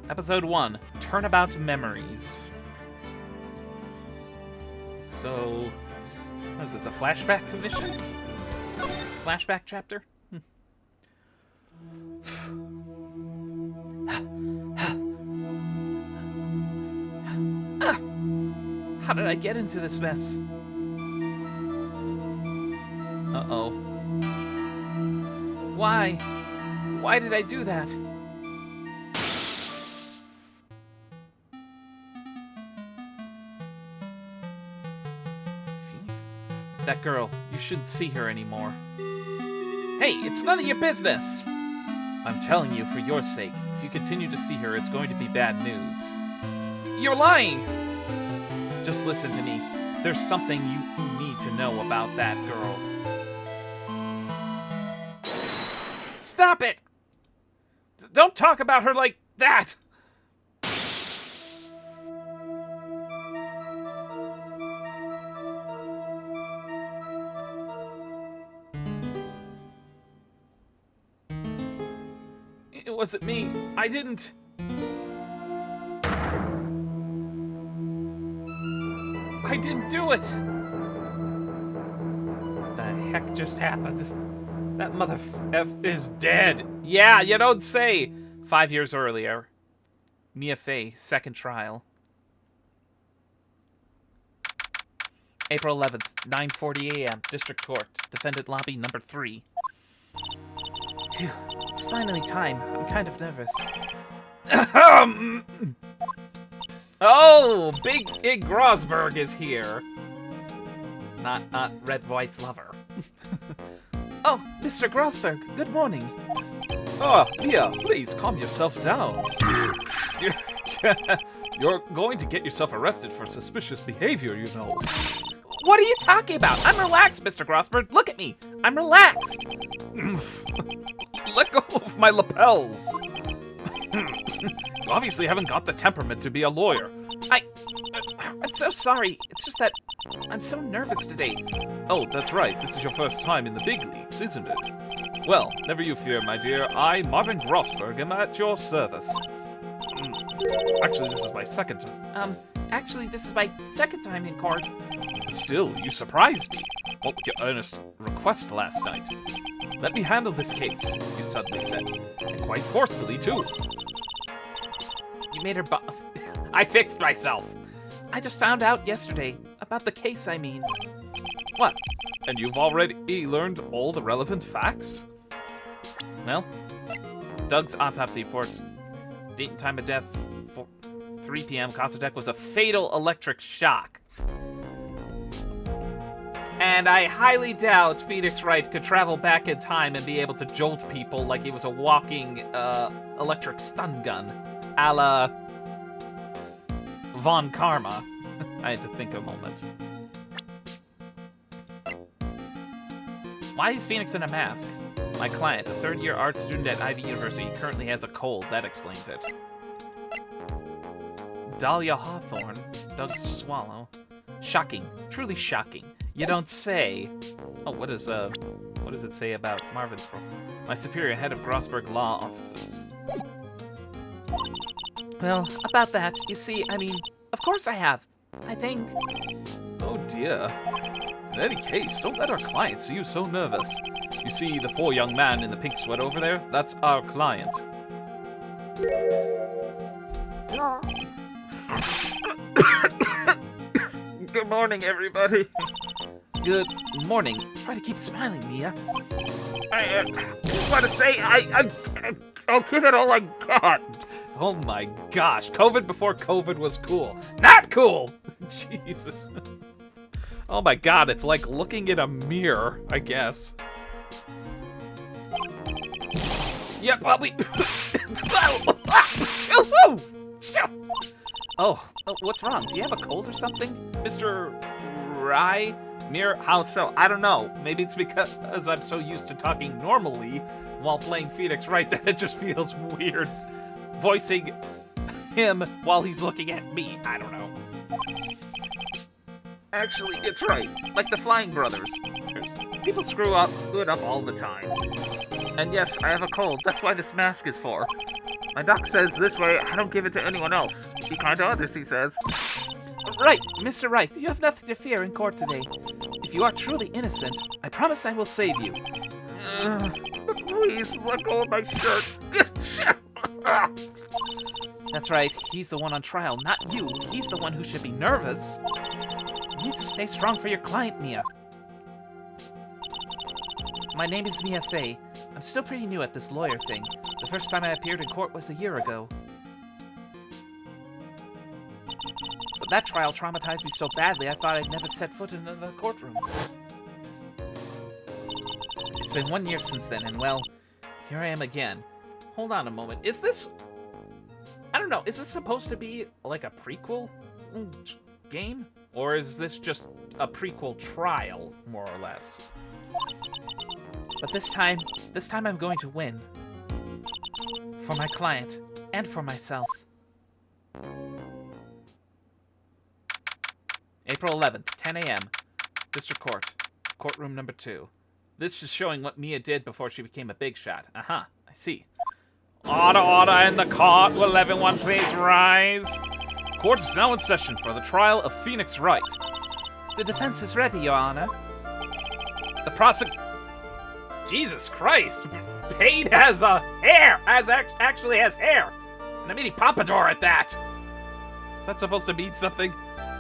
Episode 1, Turnabout Memories. So, what is this, a flashback mission? Flashback chapter? How did I get into this mess? Uh-oh. Why? Why did I do that? Phoenix? That girl, you shouldn't see her anymore. Hey, it's none of your business! I'm telling you for your sake. If you continue to see her, it's going to be bad news. You're lying! Just listen to me. There's something you need to know about that girl. Stop it! Don't talk about her like that! It wasn't me. I didn't... I didn't do it! What the heck just happened? That mother F is dead. Yeah, you don't say. 5 years earlier. Mia Fey, second trial. April 11th, 9:40 a.m. District Court. Defendant lobby number 3. Phew, it's finally time. I'm kind of nervous. Oh, Big Ig Grosberg is here. Not Red White's lover. Oh, Mr. Grosberg, good morning. Oh, Mia, please calm yourself down. You're going to get yourself arrested for suspicious behavior, you know. What are you talking about? I'm relaxed, Mr. Grosberg. Look at me. I'm relaxed. Let go of my lapels. You obviously haven't got the temperament to be a lawyer. I'm so sorry. It's just that I'm so nervous today. Oh, that's right. This is your first time in the big leagues, isn't it? Well, never you fear, my dear. I, Marvin Grosberg, am at your service. Actually, this is my second time. Actually, this is my second time in court. Still, you surprised me. What was your earnest request last night? Let me handle this case, you suddenly said. And quite forcefully, too. You made her I fixed myself. I just found out yesterday. About the case, I mean. What? And you've already learned all the relevant facts? Well, Doug's autopsy report. Date and time of death, 3 p.m. Cause of death was a fatal electric shock. And I highly doubt Phoenix Wright could travel back in time and be able to jolt people like he was a walking electric stun gun, a la Von Karma. I had to think a moment. Why is Phoenix in a mask? My client, a third-year art student at Ivy University, currently has a cold. That explains it. Dahlia Hawthorne, Doug's swallow. Shocking. Truly shocking. You don't say. Oh, what does it say about Marvin's role? My superior, head of Grosberg Law Offices. Well, about that, you see, I mean, of course I have. I think. Oh dear. In any case, don't let our client see you so nervous. You see the poor young man in the pink sweat over there? That's our client. Good morning, everybody. Good morning. Try to keep smiling, Mia. I just want to say I'll give it all I got. Oh my gosh, COVID before COVID was cool. Not cool! Jesus. Oh my god, it's like looking in a mirror, I guess. Yeah, well, we... Oh, what's wrong? Do you have a cold or something? Mr. Rye? How so? I don't know. Maybe it's because I'm so used to talking normally while playing Phoenix Wright that it just feels weird voicing him while he's looking at me. I don't know. Actually, it's right. Like the Flying Brothers. People screw it up all the time. And yes, I have a cold. That's why this mask is for. My doc says this way I don't give it to anyone else. Be kind to others, he says. Right, Mr. Wright, you have nothing to fear in court today. If you are truly innocent, I promise I will save you. Please, let go of my shirt. That's right, he's the one on trial, not you. He's the one who should be nervous. You need to stay strong for your client, Mia. My name is Mia Fey. I'm still pretty new at this lawyer thing. The first time I appeared in court was a year ago. But that trial traumatized me so badly I thought I'd never set foot in another courtroom. It's been 1 year since then, and well, here I am again. Hold on a moment. Is this... I don't know, is this supposed to be like a prequel game? Or is this just a prequel trial, more or less? But this time I'm going to win. For my client, and for myself. April 11th, 10 a.m. District Court. Courtroom number 2. This is showing what Mia did before she became a big shot. I see. Order in the court. Will everyone please rise? Court is now in session for the trial of Phoenix Wright. The defense is ready, Your Honor. The Jesus Christ! Paige has hair! Actually has hair! And a mini pompadour at that! Is that supposed to mean something?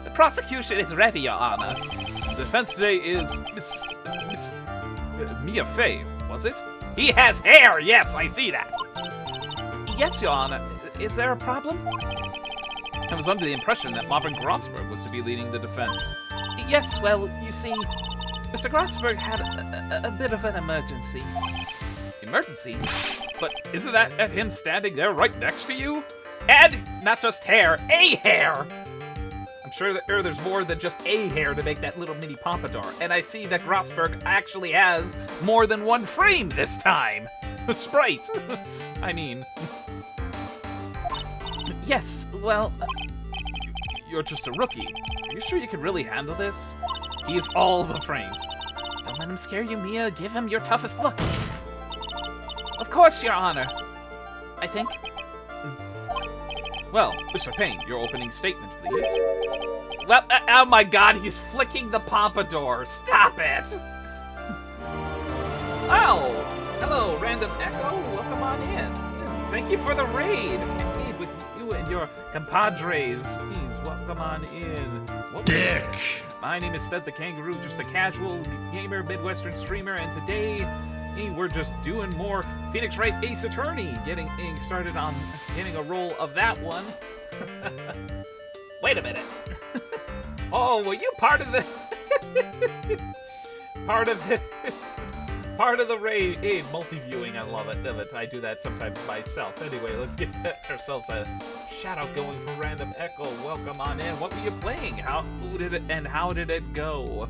The prosecution is ready, Your Honor. The defense today is Miss Mia Fey, was it? He has hair! Yes, I see that! Yes, Your Honor. Is there a problem? I was under the impression that Marvin Grossberg was to be leading the defense. Yes, well, you see, Mr. Grossberg had a bit of an emergency. Emergency? But isn't that him standing there right next to you? And not just hair, a hair! I'm sure that there's more than just a hair to make that little mini pompadour. And I see that Grossberg actually has more than one frame this time. The sprite. I mean... Yes, well... You're just a rookie. Are you sure you can really handle this? He is all the frames. Don't let him scare you, Mia. Give him your toughest look. Of course, Your Honor. I think... Well, Mr. Payne, your opening statement, please. Well, oh my god, he's flicking the pompadour. Stop it! Oh! Hello, Random Echo. Welcome on in. Thank you for the raid. Indeed, with you and your compadres. Please, welcome on in. What Dick! My name is StudtheKangaroo, just a casual gamer, Midwestern streamer, and today we're just doing more Phoenix Wright Ace Attorney, getting started on getting a roll of that one. Wait a minute. Oh, were you part of the part of the raid? Hey, multi-viewing, I love it. I do that sometimes myself. Anyway, let's get ourselves a shout out going for Random Echo. Welcome on in. What were you playing? How did it go?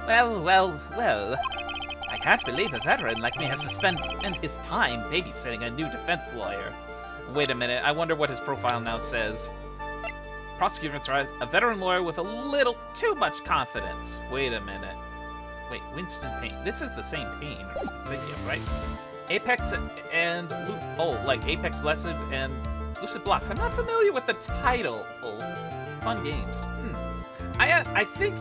Well. I can't believe a veteran like me has to spend his time babysitting a new defense lawyer. Wait a minute, I wonder what his profile now says. Prosecutor tries a veteran lawyer with a little too much confidence. Wait a minute. Wait, Winston Payne. This is the same Payne video, right? Apex and like Apex Legends and Lucid Blocks. I'm not familiar with the title. Fun games. I think,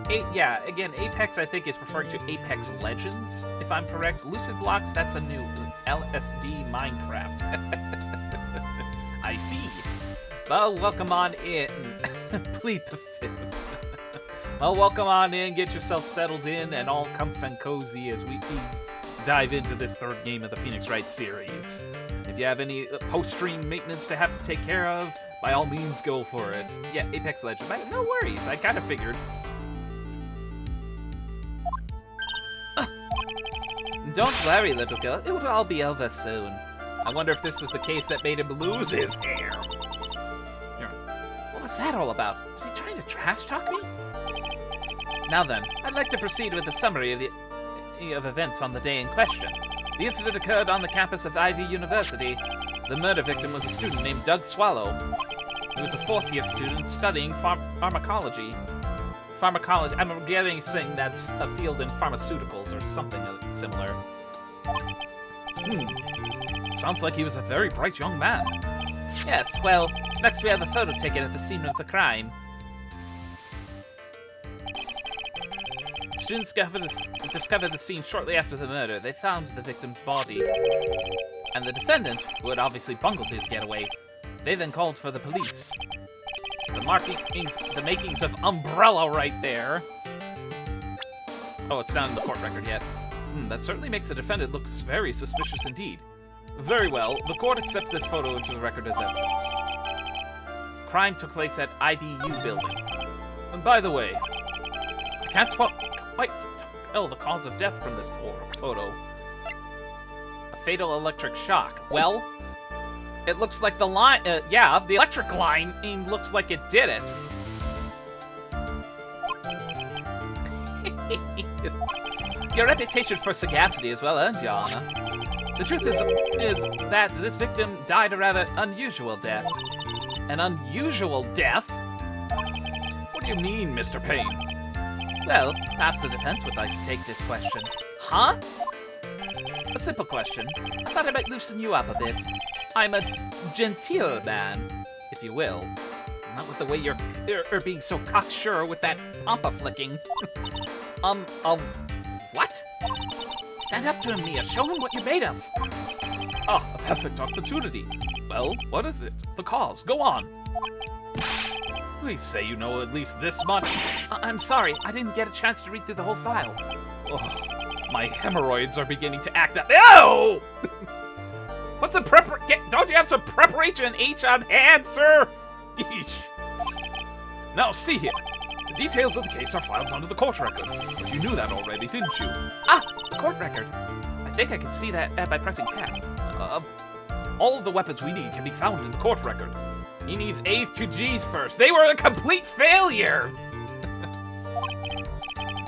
again, Apex, I think, is referring to Apex Legends, if I'm correct. Lucid Blocks, that's a new LSD Minecraft. I see. Well, welcome on in. Plead the fifth. Well, welcome on in, get yourself settled in, and all comfy and cozy as we dive into this third game of the Phoenix Wright series. If you have any post-stream maintenance to have to take care of, by all means, go for it. Yeah, Apex Legends. No worries, I kind of figured. Don't worry, little girl. It will all be over soon. I wonder if this is the case that made him lose his hair. What was that all about? Was he trying to trash talk me? Now then, I'd like to proceed with a summary of events on the day in question. The incident occurred on the campus of Ivy University. The murder victim was a student named Doug Swallow. He was a fourth-year student studying pharmacology. Pharmacology, I'm guessing that's a field in pharmaceuticals or something similar. Sounds like he was a very bright young man. Yes, well, next we have the photo taken at the scene of the crime. Students discovered the scene shortly after the murder. They found the victim's body. And the defendant, who had obviously bungled his getaway, they then called for the police. The makings of Umbrella right there. Oh, it's not in the court record yet. That certainly makes the defendant look very suspicious indeed. Very well, the court accepts this photo into the record as evidence. Crime took place at IVU building. And by the way, I can't quite tell the cause of death from this photo. A fatal electric shock. Well, it looks like the line, yeah, the electric line looks like it did it. Your reputation for sagacity is well earned, Your Honor. The truth is that this victim died a rather unusual death. An unusual death? What do you mean, Mr. Payne? Well, perhaps the defense would like to take this question. Huh? A simple question. I thought I might loosen you up a bit. I'm a genteel man, if you will. Not with the way you're being so cocksure with that pampa flicking. What? Stand up to him, Mia. Show him what you're made of. Ah, a perfect opportunity. Well, what is it? The cause. Go on. Please say you know at least this much. I'm sorry. I didn't get a chance to read through the whole file. Oh, my hemorrhoids are beginning to act up. Oh! What's the don't you have some preparation H on hand, sir? Yeesh. Now, see here. The details of the case are filed under the court record. But you knew that already, didn't you? Ah, the court record. I think I can see that by pressing tab. All of the weapons we need can be found in the court record. He needs A's to G's first. They were a complete failure!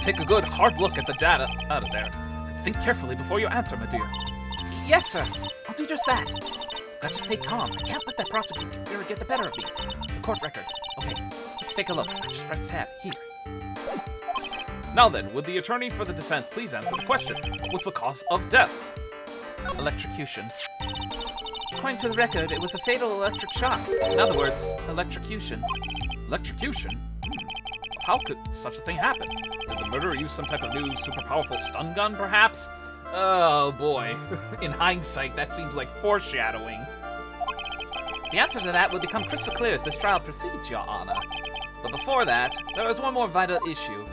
Take a good, hard look at the data out of there. And think carefully before you answer, my dear. Yes, sir. I'll do just that. Got to stay calm. I can't let that prosecutor get the better of me. The court record. Okay, let's take a look. I just press tab. Here. Now then, would the attorney for the defense please answer the question? What was the cause of death? Electrocution. According to the record, it was a fatal electric shock. In other words, electrocution. Electrocution? How could such a thing happen? Did the murderer use some type of new, super powerful stun gun, perhaps? Oh boy. In hindsight, that seems like foreshadowing. The answer to that will become crystal clear as this trial proceeds, Your Honor. But before that, there is one more vital issue.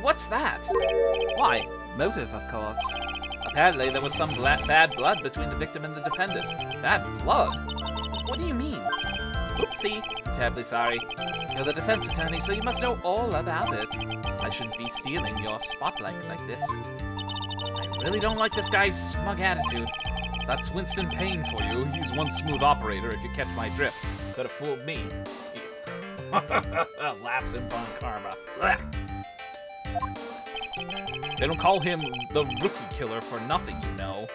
What's that? Why, motive, of course. Apparently, there was some bad blood between the victim and the defendant. Bad blood? What do you mean? Oopsie. Terribly sorry. You're the defense attorney, so you must know all about it. I shouldn't be stealing your spotlight like this. I really don't like this guy's smug attitude. That's Winston Payne for you. He's one smooth operator, if you catch my drift. Could have fooled me. Laughs in Von Karma. Blech. They don't call him the rookie killer for nothing, you know.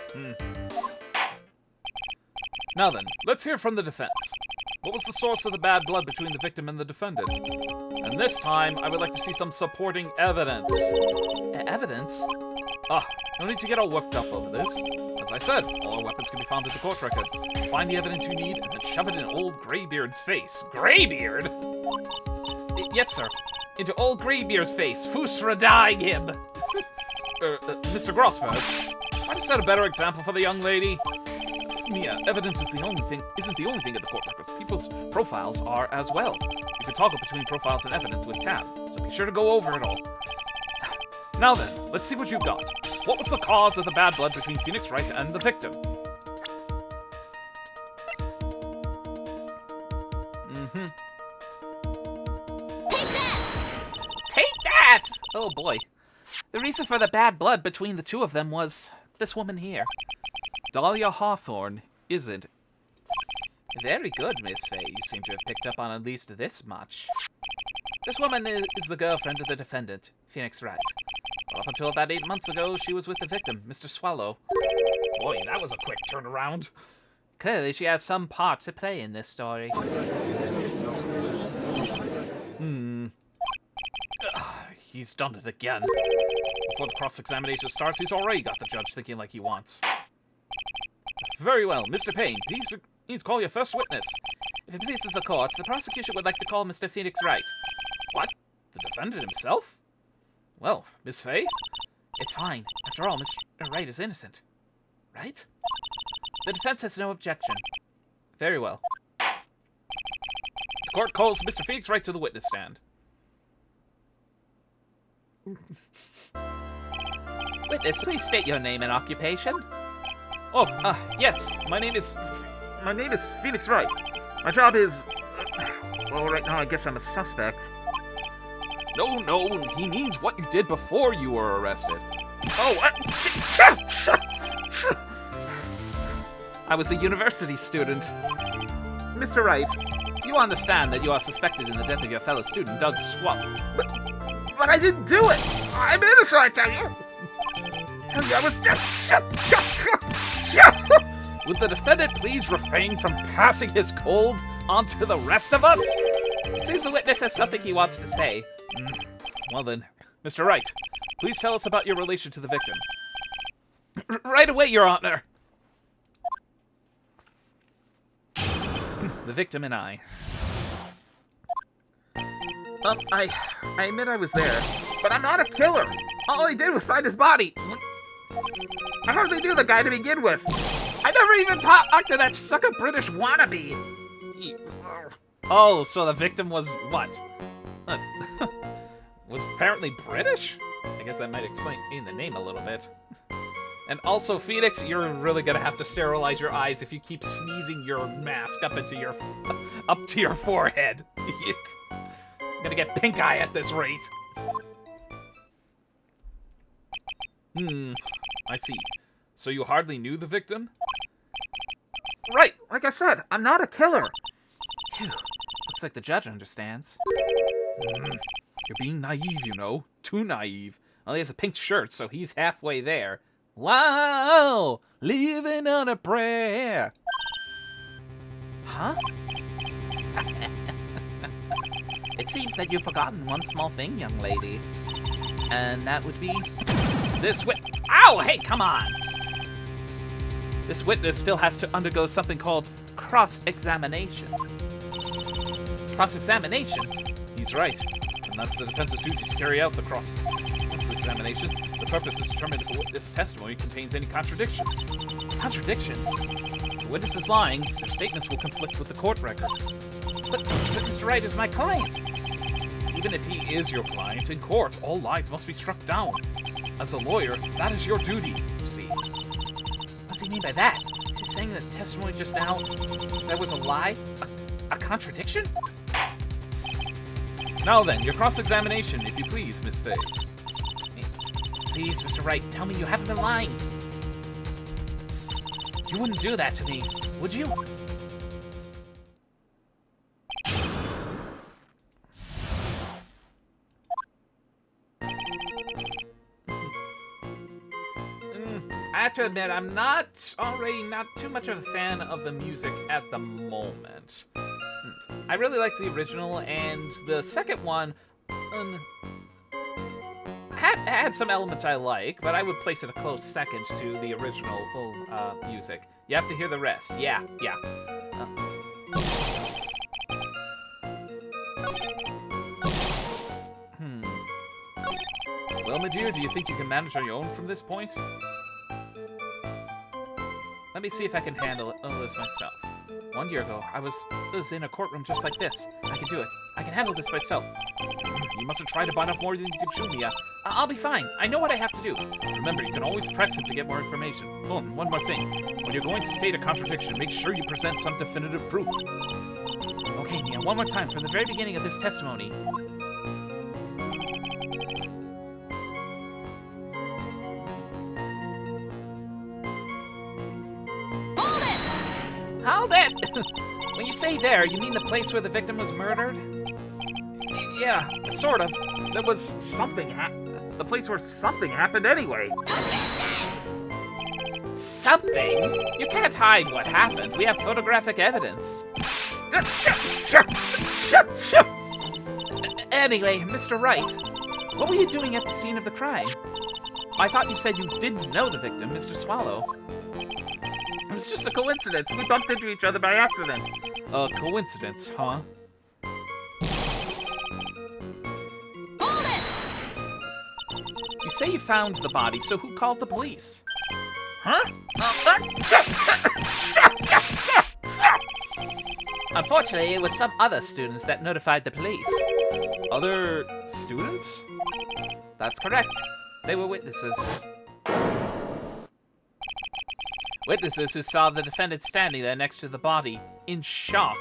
Now then, let's hear from the defense. What was the source of the bad blood between the victim and the defendant? And this time, I would like to see some supporting evidence. Evidence? Ah, no need to get all worked up over this. As I said, all our weapons can be found in the court record. Find the evidence you need, and then shove it in old Greybeard's face. Greybeard? Yes, sir. Into old Greybeard's face. Fusradai him. Mr. Grossberg, I just set a better example for the young lady. Mia, evidence isn't the only thing in the court records. People's profiles are as well. You can toggle between profiles and evidence with tab, so be sure to go over it all. Now then, let's see what you've got. What was the cause of the bad blood between Phoenix Wright and the victim? Take that! Oh boy. The reason for the bad blood between the two of them was this woman here. Dahlia Hawthorne, is it? Very good, Miss Fay. You seem to have picked up on at least this much. This woman is the girlfriend of the defendant, Phoenix Wright. Well, up until about 8 months ago, she was with the victim, Mr. Swallow. Boy, that was a quick turnaround. Clearly, she has some part to play in this story. He's done it again. Before the cross-examination starts, he's already got the judge thinking like he wants. Very well. Mr. Payne, please call your first witness. If it pleases the court, the prosecution would like to call Mr. Phoenix Wright. What? The defendant himself? Well, Miss Fay? It's fine. After all, Mr. Wright is innocent. Right? The defense has no objection. Very well. The court calls Mr. Phoenix Wright to the witness stand. Witness, please state your name and occupation. Oh, yes. My name is Phoenix Wright. My job is... well, right now I guess I'm a suspect. No, he means what you did before you were arrested. Oh, I was a university student. Mr. Wright, you understand that you are suspected in the death of your fellow student, Doug Swallow. But I didn't do it! I'm innocent, I tell you! I was just... Would the defendant please refrain from passing his cold onto the rest of us? It seems the witness has something he wants to say. Well then, Mr. Wright, please tell us about your relation to the victim. Right away, Your Honor. The victim and I. I admit I was there, but I'm not a killer. All I did was find his body. I hardly knew the guy to begin with. I never even talked to that sucker British wannabe. Oh, so the victim was what? Was apparently British? I guess that might explain the name a little bit. And also, Phoenix, you're really gonna have to sterilize your eyes if you keep sneezing your mask up to your forehead. You're gonna get pink eye at this rate. I see. So you hardly knew the victim? Right, like I said, I'm not a killer. Phew. Looks like the judge understands. You're being naive, you know. Too naive. Well, he has a pink shirt, so he's halfway there. Wow! Living on a prayer. Huh? It seems that you've forgotten one small thing, young lady. And that would be... this Ow! Hey, come on! This witness still has to undergo something called cross-examination. Cross-examination? He's right. And that's the defense's duty to carry out the cross-examination. The purpose is to determine if the witness testimony contains any contradictions. Contradictions? If the witness is lying, their statements will conflict with the court record. But Mr. Wright is my client. Even if he is your client, in court, all lies must be struck down. As a lawyer, that is your duty, you see. What does he mean by that? Is he saying that testimony just now, there was a lie? A contradiction? Now then, your cross-examination, if you please, Miss Fay. Please, Mr. Wright, tell me you haven't been lying. You wouldn't do that to me, would you? I have to admit, I'm not too much of a fan of the music at the moment. I really like the original, and the second one had some elements I like, but I would place it a close second to the original music. You have to hear the rest. Yeah. Well, my dear, do you think you can manage on your own from this point? Let me see if I can handle this myself. 1 year ago, I was in a courtroom just like this. I can do it. I can handle this myself. You mustn't try to bite off more than you can chew, Mia. I'll be fine. I know what I have to do. Remember, you can always press him to get more information. Oh, and one more thing. When you're going to state a contradiction, make sure you present some definitive proof. Okay, Mia, one more time from the very beginning of this testimony. Hold it! When you say there, you mean the place where the victim was murdered? Yeah, sort of. There was something the place where something happened anyway. Something? You can't hide what happened. We have photographic evidence. Anyway, Mr. Wright, what were you doing at the scene of the crime? I thought you said you didn't know the victim, Mr. Swallow. It was just a coincidence. We bumped into each other by accident. A coincidence, huh? You say you found the body, so who called the police? Huh? Unfortunately, it was some other students that notified the police. Other students? That's correct. They were witnesses. Witnesses who saw the defendant standing there next to the body, in shock.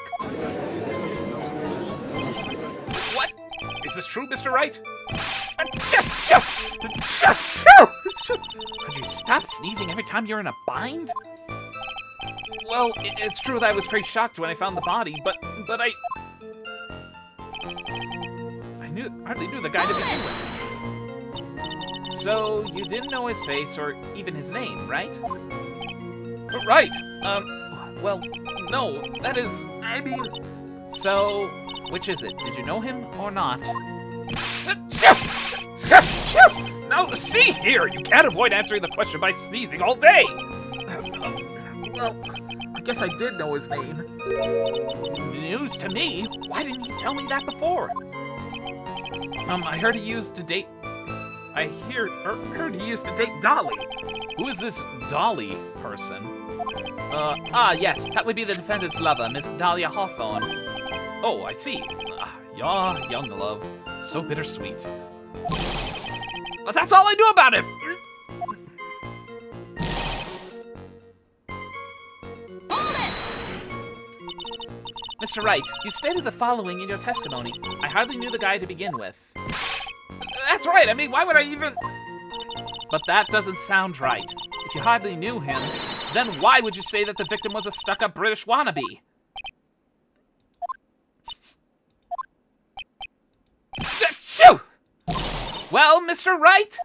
What? Is this true, Mr. Wright? Could you stop sneezing every time you're in a bind? Well, it's true that I was pretty shocked when I found the body, but I hardly knew the guy to begin with. So, you didn't know his face or even his name, right? Right. Well, no, that is, I mean... So, which is it? Did you know him or not? Now, see here! You can't avoid answering the question by sneezing all day! Well, I guess I did know his name. News to me? Why didn't you tell me that before? I heard he used to date... heard he used to date Dolly. Who is this Dolly person? Yes, that would be the defendant's lover, Miss Dahlia Hawthorne. Oh, I see. Your young love. So bittersweet. But that's all I knew about him! Mr. Wright, you stated the following in your testimony. I hardly knew the guy to begin with. That's right, I mean, why would I even... But that doesn't sound right. If you hardly knew him, then why would you say that the victim was a stuck-up British wannabe? Shoo! Well, Mr. Wright?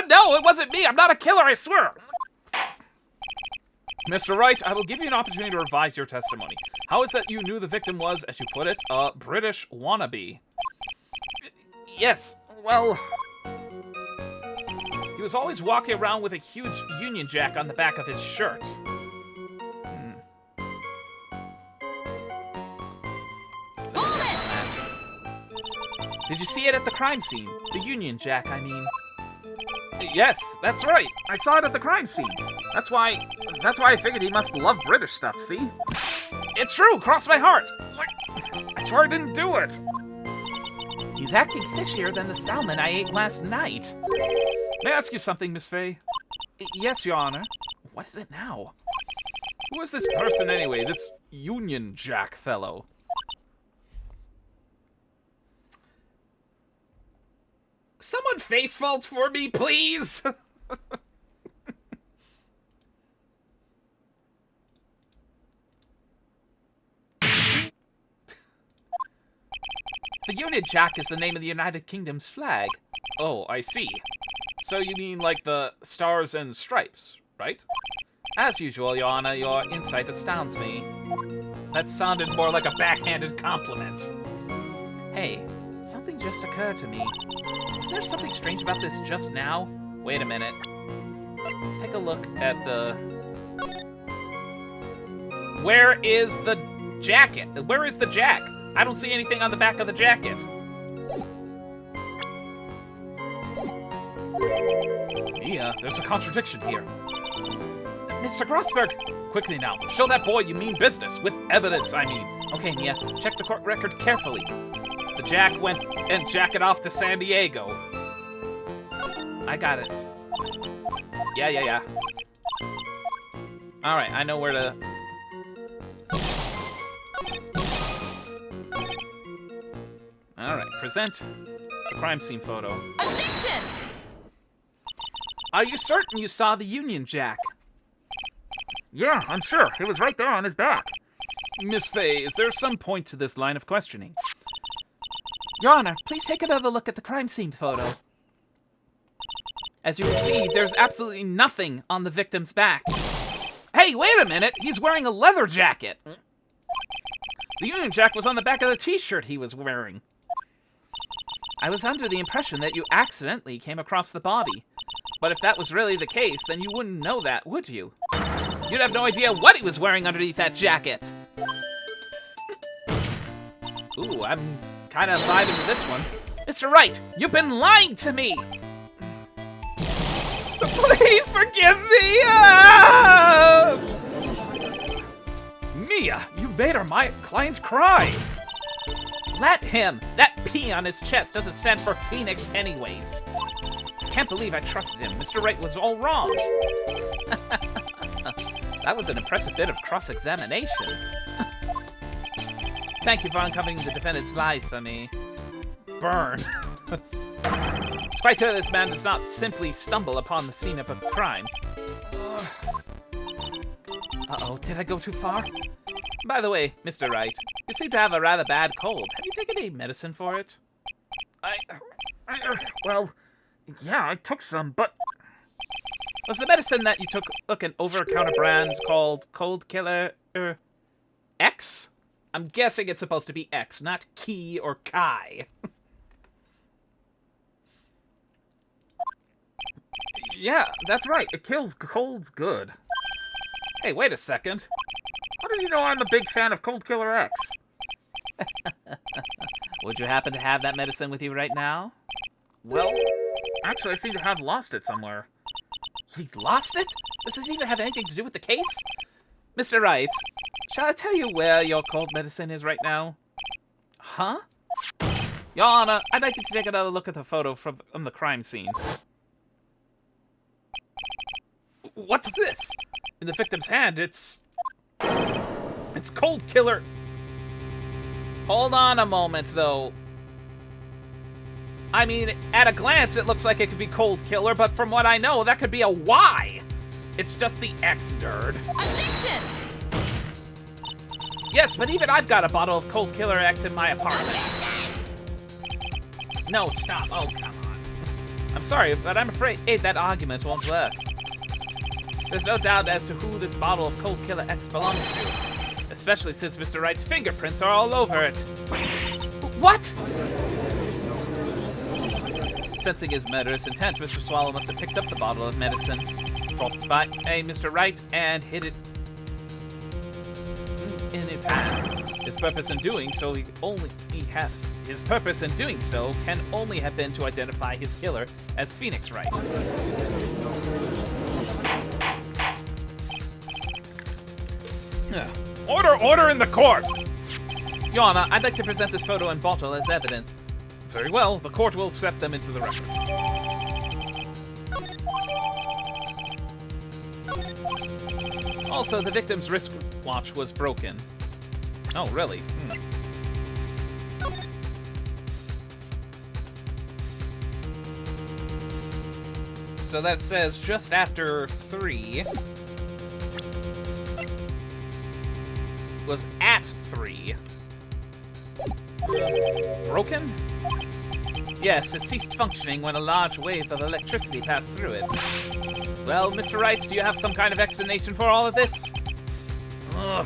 No, it wasn't me. I'm not a killer, I swear. Mr. Wright, I will give you an opportunity to revise your testimony. How is that you knew the victim was, as you put it, a British wannabe? Yes, well... He was always walking around with a huge Union Jack on the back of his shirt. Did you see it at the crime scene? The Union Jack, I mean. Yes, that's right. I saw it at the crime scene. That's why I figured he must love British stuff, see? It's true, cross my heart. I swear I didn't do it. He's acting fishier than the salmon I ate last night. May I ask you something, Miss Fay? Yes, Your Honor. What is it now? Who is this person anyway, this Union Jack fellow? Someone face faults for me, please! The Union Jack is the name of the United Kingdom's flag. Oh, I see. So you mean like the stars and stripes, right? As usual, Your Honor, your insight astounds me. That sounded more like a backhanded compliment. Hey, something just occurred to me. Isn't there something strange about this just now? Wait a minute. Let's take a look at the... Where is the jacket? Where is the jack? I don't see anything on the back of the jacket. Mia, there's a contradiction here. Mr. Grossberg! Quickly now, show that boy you mean business, with evidence, I mean. Okay, Mia, check the court record carefully. The jack went and jacked off to San Diego. I got it. Yeah. Alright, I know where to... Alright, present the crime scene photo. Objection! Are you certain you saw the Union Jack? Yeah, I'm sure. It was right there on his back. Miss Fay, is there some point to this line of questioning? Your Honor, please take another look at the crime scene photo. As you can see, there's absolutely nothing on the victim's back. Hey, wait a minute! He's wearing a leather jacket! The Union Jack was on the back of the t-shirt he was wearing. I was under the impression that you accidentally came across the body. But if that was really the case, then you wouldn't know that, would you? You'd have no idea what he was wearing underneath that jacket. Ooh, I'm kind of vibing with this one. Mr. Wright, you've been lying to me! Please forgive me! Ah! Mia, you made my client cry! Let him! That P on his chest doesn't stand for Phoenix anyways. I can't believe I trusted him. Mr. Wright was all wrong. That was an impressive bit of cross-examination. Thank you for uncovering the defendant's lies for me. Burn. It's quite clear this man does not simply stumble upon the scene of a crime. Uh-oh, did I go too far? By the way, Mr. Wright, you seem to have a rather bad cold. Have you taken any medicine for it? Well, yeah, I took some, but... Was the medicine that you took an over-the-counter brand called Cold Killer, X? I'm guessing it's supposed to be X, not Ki or Kai. Yeah, that's right. It kills colds good. Hey, wait a second. How did you know I'm a big fan of Cold Killer X? Would you happen to have that medicine with you right now? Well, actually, I seem to have lost it somewhere. He lost it? Does this even have anything to do with the case? Mr. Wright, shall I tell you where your cold medicine is right now? Huh? Your Honor, I'd like you to take another look at the photo from the crime scene. What's this? In the victim's hand, it's Cold Killer. Hold on a moment, though. I mean, at a glance, it looks like it could be Cold Killer, but from what I know, that could be a Y. It's just the X, nerd. Objection! Yes, but even I've got a bottle of Cold Killer X in my apartment. No, stop. Oh, come on. I'm sorry, but I'm afraid that argument won't work. There's no doubt as to who this bottle of Cold Killer X belongs to, especially since Mr. Wright's fingerprints are all over it. What? Sensing his murderous intent, Mr. Swallow must have picked up the bottle of medicine, dropped it by Mr. Wright, and hid it in his hand. His purpose in doing so can only have been to identify his killer as Phoenix Wright. Order in the court! Your Honor, I'd like to present this photo and bottle as evidence. Very well, the court will accept them into the record. Also, the victim's wristwatch was broken. Oh, really? So that says just after 3 was at 3. Broken? Yes, it ceased functioning when a large wave of electricity passed through it. Well, Mr. Wright, do you have some kind of explanation for all of this? Ugh.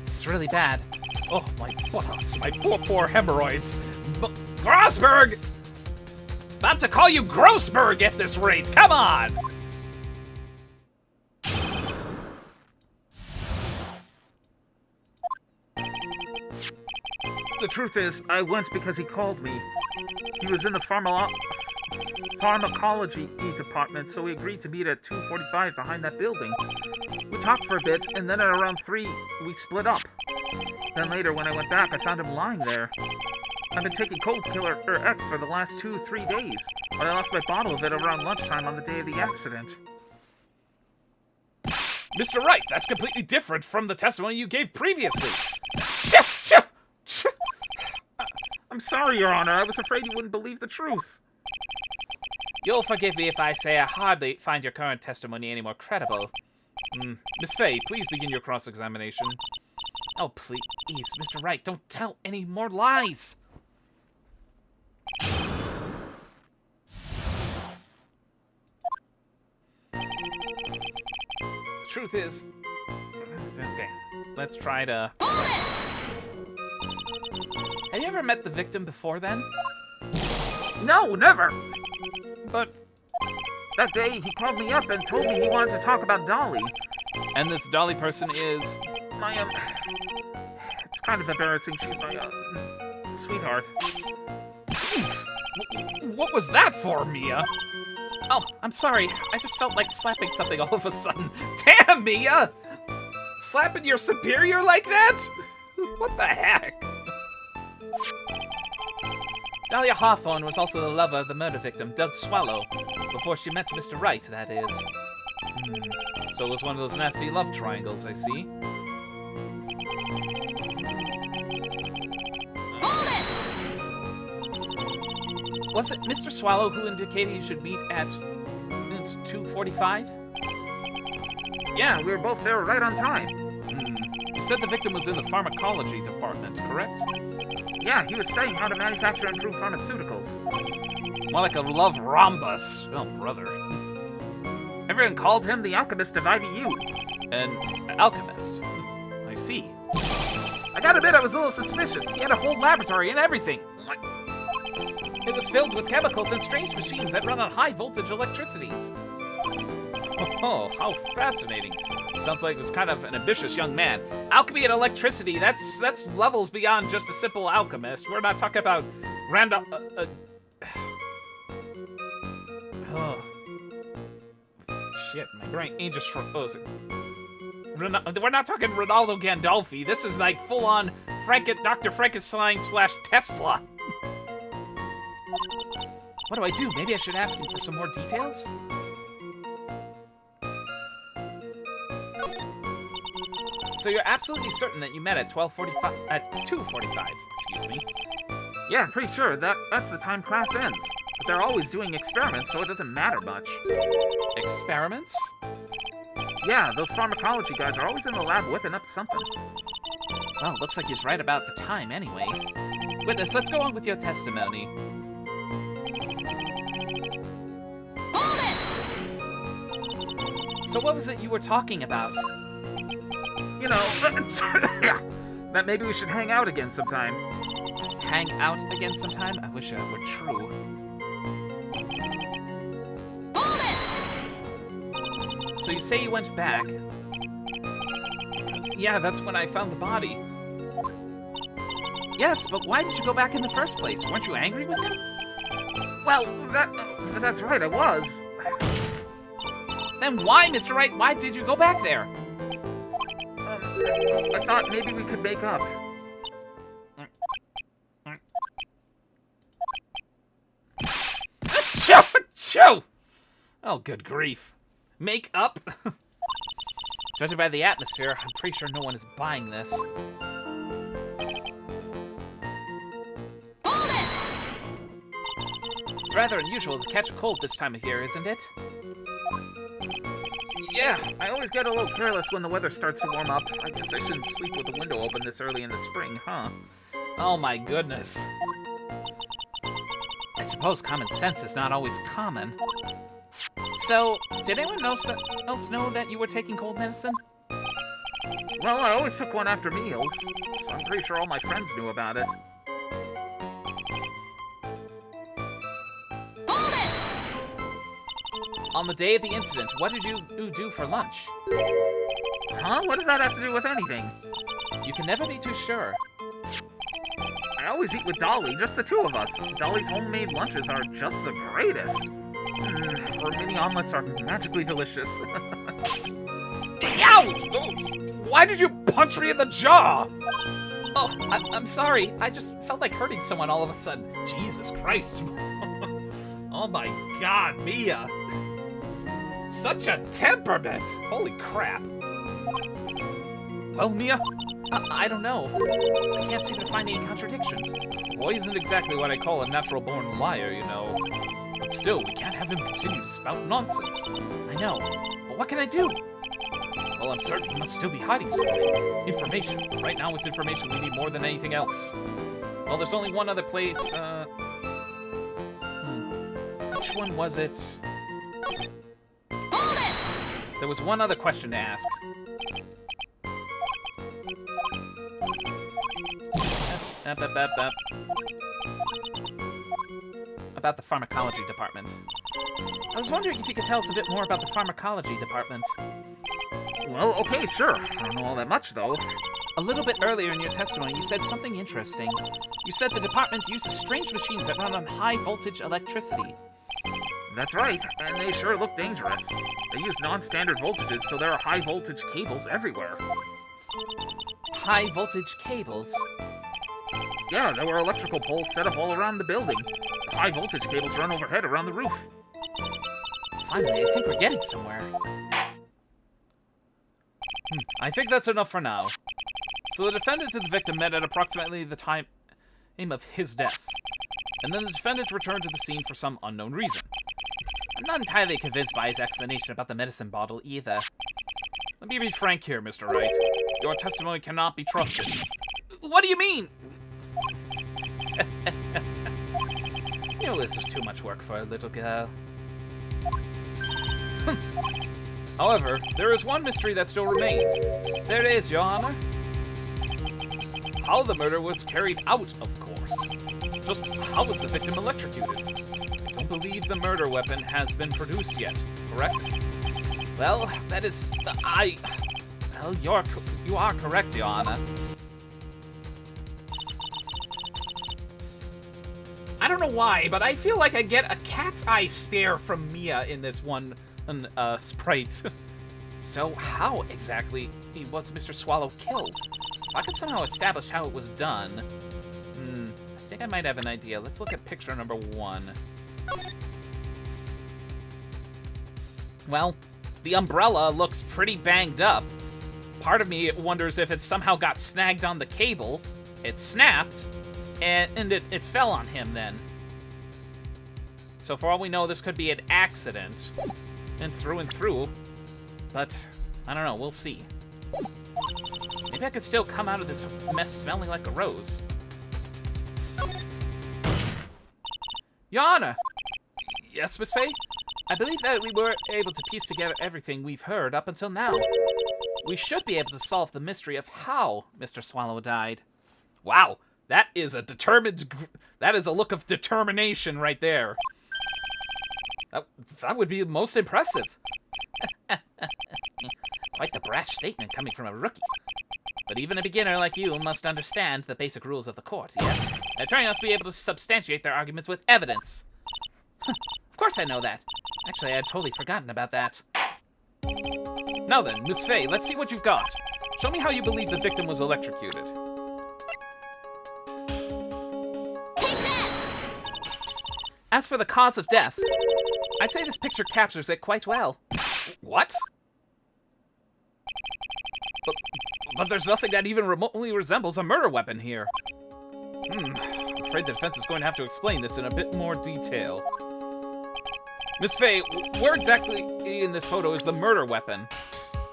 It's really bad. Oh, my buttocks, my poor hemorrhoids. Grossberg! About to call you Grossberg at this rate, come on! The truth is, I went because he called me. He was in the pharmacology department, so we agreed to meet at 2:45 behind that building. We talked for a bit, and then at around 3, we split up. Then later, when I went back, I found him lying there. I've been taking Cold Killer X for the last 2-3 days, but I lost my bottle of it around lunchtime on the day of the accident. Mr. Wright, that's completely different from the testimony you gave previously. I'm sorry, Your Honor. I was afraid you wouldn't believe the truth. You'll forgive me if I say I hardly find your current testimony any more credible. Miss Fay, please begin your cross-examination. Oh, please, Mr. Wright, don't tell any more lies. The truth is... Okay, let's try to... Have you ever met the victim before then? No, never! But That day, he called me up and told me he wanted to talk about Dolly. And this Dolly person is... My, it's kind of embarrassing. She's my, sweetheart. What was that for, Mia? Oh, I'm sorry. I just felt like slapping something all of a sudden. Damn, Mia! Slapping your superior like that? What the heck? Dahlia Hawthorne was also the lover of the murder victim, Doug Swallow, before she met Mr. Wright, that is. So it was one of those nasty love triangles, I see. Was it Mr. Swallow who indicated you should meet at 2:45? Yeah, we were both there right on time. You said the victim was in the pharmacology department, correct? Yeah, he was studying how to manufacture and improve pharmaceuticals. More like a love rhombus. Oh, brother. Everyone called him the alchemist of IVU. An alchemist. I see. I gotta admit, I was a little suspicious. He had a whole laboratory and everything. It was filled with chemicals and strange machines that run on high-voltage electricities. Oh, how fascinating. Sounds like he was kind of an ambitious young man. Alchemy and electricity, that's levels beyond just a simple alchemist. We're not talking about random... Oh. Shit, my brain ain't just frozen. We're not talking Ronaldo Gandolfi. This is like full-on Dr. Frankenstein / Tesla. What do I do? Maybe I should ask him for some more details? So you're absolutely certain that you met at 2:45, excuse me. Yeah, I'm pretty sure that's the time class ends. But they're always doing experiments, so it doesn't matter much. Experiments? Yeah, those pharmacology guys are always in the lab whipping up something. Well, looks like he's right about the time anyway. Witness, let's go on with your testimony. So what was it you were talking about? You know, that maybe we should hang out again sometime. Hang out again sometime? I wish that were true. So you say you went back. Yeah, that's when I found the body. Yes, but why did you go back in the first place? Weren't you angry with him? Well, that's right, I was. Then why, Mr. Wright, why did you go back there? I thought maybe we could make up. Achoo! Oh, good grief. Make up? Judging by the atmosphere, I'm pretty sure no one is buying this. It's rather unusual to catch a cold this time of year, isn't it? Yeah, I always get a little careless when the weather starts to warm up. I guess I shouldn't sleep with the window open this early in the spring, huh? Oh my goodness. I suppose common sense is not always common. So, did anyone else know that you were taking cold medicine? Well, I always took one after meals, so I'm pretty sure all my friends knew about it. On the day of the incident, what did you do for lunch? Huh? What does that have to do with anything? You can never be too sure. I always eat with Dolly, just the two of us. Dolly's homemade lunches are just the greatest. Her mini omelets are magically delicious. Ouch! Why did you punch me in the jaw? Oh, I'm sorry. I just felt like hurting someone all of a sudden. Jesus Christ. Oh my God, Mia. Such a temperament! Holy crap. Well, Mia, I don't know. I can't seem to find any contradictions. Boy isn't exactly what I call a natural-born liar, you know. But still, we can't have him continue to spout nonsense. I know, but what can I do? Well, I'm certain he must still be hiding something. Information. Right now, it's information we need more than anything else. Well, there's only one other place, Which one was it? There was one other question to ask. About the pharmacology department. I was wondering if you could tell us a bit more about the pharmacology department. Well, okay, sure. I don't know all that much, though. A little bit earlier in your testimony, you said something interesting. You said the department uses strange machines that run on high-voltage electricity. That's right, and they sure look dangerous. They use non-standard voltages, so there are high-voltage cables everywhere. High-voltage cables? Yeah, there were electrical poles set up all around the building. High-voltage cables run overhead around the roof. Finally, I think we're getting somewhere. I think that's enough for now. So the defendant and the victim met at approximately the time of his death. And then the defendant returned to the scene for some unknown reason. I'm not entirely convinced by his explanation about the medicine bottle either. Let me be frank here, Mr. Wright. Your testimony cannot be trusted. What do you mean? You know, this is too much work for a little girl. However, there is one mystery that still remains. There it is, Your Honor. How the murder was carried out, of course. Just how was the victim electrocuted? I don't believe the murder weapon has been produced yet, correct? Well, that is... Well, you are correct, Your Honor. I don't know why, but I feel like I get a cat's eye stare from Mia in this one sprite. So how exactly was Mr. Swallow killed? If I could somehow establish how it was done... I think I might have an idea. Let's look at picture number 1. Well, the umbrella looks pretty banged up. Part of me wonders if it somehow got snagged on the cable, it snapped, and it fell on him then. So for all we know, this could be an accident, and through, but I don't know, we'll see. Maybe I could still come out of this mess smelling like a rose. Your Honor! Yes, Miss Faye? I believe that we were able to piece together everything we've heard up until now. We should be able to solve the mystery of how Mr. Swallow died. Wow, that is a that is a look of determination right there. That would be most impressive. Quite the brash statement coming from a rookie. But even a beginner like you must understand the basic rules of the court, yes? An attorney must be able to substantiate their arguments with evidence. Of course I know that. Actually, I had totally forgotten about that. Now then, Miss Faye, let's see what you've got. Show me how you believe the victim was electrocuted. Take that! As for the cause of death, I'd say this picture captures it quite well. What? But there's nothing that even remotely resembles a murder weapon here. I'm afraid the defense is going to have to explain this in a bit more detail. Miss Faye, where exactly in this photo is the murder weapon?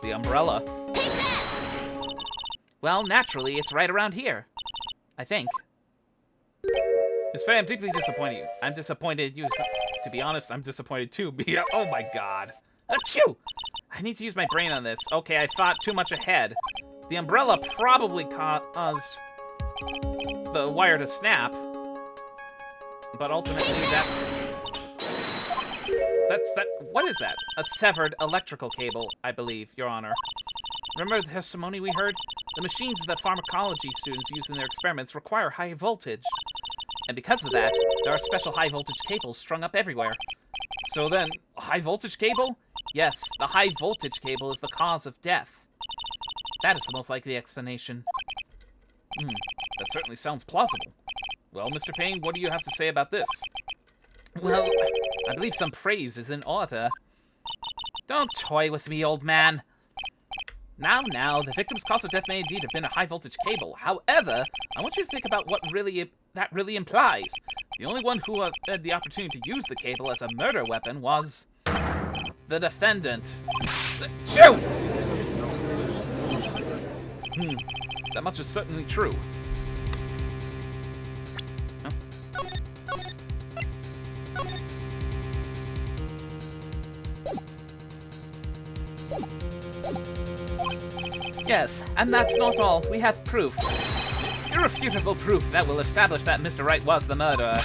The umbrella. Take that! Well, naturally, it's right around here. I think. Miss Faye, I'm deeply disappointed. I'm disappointed you... To be honest, I'm disappointed too. Oh my god. Achoo! I need to use my brain on this. Okay, I thought too much ahead. The umbrella probably caused the wire to snap. But ultimately what is that? A severed electrical cable, I believe, Your Honor. Remember the testimony we heard? The machines that pharmacology students use in their experiments require high voltage. And because of that, there are special high voltage cables strung up everywhere. So then, a high voltage cable? Yes, the high voltage cable is the cause of death. That is the most likely explanation. That certainly sounds plausible. Well, Mr. Payne, what do you have to say about this? Well, I believe some praise is in order. Don't toy with me, old man. Now, the victim's cause of death may indeed have been a high-voltage cable. However, I want you to think about what that really implies. The only one who had the opportunity to use the cable as a murder weapon was... the defendant. Shoot! That much is certainly true. Yes, and that's not all. We have proof. Irrefutable proof that will establish that Mr. Wright was the murderer.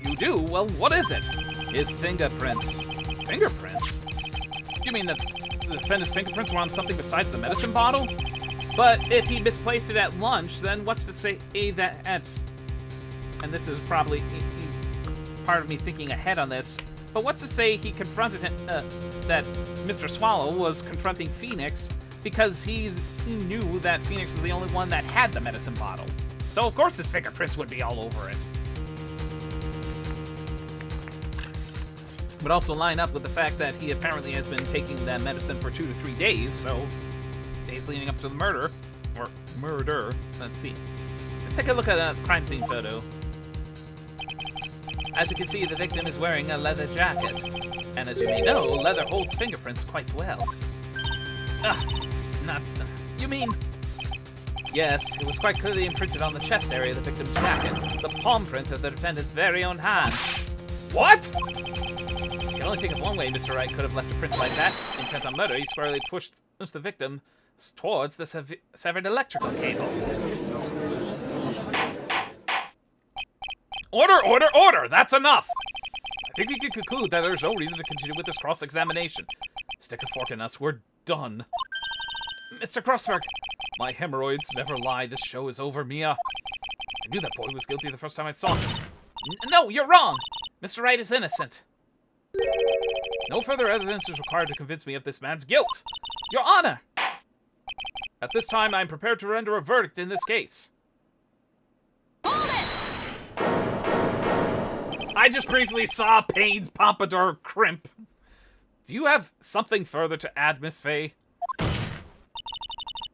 You do? Well, what is it? His fingerprints. Fingerprints? You mean that the defendant's fingerprints were on something besides the medicine bottle? But if he misplaced it at lunch, then what's to say that and this is probably part of me thinking ahead on this, but what's to say he confronted him, that Mr. Swallow was confronting Phoenix because he knew that Phoenix was the only one that had the medicine bottle. So of course his fingerprints would be all over it. But also line up with the fact that he apparently has been taking that medicine for 2 to 3 days, so days leading up to the murder, or murder. Let's see. Let's take a look at a crime scene photo. As you can see, the victim is wearing a leather jacket, and as you may know, leather holds fingerprints quite well. You mean? Yes, it was quite clearly imprinted on the chest area of the victim's jacket, the palm print of the defendant's very own hand. What? You can only think of one way Mr. Wright could have left a print like that. Intent on murder, he squarely pushed the victim towards the severed electrical cable. Order! That's enough! I think we can conclude that there's no reason to continue with this cross-examination. Stick a fork in us, we're done. Mr. Crossberg, my hemorrhoids never lie. This show is over, Mia. I knew that boy was guilty the first time I saw him. No, you're wrong! Mr. Wright is innocent. No further evidence is required to convince me of this man's guilt. Your Honor! At this time, I am prepared to render a verdict in this case. Hold it! I just briefly saw Payne's pompadour crimp. Do you have something further to add, Miss Faye?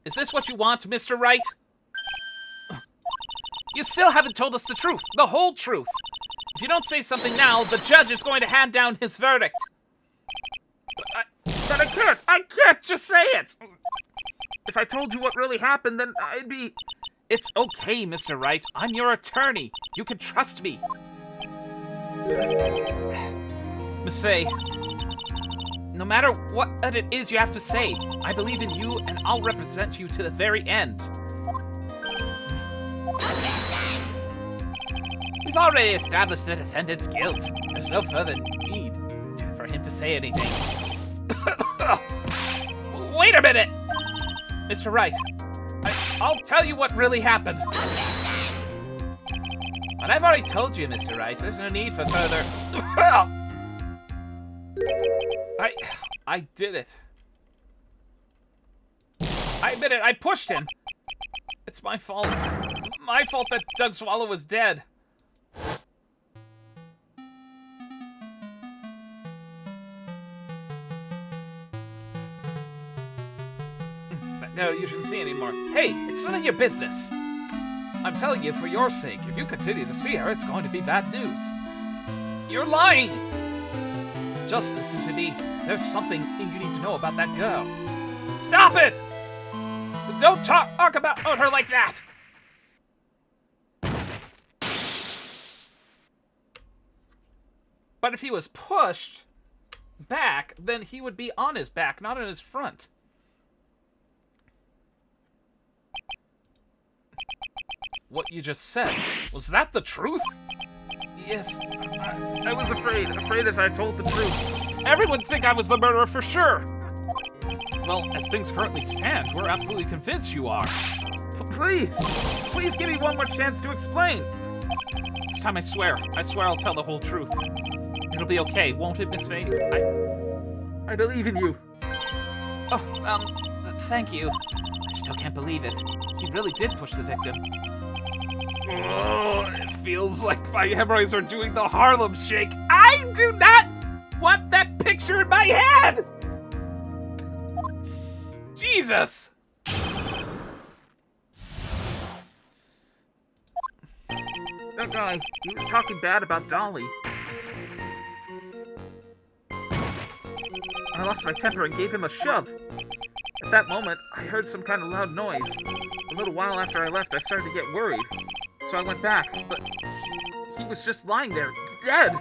Is this what you want, Mr. Wright? You still haven't told us the truth, the whole truth. If you don't say something now, the judge is going to hand down his verdict. But I can't just say it. If I told you what really happened, then I'd be... It's okay, Mr. Wright. I'm your attorney. You can trust me. Miss Faye, no matter what it is you have to say, I believe in you and I'll represent you to the very end. We've already established the defendant's guilt. There's no further need for him to say anything. Wait a minute! Mr. Wright, I'll tell you what really happened. But I've already told you, Mr. Wright, there's no need for further... I did it. I admit it, I pushed him. It's my fault. My fault that Doug Swallow was dead. No, you shouldn't see anymore. Hey, it's none of your business. I'm telling you, for your sake, if you continue to see her, it's going to be bad news. You're lying! Just listen to me. There's something you need to know about that girl. Stop it! Don't talk about her like that! But if he was pushed back, then he would be on his back, not on his front. What you just said, was that the truth? Yes, I was afraid if I told the truth, everyone would think I was the murderer for sure. Well, as things currently stand, we're absolutely convinced you are. Please give me one more chance to explain. This time I swear I'll tell the whole truth. It'll be okay, won't it, Miss Faye? I believe in you. Oh, thank you. I still can't believe it. He really did push the victim. Oh, it feels like my hemorrhoids are doing the Harlem Shake. I do not want that picture in my head! Jesus! That guy, he was talking bad about Dolly. I lost my temper and gave him a shove. At that moment, I heard some kind of loud noise. A little while after I left, I started to get worried. So I went back, but he was just lying there, dead.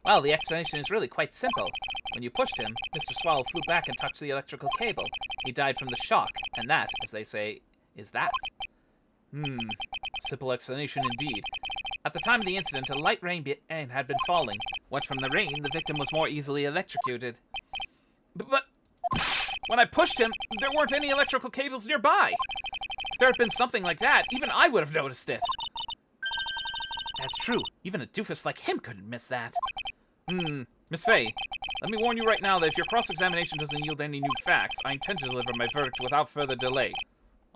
Well, the explanation is really quite simple. When you pushed him, Mr. Swallow flew back and touched the electrical cable. He died from the shock, and that, as they say, is that. Simple explanation indeed. At the time of the incident, a light rain had been falling. What from the rain, the victim was more easily electrocuted. But when I pushed him, there weren't any electrical cables nearby. If there had been something like that, even I would have noticed it. That's true. Even a doofus like him couldn't miss that. Miss Faye, let me warn you right now that if your cross-examination doesn't yield any new facts, I intend to deliver my verdict without further delay.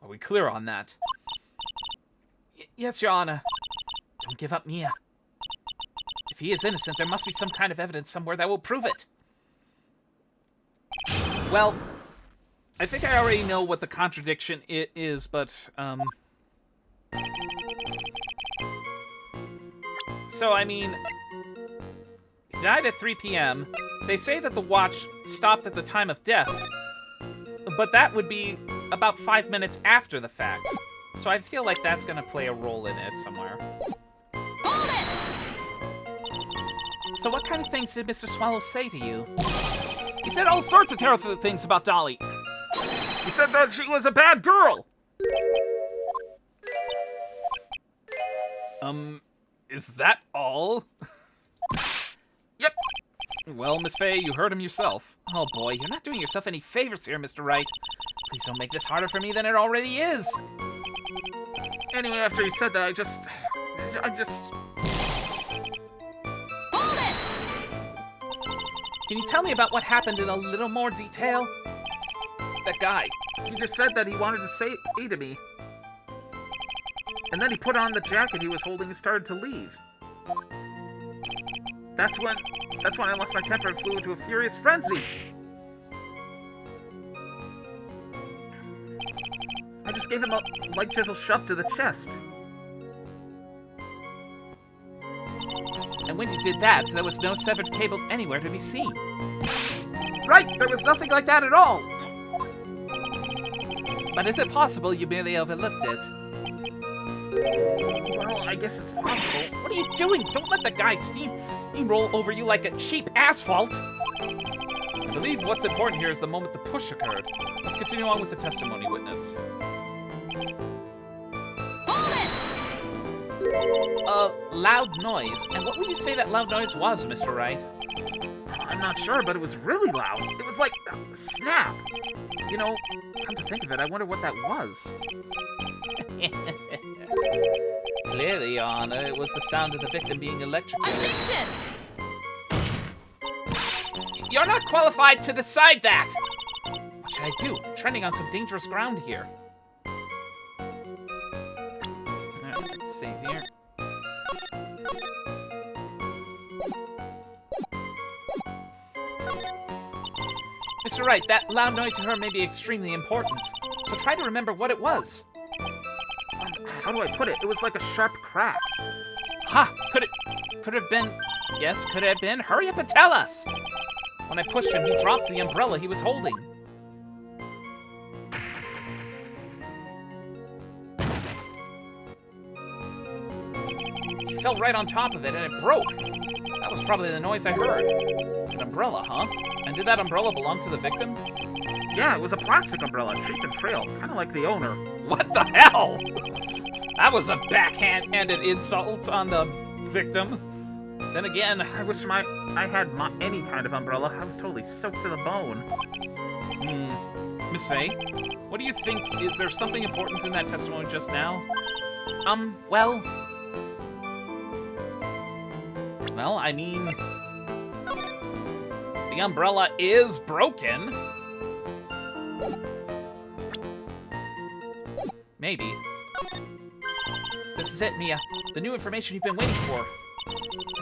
Are we clear on that? Yes, Your Honor. Don't give up Mia. If he is innocent, there must be some kind of evidence somewhere that will prove it. Well, I think I already know what the contradiction is, but, So, I mean, he died at 3 p.m. They say that the watch stopped at the time of death, but that would be about 5 minutes after the fact. So I feel like that's going to play a role in it somewhere. Hold it! So what kind of things did Mr. Swallow say to you? He said all sorts of terrible things about Dolly. He said that she was a bad girl. Is that all? Yep. Well, Miss Faye, you heard him yourself. Oh boy, you're not doing yourself any favors here, Mr. Wright. Please don't make this harder for me than it already is. Anyway, after he said that, I just... Hold it! Can you tell me about what happened in a little more detail? That guy, he just said that he wanted to say to me. And then he put on the jacket he was holding and started to leave. That's when I lost my temper and flew into a furious frenzy. I just gave him a light, gentle shove to the chest. And when you did that, there was no severed cable anywhere to be seen. Right, there was nothing like that at all. But is it possible you merely overlooked it? Well, I guess it's possible. What are you doing? Don't let the guy steamroll over you like a cheap asphalt. I believe what's important here is the moment the push occurred. Let's continue on with the testimony, witness. Hold it! Loud noise. And what would you say that loud noise was, Mr. Wright? I'm not sure, but it was really loud. It was like a snap. You know, come to think of it, I wonder what that was. Clearly, Your Honor, it was the sound of the victim being electrocuted. Objection! You're not qualified to decide that! What should I do? I'm treading on some dangerous ground here. Alright, let's save here. Mr. Wright, that loud noise you heard may be extremely important, so try to remember what it was. How do I put it? It was like a sharp crack. Ha! Could it have been... Yes, could it have been? Hurry up and tell us! When I pushed him, he dropped the umbrella he was holding. He fell right on top of it, and it broke. That was probably the noise I heard. An umbrella, huh? And did that umbrella belong to the victim? Yeah, it was a plastic umbrella, cheap and frail, kind of like the owner. What the hell? That was a backhanded insult on the victim. Then again, I wish I had any kind of umbrella. I was totally soaked to the bone. Miss Faye, what do you think? Is there something important in that testimony just now? Well, I mean, the umbrella is broken. Maybe. This is it, Mia. The new information you've been waiting for.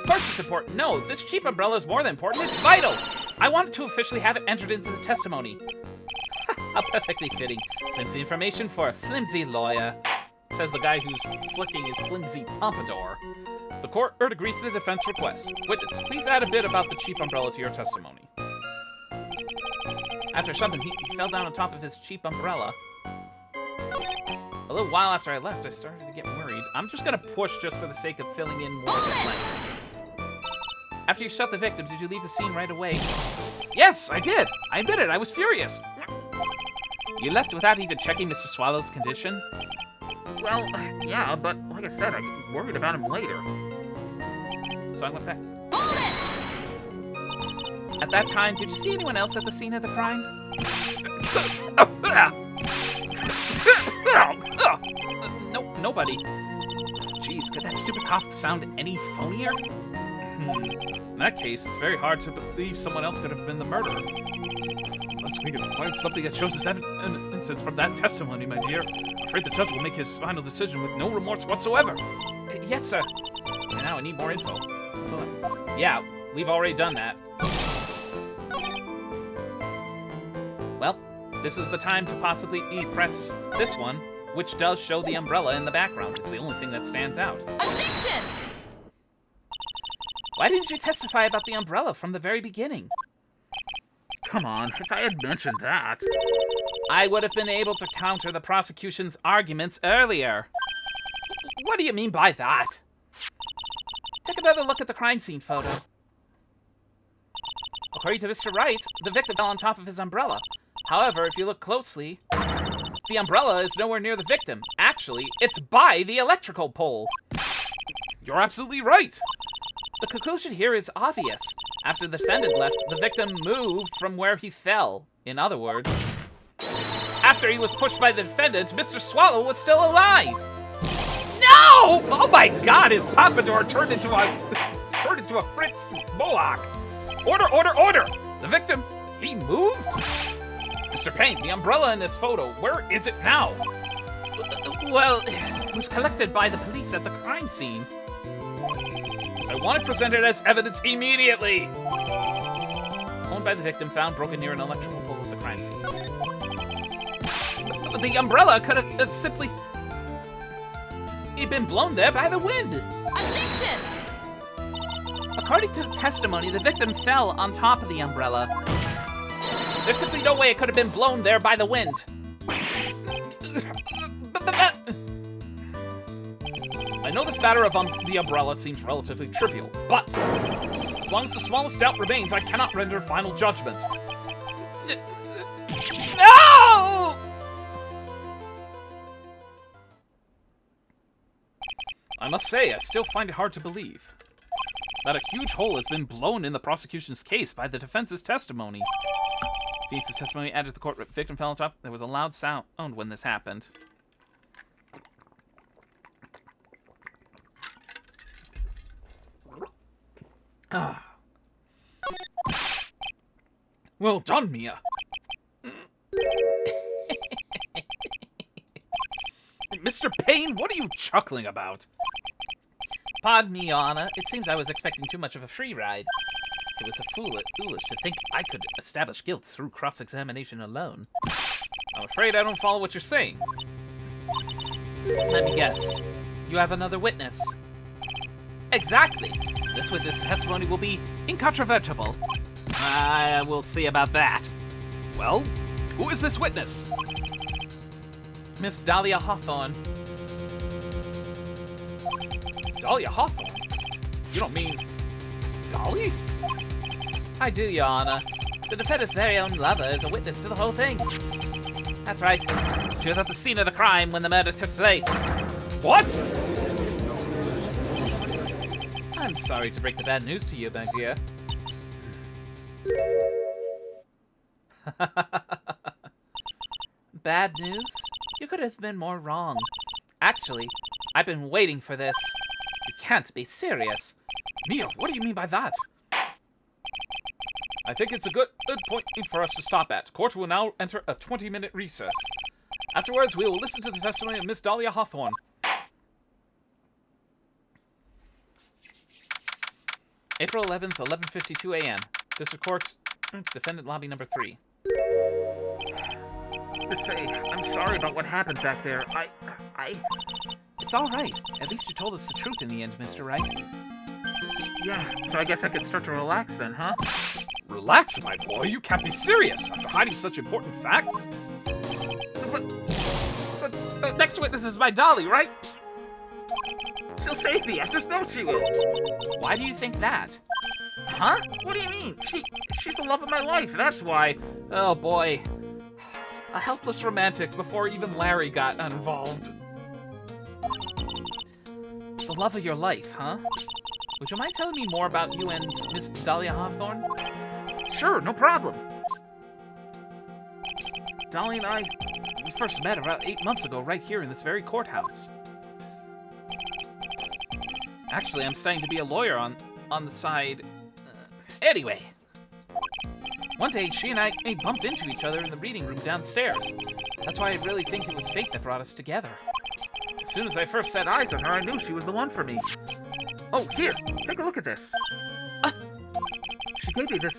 Of course it's important. No, this cheap umbrella is more than important. It's vital. I want to officially have it entered into the testimony. How perfectly fitting. Flimsy information for a flimsy lawyer, says the guy who's flicking his flimsy pompadour. The court agrees to the defense request. Witness, please add a bit about the cheap umbrella to your testimony. After something, he fell down on top of his cheap umbrella. A little while after I left, I started to get worried. I'm just gonna push just for the sake of filling in more of the blanks. After you shot the victim, did you leave the scene right away? Yes, I did. I admit it, I was furious. You left without even checking Mr. Swallow's condition? Well, yeah, but like I said, I worried about him later. So I went back. Hold it! At that time, did you see anyone else at the scene of the crime? No, nobody. Jeez, could that stupid cough sound any phonier? In that case, it's very hard to believe someone else could have been the murderer. Unless we can find something that shows us evidence from that testimony, my dear. I'm afraid the judge will make his final decision with no remorse whatsoever. Yes, sir. And now I need more info. Yeah, we've already done that. Well, this is the time to possibly press this one, which does show the umbrella in the background. It's the only thing that stands out. Addiction! Why didn't you testify about the umbrella from the very beginning? Come on, if I had mentioned that. I would have been able to counter the prosecution's arguments earlier. What do you mean by that? Take another look at the crime scene photo. According to Mr. Wright, the victim fell on top of his umbrella. However, if you look closely, the umbrella is nowhere near the victim. Actually, it's by the electrical pole. You're absolutely right. The conclusion here is obvious. After the defendant left, the victim moved from where he fell. In other words, after he was pushed by the defendant, Mr. Swallow was still alive. No! Oh my God! His pompadour turned into a Fritz Bullock. Order! Order! Order! The victim, he moved. Mr. Payne, the umbrella in this photo, where is it now? Well, it was collected by the police at the crime scene. I want it presented as evidence immediately. Owned by the victim, found broken near an electrical pole at the crime scene. But the umbrella could have simply been blown there by the wind. Addiction! According to the testimony, the victim fell on top of the umbrella. There's simply no way it could have been blown there by the wind. I know this matter of the umbrella seems relatively trivial, but as long as the smallest doubt remains, I cannot render final judgment. No! I must say, I still find it hard to believe that a huge hole has been blown in the prosecution's case by the defense's testimony. Phoenix's testimony added to the court. Victim fell on top. There was a loud sound when this happened. Well done, Mia. Mr. Payne, what are you chuckling about? Pardon me, Your Honor. It seems I was expecting too much of a free ride. It was foolish to think I could establish guilt through cross-examination alone. I'm afraid I don't follow what you're saying. Let me guess. You have another witness. Exactly. This witness' testimony will be incontrovertible. I will see about that. Well, who is this witness? Miss Dahlia Hawthorne. Dahlia Hawthorne? You don't mean Dolly? I do, Your Honor. The defendant's very own lover is a witness to the whole thing. That's right. She was at the scene of the crime when the murder took place. What? I'm sorry to break the bad news to you, my dear. Bad news? You could have been more wrong. Actually, I've been waiting for this. You can't be serious. Mia, what do you mean by that? I think it's a good point for us to stop at. Court will now enter a 20-minute recess. Afterwards, we will listen to the testimony of Miss Dahlia Hawthorne. April 11th, 11:52 a.m. District Court, Defendant Lobby Number 3. Miss Faye, I'm sorry about what happened back there. It's all right. At least you told us the truth in the end, Mr. Wright. Yeah, so I guess I could start to relax then, huh? Relax, my boy. You can't be serious after hiding such important facts. But the next witness is my Dolly, right? She'll save me. I just know she will. Why do you think that? Huh? What do you mean? She's the love of my life, that's why. Oh boy. A helpless romantic before even Larry got involved. The love of your life, huh? Would you mind telling me more about you and Miss Dahlia Hawthorne? Sure, no problem. Dolly and I, we first met about 8 months ago right here in this very courthouse. Actually, I'm studying to be a lawyer on the side. Anyway. One day, she and I bumped into each other in the reading room downstairs. That's why I really think it was fate that brought us together. As soon as I first set eyes on her, I knew she was the one for me. Oh, here, take a look at this. She gave me this.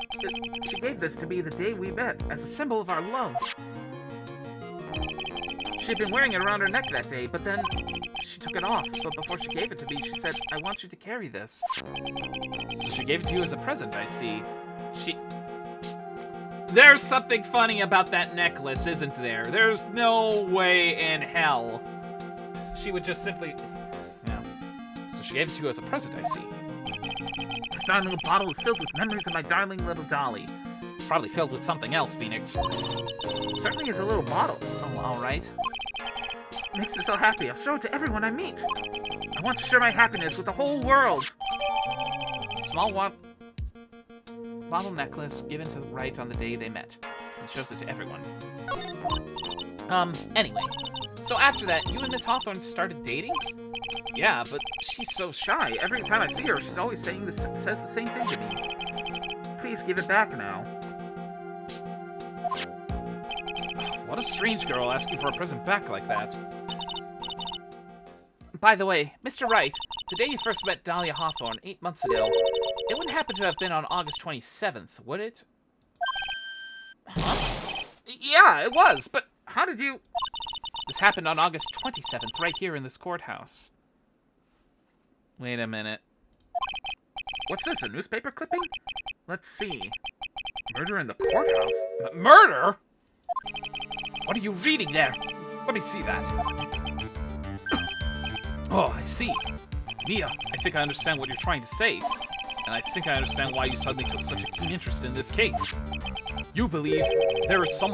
She gave this to me the day we met as a symbol of our love. She'd been wearing it around her neck that day, but then she took it off. But before she gave it to me, she said, "I want you to carry this." So she gave it to you as a present, I see. There's something funny about that necklace, isn't there? There's no way in hell she would just simply... Yeah. So she gave it to you as a present, I see. This darling little bottle is filled with memories of my darling little Dolly. It's probably filled with something else, Phoenix. It certainly is a little bottle. Oh, all right. It makes her so happy. I'll show it to everyone I meet. I want to share my happiness with the whole world. Small bottle necklace given to Wright on the day they met. He shows it to everyone. Anyway. So after that, you and Miss Hawthorne started dating? Yeah, but she's so shy. Every time I see her, she's always says the same thing to me. Please give it back now. What a strange girl asking for a present back like that. By the way, Mr. Wright, the day you first met Dahlia Hawthorne 8 months ago, it wouldn't happen to have been on August 27th, would it? Huh? Yeah, it was, but how did you... This happened on August 27th, right here in this courthouse. Wait a minute. What's this, a newspaper clipping? Let's see. Murder in the courthouse? Murder? What are you reading there? Let me see that. Oh, I see. Mia, I think I understand what you're trying to say. And I think I understand why you suddenly took such a keen interest in this case. You believe there is some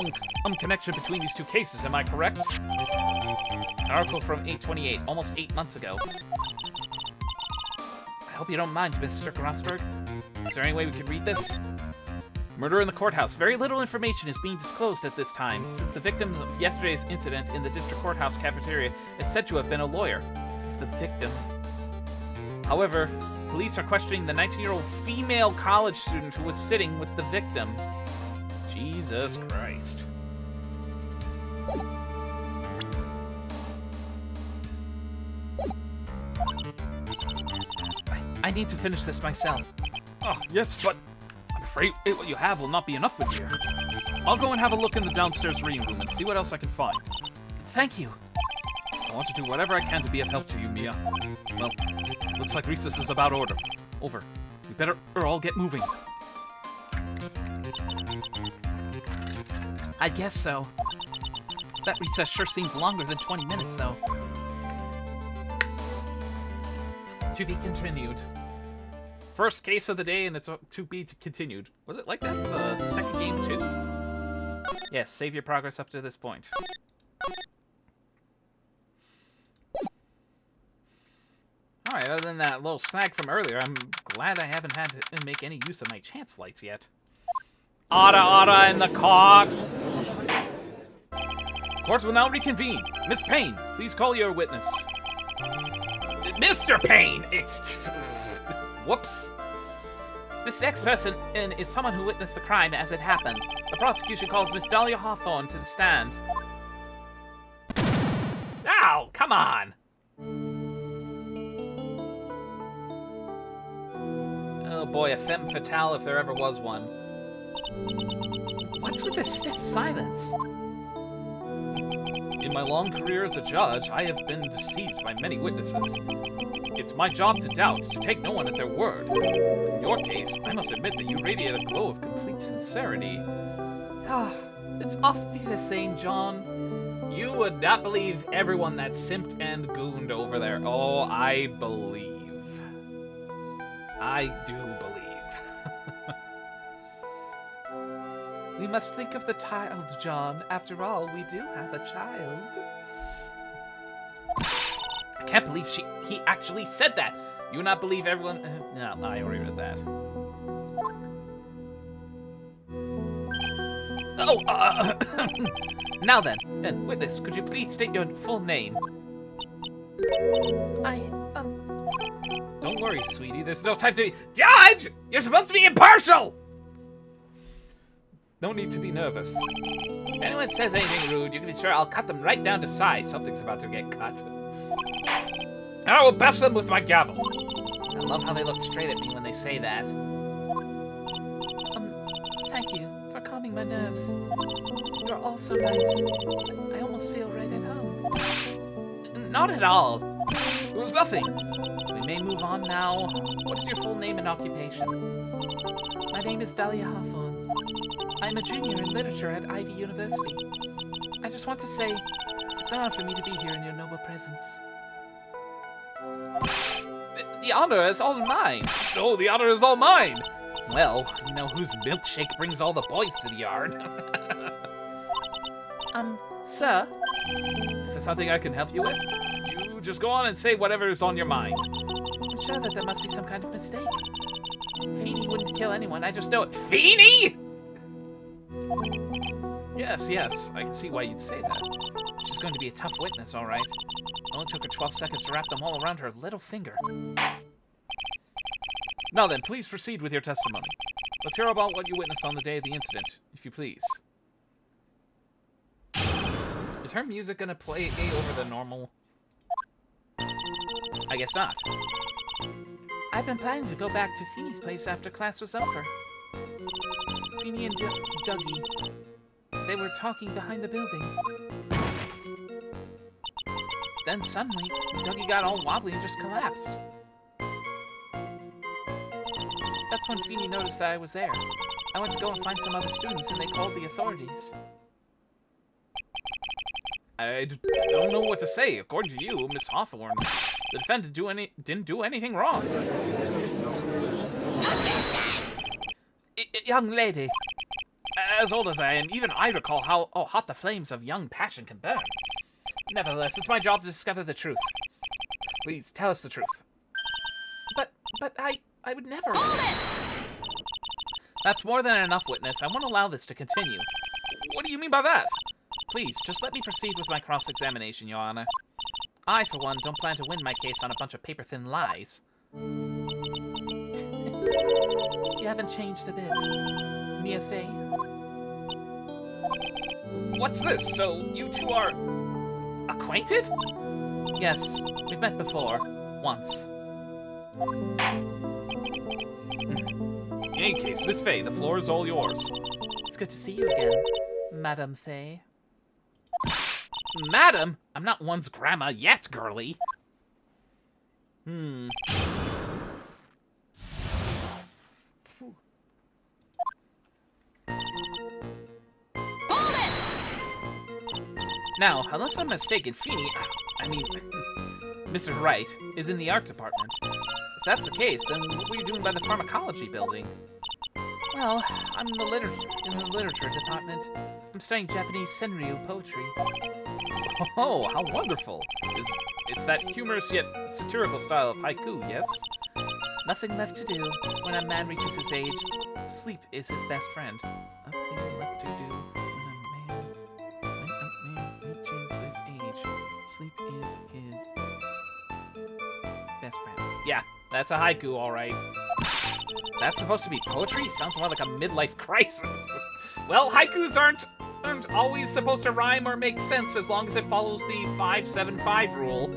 connection between these two cases, am I correct? An article from 8/28, almost 8 months ago. I hope you don't mind, Mr. Grossberg. Is there any way we could read this? Murder in the courthouse. Very little information is being disclosed at this time, since the victim of yesterday's incident in the district courthouse cafeteria is said to have been a lawyer. Since the victim. However, police are questioning the 19-year-old female college student who was sitting with the victim. Jesus Christ. I need to finish this myself. Oh, yes, but I'm afraid what you have will not be enough with you. I'll go and have a look in the downstairs reading room and see what else I can find. Thank you. I want to do whatever I can to be of help to you, Mia. Well, looks like recess is about over. We better all get moving. I guess so. That recess sure seemed longer than 20 minutes, though. To be continued. First case of the day, and it's to be continued. Was it like that for the second game, too? Yes, save your progress up to this point. Alright, other than that little snag from earlier, I'm glad I haven't had to make any use of my chance lights yet. Otta in the court! Court will now reconvene. Miss Payne, please call your witness. Mr. Payne! Whoops. This next person is someone who witnessed the crime as it happened. The prosecution calls Miss Dahlia Hawthorne to the stand. Ow, come on! Oh boy, a femme fatale if there ever was one. What's with this stiff silence? In my long career as a judge, I have been deceived by many witnesses. It's my job to doubt, to take no one at their word. In your case, I must admit that you radiate a glow of complete sincerity. It's obvious, St. John. You would not believe everyone that simped and gooned over there. Oh, I believe. I do believe. We must think of the child, John. After all, we do have a child. can't believe he actually said that. You would not believe everyone... no, I already read that. Oh, now then, witness, could you please state your full name? Don't worry, sweetie, there's no time to... Judge! You're supposed to be impartial! No need to be nervous. If anyone says anything rude, you can be sure I'll cut them right down to size. Something's about to get cut. And I will bash them with my gavel. I love how they look straight at me when they say that. Thank you for calming my nerves. You're all so nice. I almost feel right at home. Not at all. It was nothing. We may move on now. What is your full name and occupation? My name is Dahlia Hawthorne. I'm a junior in literature at Ivy University. I just want to say, it's an honor for me to be here in your noble presence. The honor is all mine. No, the honor is all mine. Well, you know whose milkshake brings all the boys to the yard. Sir? Is there something I can help you with? You just go on and say whatever is on your mind. I'm sure that there must be some kind of mistake. Feeny wouldn't kill anyone, I just know it. Feeny?! Yes, I can see why you'd say that. She's going to be a tough witness, all right. It only took her 12 seconds to wrap them all around her little finger. Now then, please proceed with your testimony. Let's hear about what you witnessed on the day of the incident, if you please. Is her music gonna play over the normal? I guess not. I've been planning to go back to Feeny's place after class was over. Feeny and Dougie, they were talking behind the building. Then suddenly, Dougie got all wobbly and just collapsed. That's when Feeny noticed that I was there. I went to go and find some other students, and they called the authorities. I don't know what to say. According to you, Miss Hawthorne, the defendant didn't do anything wrong. Young lady, as old as I am, even I recall how hot the flames of young passion can burn. Nevertheless, it's my job to discover the truth. Please, tell us the truth. But I would never... That's more than enough, witness. I won't allow this to continue. What do you mean by that? Please, just let me proceed with my cross-examination, Your Honor. I, for one, don't plan to win my case on a bunch of paper-thin lies. You haven't changed a bit. Mia Fey. What's this? So, you two are... acquainted? Yes, we've met before. Once. In any case, Miss Fey, the floor is all yours. It's good to see you again, Madame Fey. Madam? I'm not one's grandma yet, girlie. Now, unless I'm mistaken, Feeny, Mr. Wright, is in the art department. If that's the case, then what were you doing by the pharmacology building? Well, I'm in the literature department. I'm studying Japanese senryu poetry. Oh, how wonderful. It's that humorous yet satirical style of haiku, yes? Nothing left to do. When a man reaches his age, sleep is his best friend. Nothing left to do. When a man reaches his age, sleep is his best friend. Yeah, that's a haiku, all right. That's supposed to be poetry? Sounds more like a midlife crisis. Well, haikus aren't always supposed to rhyme or make sense as long as it follows the 5-7-5 rule.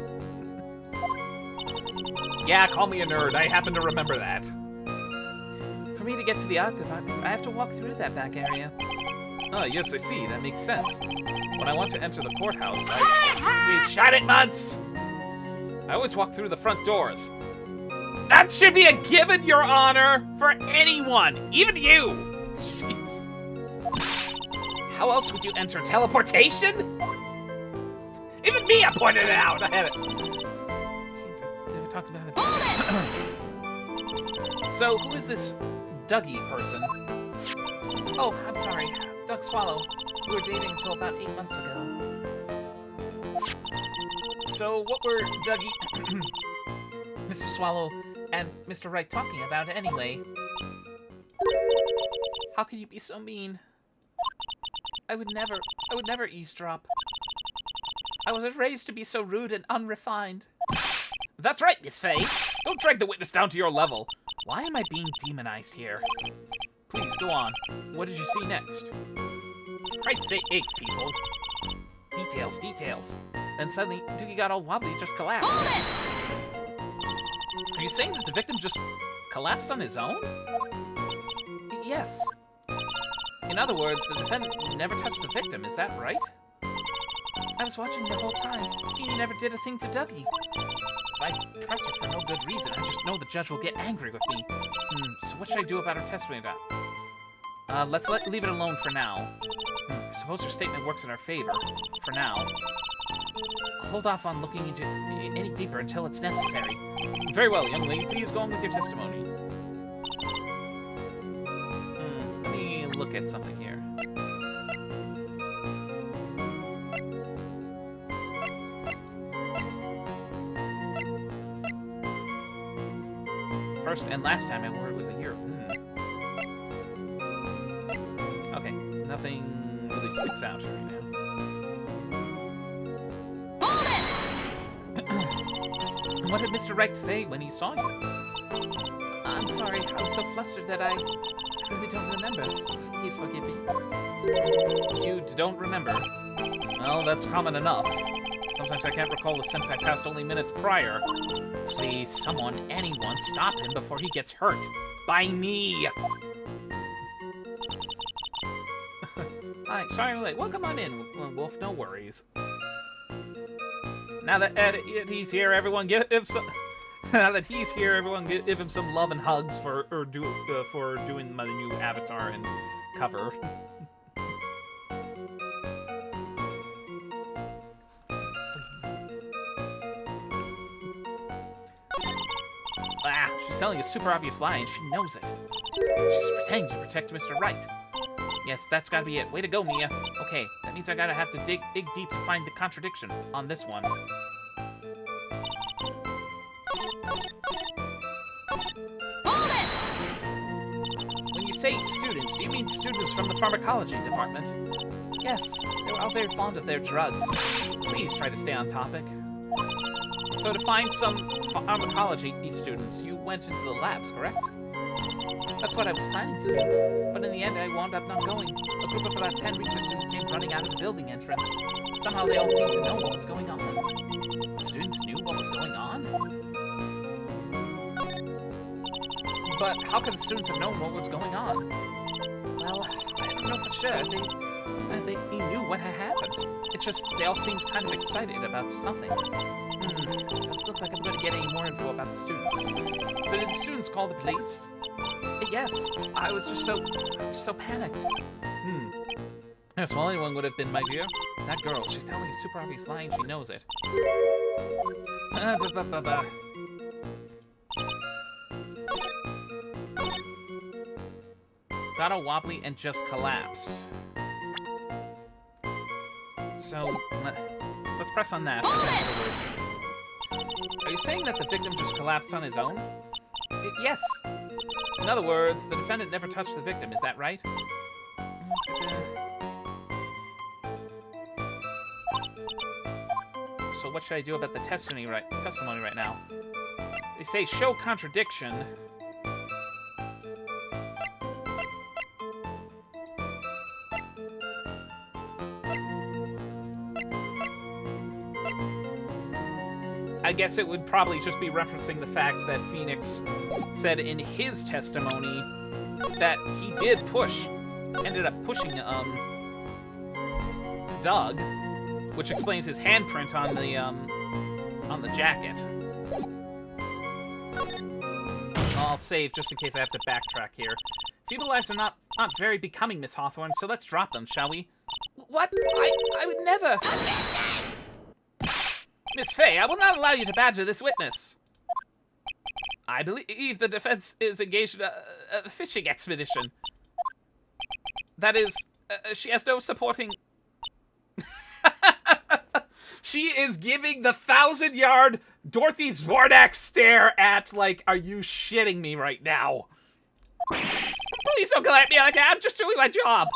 Yeah, call me a nerd. I happen to remember that. For me to get to the art department, I have to walk through that back area. Oh, yes, I see. That makes sense. When I want to enter the courthouse, Please shut it, Muds! I always walk through the front doors. That should be a given, Your Honor, for anyone, even you! Jeez. How else would you enter? Teleportation? Even me, I pointed it out! I had it. We talked about it. So, who is this Dougie person? Oh, I'm sorry. Doug Swallow. We were dating until about 8 months ago. So what were Dougie, Mr. Swallow, and Mr. Wright talking about anyway? How can you be so mean? I would never eavesdrop. I was raised to be so rude and unrefined. That's right, Miss Faye. Don't drag the witness down to your level. Why am I being demonized here? Please, go on. What did you see next? Christ's sake, people. Details, details. Then suddenly, Dougie got all wobbly and just collapsed. Are you saying that the victim just collapsed on his own? Yes. In other words, the defendant never touched the victim, is that right? I was watching the whole time. He never did a thing to Dougie. If I press her for no good reason, I just know the judge will get angry with me. So what should I do about her testimony now? Let's leave it alone for now. Suppose her statement works in our favor. For now. I'll hold off on looking into any deeper until it's necessary. Very well, young lady. Please go on with your testimony. Let me look at something here. First and last time I wore it was a year. Okay, nothing really sticks out right now. What did Mr. Wright say when he saw you? I'm sorry, I was so flustered that I really don't remember. Please forgive me. You don't remember? Well, that's common enough. Sometimes I can't recall the sense I passed only minutes prior. Please, someone, anyone, stop him before he gets hurt. By me! Hi, sorry I'm late. Well, come on in, Wolf, no worries. Now that he's here, everyone give him some... Now that he's here, everyone give him some love and hugs for doing my new avatar and cover. She's telling a super obvious lie and she knows it. She's pretending to protect Mr. Wright. Yes, that's gotta be it. Way to go, Mia. Okay, that means I gotta have to dig deep to find the contradiction on this one. When you say students, do you mean students from the pharmacology department? Yes, they were all very fond of their drugs. Please try to stay on topic. So to find some pharmacology students, you went into the labs, correct? That's what I was planning to do, but in the end I wound up not going. A group of about 10 research students came running out of the building entrance. Somehow they all seemed to know what was going on. The students knew what was going on? But how could the students have known what was going on? Well, I don't know for sure. They knew what had happened. It's just they all seemed kind of excited about something. Doesn't look like I'm going to get any more info about the students. So did the students call the police? Yes, I was just so panicked. Yes, well, anyone would have been, my dear. That girl, she's telling a super obvious lie and she knows it. Got all wobbly and just collapsed. So, let's press on that. Are you saying that the victim just collapsed on his own? Yes. In other words, the defendant never touched the victim, is that right? So what should I do about the testimony right now? They say show contradiction. I guess it would probably just be referencing the fact that Phoenix said in his testimony that he ended up pushing, Doug, which explains his handprint on the jacket. I'll save just in case I have to backtrack here. Feeble lives are not very becoming, Miss Hawthorne, so let's drop them, shall we? What? I would never... Miss Faye, I will not allow you to badger this witness. I believe the defense is engaged in a fishing expedition. That is, she has no supporting... She is giving the 1,000-yard Dorothy Zbornak stare at, like, are you shitting me right now? Please don't glare at me like that. I'm just doing my job.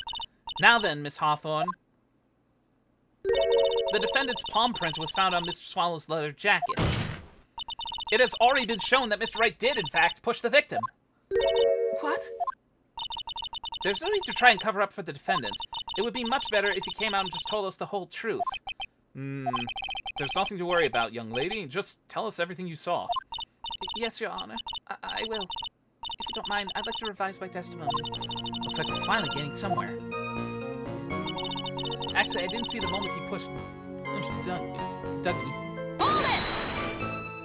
Now then, Miss Hawthorne. The defendant's palm print was found on Mr. Swallow's leather jacket. It has already been shown that Mr. Wright did, in fact, push the victim. What? There's no need to try and cover up for the defendant. It would be much better if you came out and just told us the whole truth. There's nothing to worry about, young lady. Just tell us everything you saw. Yes, Your Honor. I will. If you don't mind, I'd like to revise my testimony. Looks like we're finally getting somewhere. Actually, I didn't see the moment he pushed Dougie. Hold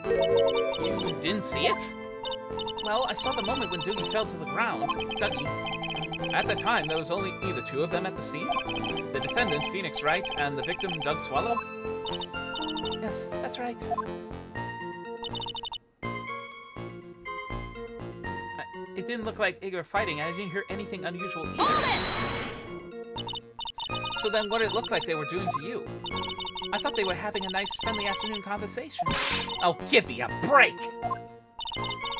it! You didn't see it? Well, I saw the moment when Dougie fell to the ground. Dougie. At the time, there was only the two of them at the scene. The defendant, Phoenix Wright, and the victim, Doug Swallow. Yes, that's right. It didn't look like they were fighting, and I didn't hear anything unusual either. Hold it! So then what did it look like they were doing to you? I thought they were having a nice, friendly afternoon conversation. Oh, give me a break!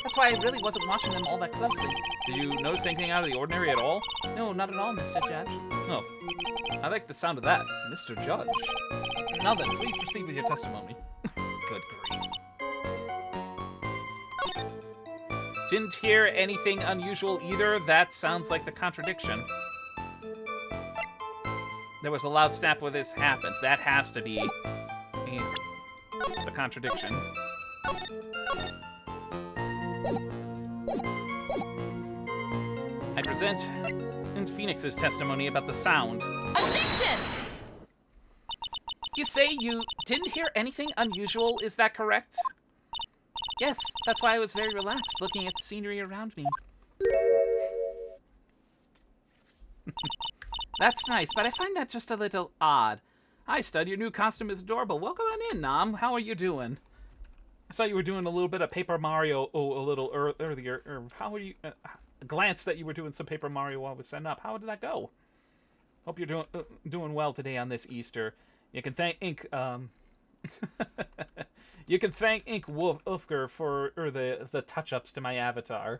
That's why I really wasn't watching them all that closely. Did you notice anything out of the ordinary at all? No, not at all, Mr. Judge. Oh, I like the sound of that, Mr. Judge. Now then, please proceed with your testimony. Good grief. Didn't hear anything unusual either. That sounds like the contradiction. There was a loud snap where this happened. That has to be the contradiction. I present in Phoenix's testimony about the sound. Objection! You say you didn't hear anything unusual, is that correct? Yes, that's why I was very relaxed looking at the scenery around me. That's nice, but I find that just a little odd. Hi, Stud, your new costume is adorable. Welcome on in, Nam. How are you doing? I saw you were doing a little bit of Paper Mario a little earlier. How are you? A glance that you were doing some Paper Mario while I was setting up. How did that go? Hope you're doing well today on this Easter. You can thank Ink. You can thank Ink Wolfger for the touch-ups to my avatar.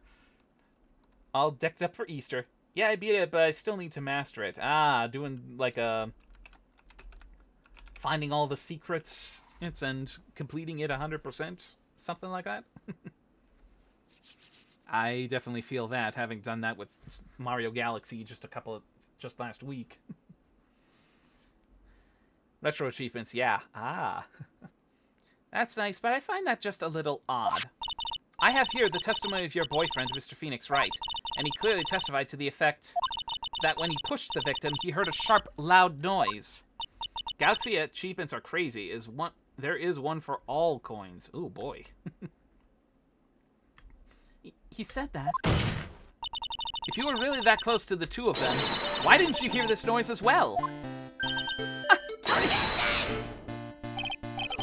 All decked up for Easter. Yeah, I beat it, but I still need to master it. Doing like finding all the secrets and completing it 100%, something like that. I definitely feel that, having done that with Mario Galaxy just last week. Retro achievements, yeah. That's nice, but I find that just a little odd. I have here the testimony of your boyfriend, Mr. Phoenix Wright, and he clearly testified to the effect that when he pushed the victim, he heard a sharp, loud noise. Galaxy achievements are crazy. There is one for all coins. Ooh, boy. He said that. If you were really that close to the two of them, why didn't you hear this noise as well?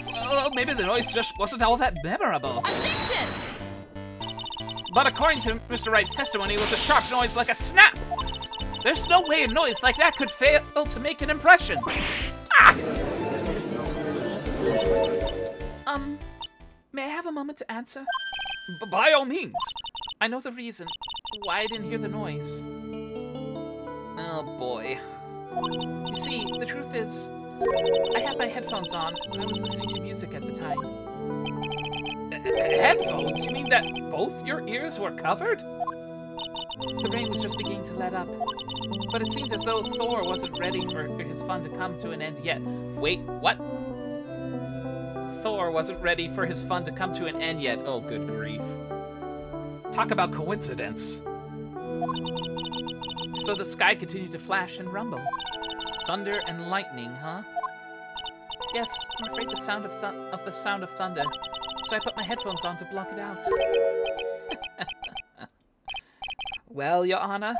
Well, maybe the noise just wasn't all that memorable. Objection! But according to Mr. Wright's testimony, it was a sharp noise like a snap. There's no way a noise like that could fail to make an impression. May I have a moment to answer? By all means. I know the reason why I didn't hear the noise. Oh, boy. You see, the truth is, I had my headphones on and I was listening to music at the time. Headphones? You mean that both your ears were covered? The rain was just beginning to let up, but it seemed as though Thor wasn't ready for his fun to come to an end yet. Wait, what? Thor wasn't ready for his fun to come to an end yet. Oh, good grief. Talk about coincidence. So the sky continued to flash and rumble. Thunder and lightning, huh? Yes, I'm afraid the sound of the sound of thunder. So I put my headphones on to block it out. Well, Your Honor,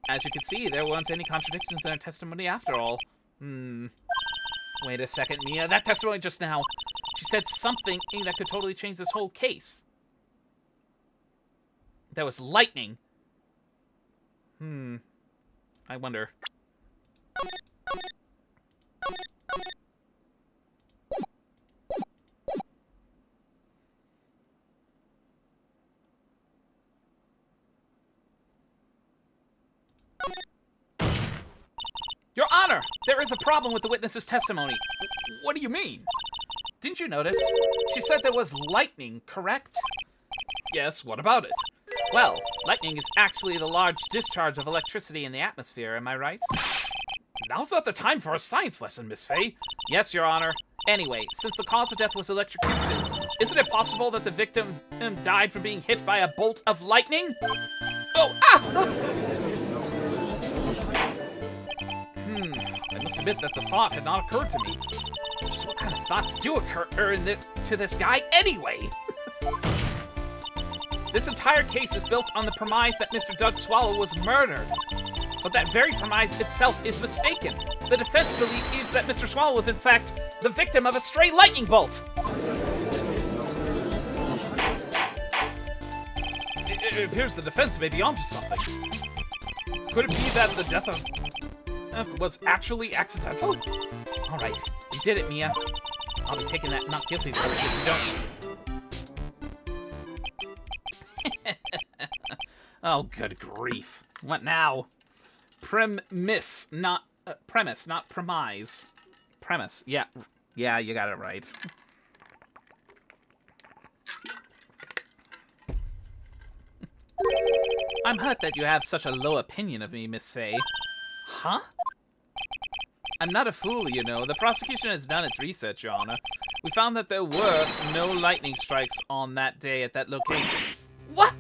as you can see, there weren't any contradictions in her testimony after all. Wait a second, Mia. That testimony just now, she said something that could totally change this whole case. There was lightning. I wonder. Honor, there is a problem with the witness's testimony. What do you mean? Didn't you notice? She said there was lightning, correct? Yes, what about it? Well, lightning is actually the large discharge of electricity in the atmosphere, am I right? Now's not the time for a science lesson, Miss Faye. Yes, Your Honor. Anyway, since the cause of death was electrocution, isn't it possible that the victim died from being hit by a bolt of lightning? Oh, ah! I must admit that the thought had not occurred to me. Just what kind of thoughts do occur to this guy anyway? This entire case is built on the premise that Mr. Doug Swallow was murdered. But that very premise itself is mistaken. The defense believes that Mr. Swallow was in fact the victim of a stray lightning bolt. It appears the defense may be onto something. Could it be that the death of was actually accidental? All right, you did it, Mia. I'll be taking that not guilty vote if you don't. Oh, good grief. What now? Premise, not premise. Premise, yeah, you got it right. I'm hurt that you have such a low opinion of me, Miss Faye. Huh? I'm not a fool, you know. The prosecution has done its research, Your Honor. We found that there were no lightning strikes on that day at that location. What?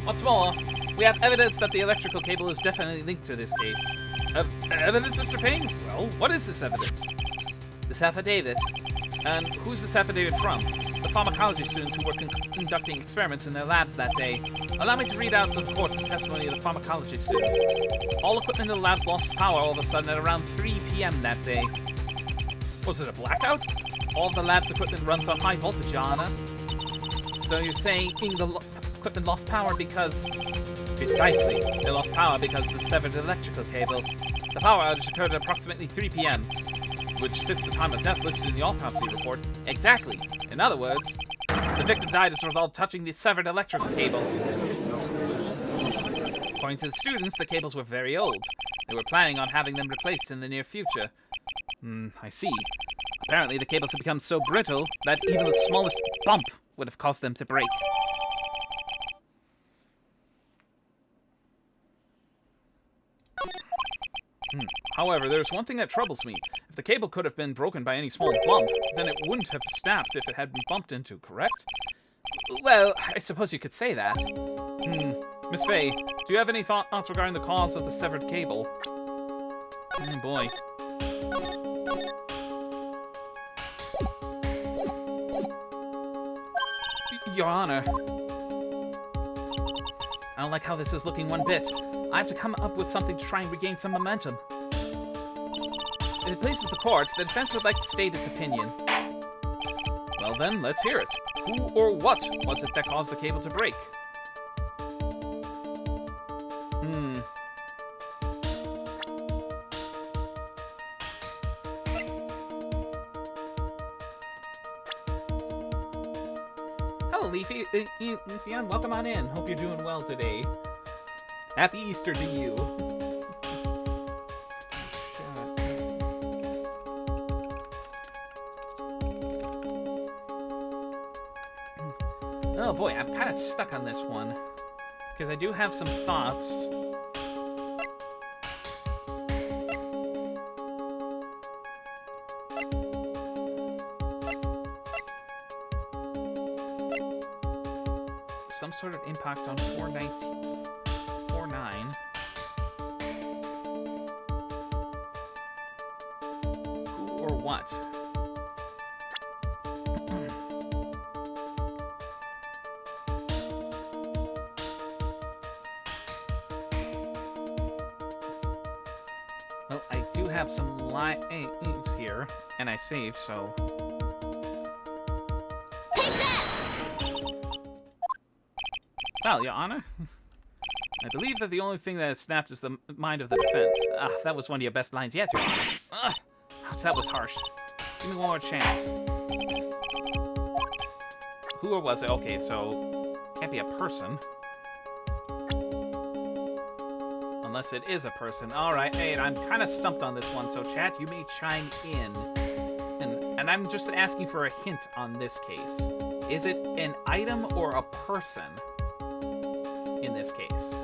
What's more, we have evidence that the electrical cable is definitely linked to this case. Evidence, Mr. Payne? Well, what is this evidence? This affidavit. And who's this affidavit from? The pharmacology students who were conducting experiments in their labs that day. Allow me to read out the report the testimony of the pharmacology students. All equipment in the labs lost power all of a sudden at around 3 p.m. that day. Was it a blackout? All of the lab's equipment runs on high voltage, Your Honor. So you're saying the equipment lost power because... Precisely. They lost power because of the severed electrical cable. The power outage occurred at approximately 3 p.m., which fits the time of death listed in the autopsy report. Exactly. In other words, the victim died as a result of touching the severed electrical cable. According to the students, the cables were very old. They were planning on having them replaced in the near future. I see. Apparently, the cables have become so brittle that even the smallest bump would have caused them to break. However, there's one thing that troubles me. If the cable could have been broken by any small bump, then it wouldn't have snapped if it had been bumped into, correct? Well, I suppose you could say that. Miss Faye, do you have any thoughts regarding the cause of the severed cable? Oh boy. Your Honor. I don't like how this is looking one bit. I have to come up with something to try and regain some momentum. If it pleases the court, the defense would like to state its opinion. Well then, let's hear it. Who or what was it that caused the cable to break? Hello, Leafy. Leafy, welcome on in. Hope you're doing well today. Happy Easter to you. Oh boy, I'm kind of stuck on this one. Because I do have some thoughts. Some sort of impact on 4.9. Who or what? Well, I do have some lives here, and I saved, so... Well, Your Honor, I believe that the only thing that has snapped is the mind of the defense. That was one of your best lines yet, Your Honor. Ouch, that was harsh. Give me one more chance. Who or was it? Okay, so can't be a person. unless it is a person. All right, hey, I'm kind of stumped on this one, so chat, you may chime in. And I'm just asking for a hint on this case. Is it an item or a person in this case?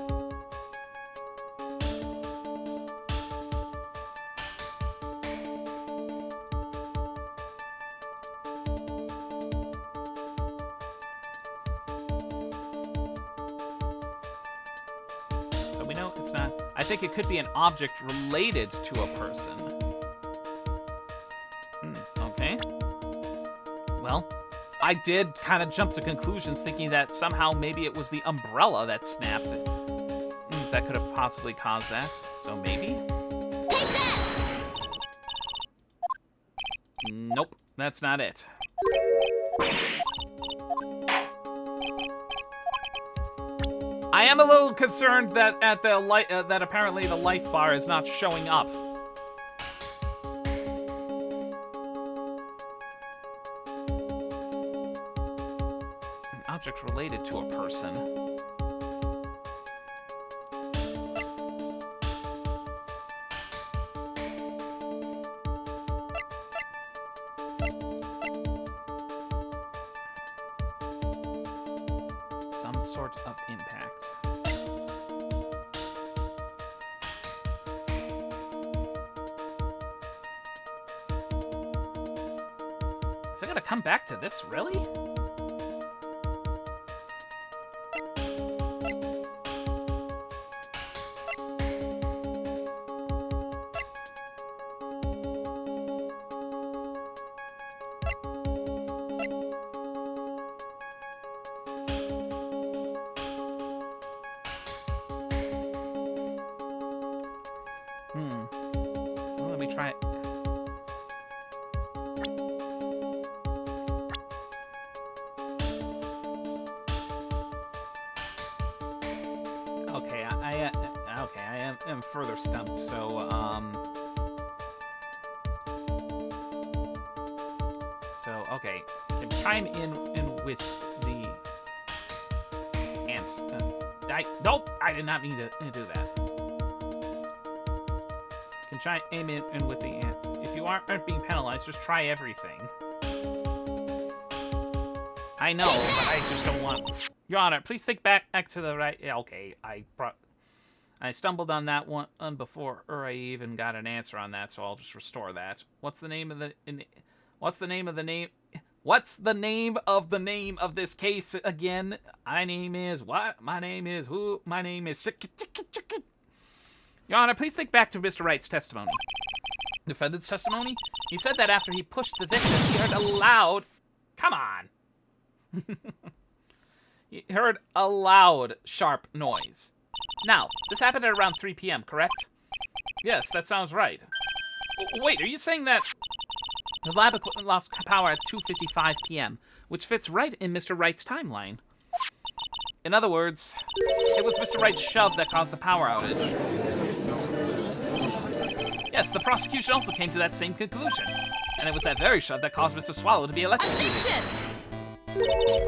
So we know it's not. I think it could be an object related to a person. Okay. Well, I did kind of jump to conclusions thinking that somehow maybe it was the umbrella that snapped. That could have possibly caused that. So maybe? Take that! Nope, that's not it. I am a little concerned that at the light that apparently the life bar is not showing up. An object related to a person. Some sort of impact. Is it gonna come back to this, really? Well, let me try it. Okay, I am further stumped. So okay, can chime in with the ants. Nope, I did not mean to do that. Can try aim in with the ants. If you aren't being penalized, just try everything. I know, but I just don't want. Your Honor, please think back to the right. Yeah, okay, I stumbled on that one before, or I even got an answer on that, so I'll just restore that. What's the name of the name of this case again? My name is what? My name is who? My name is. Your Honor, please think back to Mr. Wright's testimony. Defendant's testimony? He said that after he pushed the victim, he heard a loud. Come on. He heard a loud, sharp noise. Now, this happened at around 3 p.m., correct? Yes, that sounds right. Wait, are you saying that the lab equipment lost power at 2:55 p.m., which fits right in Mr. Wright's timeline? In other words, it was Mr. Wright's shove that caused the power outage. Yes, the prosecution also came to that same conclusion. And it was that very shove that caused Mr. Swallow to be electrocuted.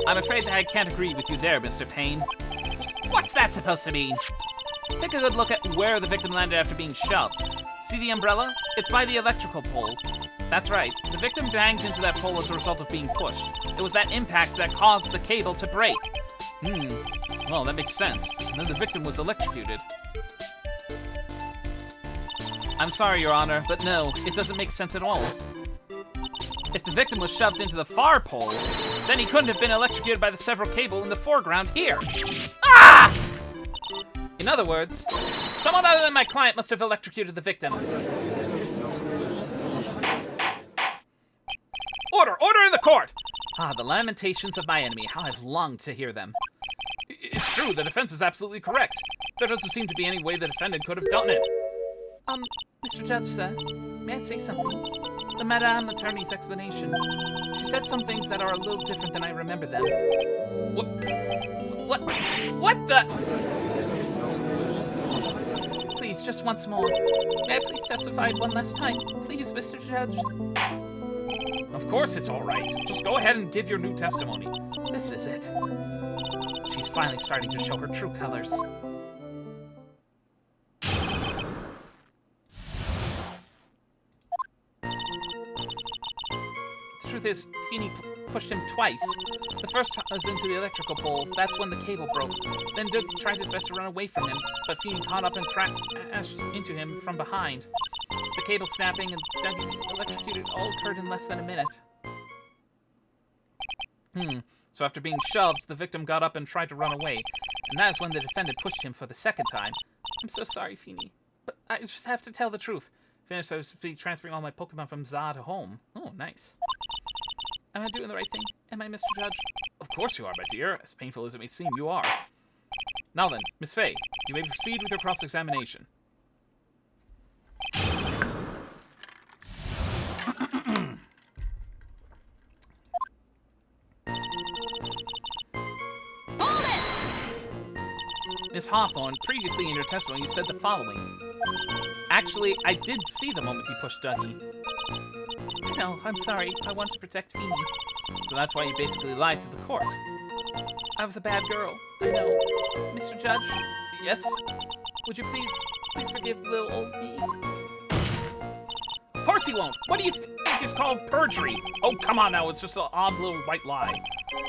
I'm afraid that I can't agree with you there, Mr. Payne. What's that supposed to mean? Take a good look at where the victim landed after being shoved. See the umbrella? It's by the electrical pole. That's right. The victim banged into that pole as a result of being pushed. It was that impact that caused the cable to break. Well, that makes sense. And then the victim was electrocuted. I'm sorry, Your Honor, but no, it doesn't make sense at all. If the victim was shoved into the far pole, then he couldn't have been electrocuted by the several cable in the foreground here. Ah! In other words, someone other than my client must have electrocuted the victim. Order! Order in the court! Ah, the lamentations of my enemy. How I've longed to hear them. It's true, the defense is absolutely correct. There doesn't seem to be any way the defendant could have done it. Mr. Judge, sir, may I say something? The Madame Attorney's explanation. She said some things that are a little different than I remember them. What the? Please, just once more. May I please testify one last time? Please, Mr. Judge. Of course it's all right. Just go ahead and give your new testimony. This is it. She's finally starting to show her true colors. truth is, Feeny pushed him twice. The first time was into the electrical pole. That's when the cable broke. Then Doug tried his best to run away from him, but Feeny caught up and crashed into him from behind. The cable snapping and Doug electrocuted all occurred in less than a minute. So after being shoved, the victim got up and tried to run away. And that is when the defendant pushed him for the second time. I'm so sorry, Feeny, but I just have to tell the truth. Finished, I was supposed to be transferring all my Pokemon from Za to home. Oh, nice. Am I doing the right thing? Am I, Mr. Judge? Of course you are, my dear. As painful as it may seem, you are. Now then, Miss Fey, you may proceed with your cross-examination. Miss Hawthorne, previously in your testimony, you said the following. Actually, I did see the moment he pushed Dougie. No, I'm sorry. I want to protect Feeny. So that's why you basically lied to the court. I was a bad girl. I know. Mr. Judge? Yes? Would you please forgive little old me? Of course he won't. What do you think is called perjury? Oh, come on now. It's just an odd little white lie.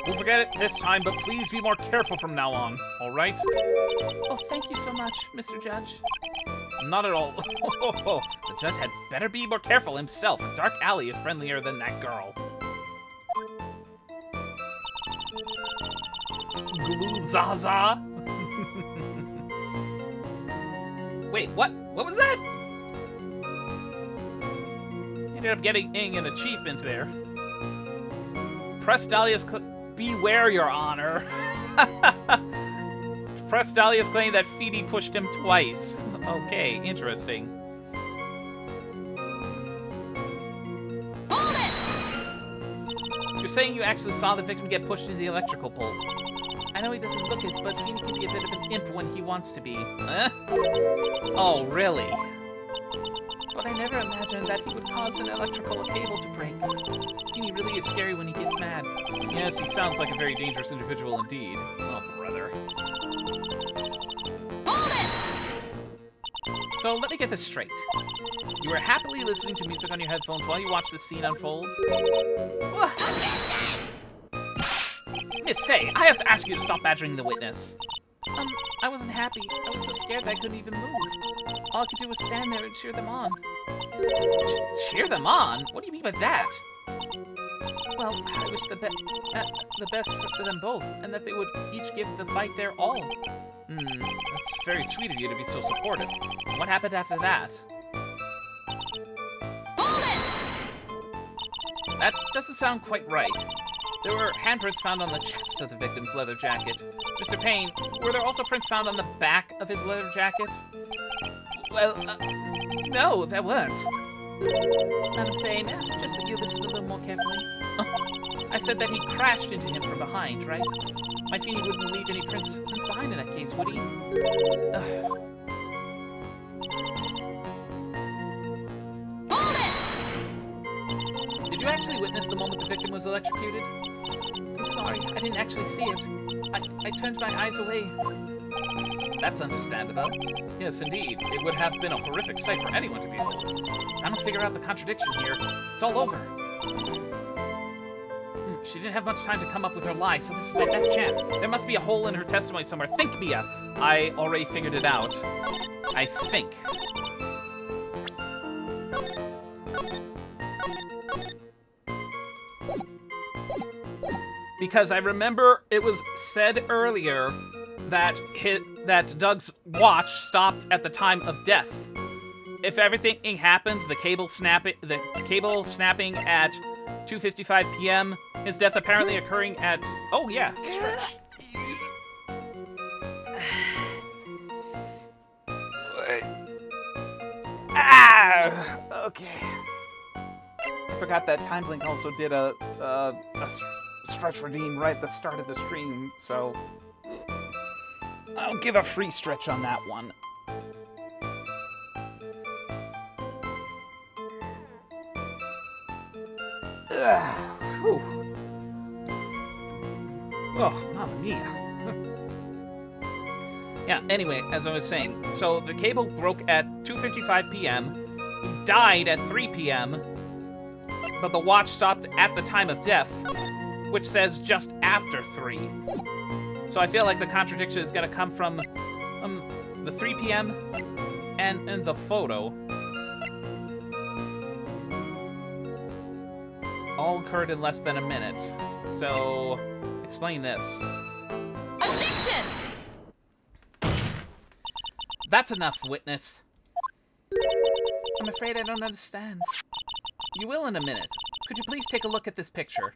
We'll forget it this time, but please be more careful from now on. All right? Oh, thank you so much, Mr. Judge. Not at all. The judge had better be more careful himself. A dark alley is friendlier than that girl. Glue Zaza. Wait, what? What was that? Ended up getting an achievement there. Press Dahlia's beware, Your Honor. Press Dahlia's claim that Feeny pushed him twice. Okay, interesting. Hold it! You're saying you actually saw the victim get pushed into the electrical pole. I know he doesn't look it, but Feeny can be a bit of an imp when he wants to be. Huh? Oh, really? But I never imagined that he would cause an electrical cable to break. Feeny really is scary when he gets mad. Yes, he sounds like a very dangerous individual indeed. Oh, brother. So let me get this straight. You were happily listening to music on your headphones while you watched the scene unfold? Miss Fey, I have to ask you to stop badgering the witness. I wasn't happy. I was so scared that I couldn't even move. All I could do was stand there and cheer them on. Cheer them on? What do you mean by that? Well, I wish the best for them both, and that they would each give the fight their all. That's very sweet of you to be so supportive. What happened after that? That doesn't sound quite right. There were handprints found on the chest of the victim's leather jacket. Mr. Payne, were there also prints found on the back of his leather jacket? Well, no, there weren't. Madam Fay, may I suggest that you listen a little more carefully? I said that he crashed into him from behind, right? My Feeny wouldn't leave any prints behind in that case, would he? Did you actually witness the moment the victim was electrocuted? I'm sorry, I didn't actually see it. I turned my eyes away. That's understandable. Yes, indeed. It would have been a horrific sight for anyone to behold. I don't figure out the contradiction here. It's all over. She didn't have much time to come up with her lie, so this is my best chance. There must be a hole in her testimony somewhere. Think, Mia! I already figured it out. I think. Because I remember it was said earlier that Doug's watch stopped at the time of death. If everything happened, the cable snapping at 2:55 p.m., his death apparently occurring at... Oh, yeah, stretch. Okay. I forgot that Time Blink also did a stretch redeem right at the start of the stream, so I'll give a free stretch on that one. Whew. Oh, mamma mia. Yeah, anyway, as I was saying, so the cable broke at 2:55 p.m., he died at 3 p.m., but the watch stopped at the time of death, which says just after 3. So I feel like the contradiction is going to come from the 3 p.m. and the photo. All occurred in less than a minute. So, explain this. Objection! That's enough, witness. I'm afraid I don't understand. You will in a minute. Could you please take a look at this picture?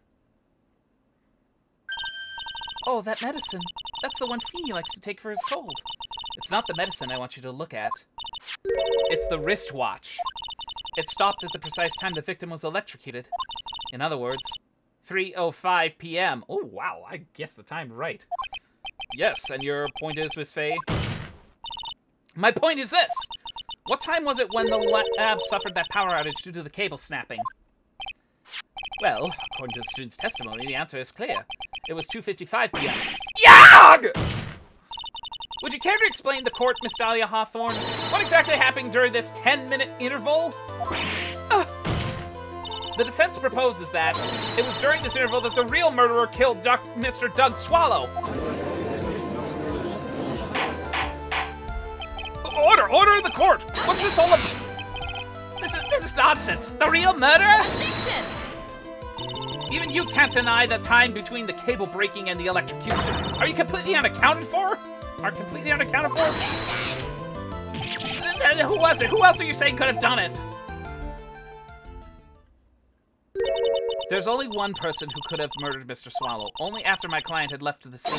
Oh, that medicine. That's the one Feeny likes to take for his cold. It's not the medicine I want you to look at. It's the wristwatch. It stopped at the precise time the victim was electrocuted. In other words, 3:05 p.m. Oh, wow, I guessed the time right. Yes, and your point is, Miss Faye? My point is this! What time was it when the lab suffered that power outage due to the cable snapping? Well, according to the student's testimony, the answer is clear. It was 2:55 p.m. YAG! Would you care to explain to court, Miss Dahlia Hawthorne, what exactly happened during this 10-minute interval? The defense proposes that it was during this interval that the real murderer killed Mr. Doug Swallow. Order in the court! What's this all about? This is nonsense. The real murderer? Objection! Even you can't deny the time between the cable breaking and the electrocution. Are you completely unaccounted for? Who was it? Who else are you saying could have done it? There's only one person who could have murdered Mr. Swallow, only after my client had left the scene.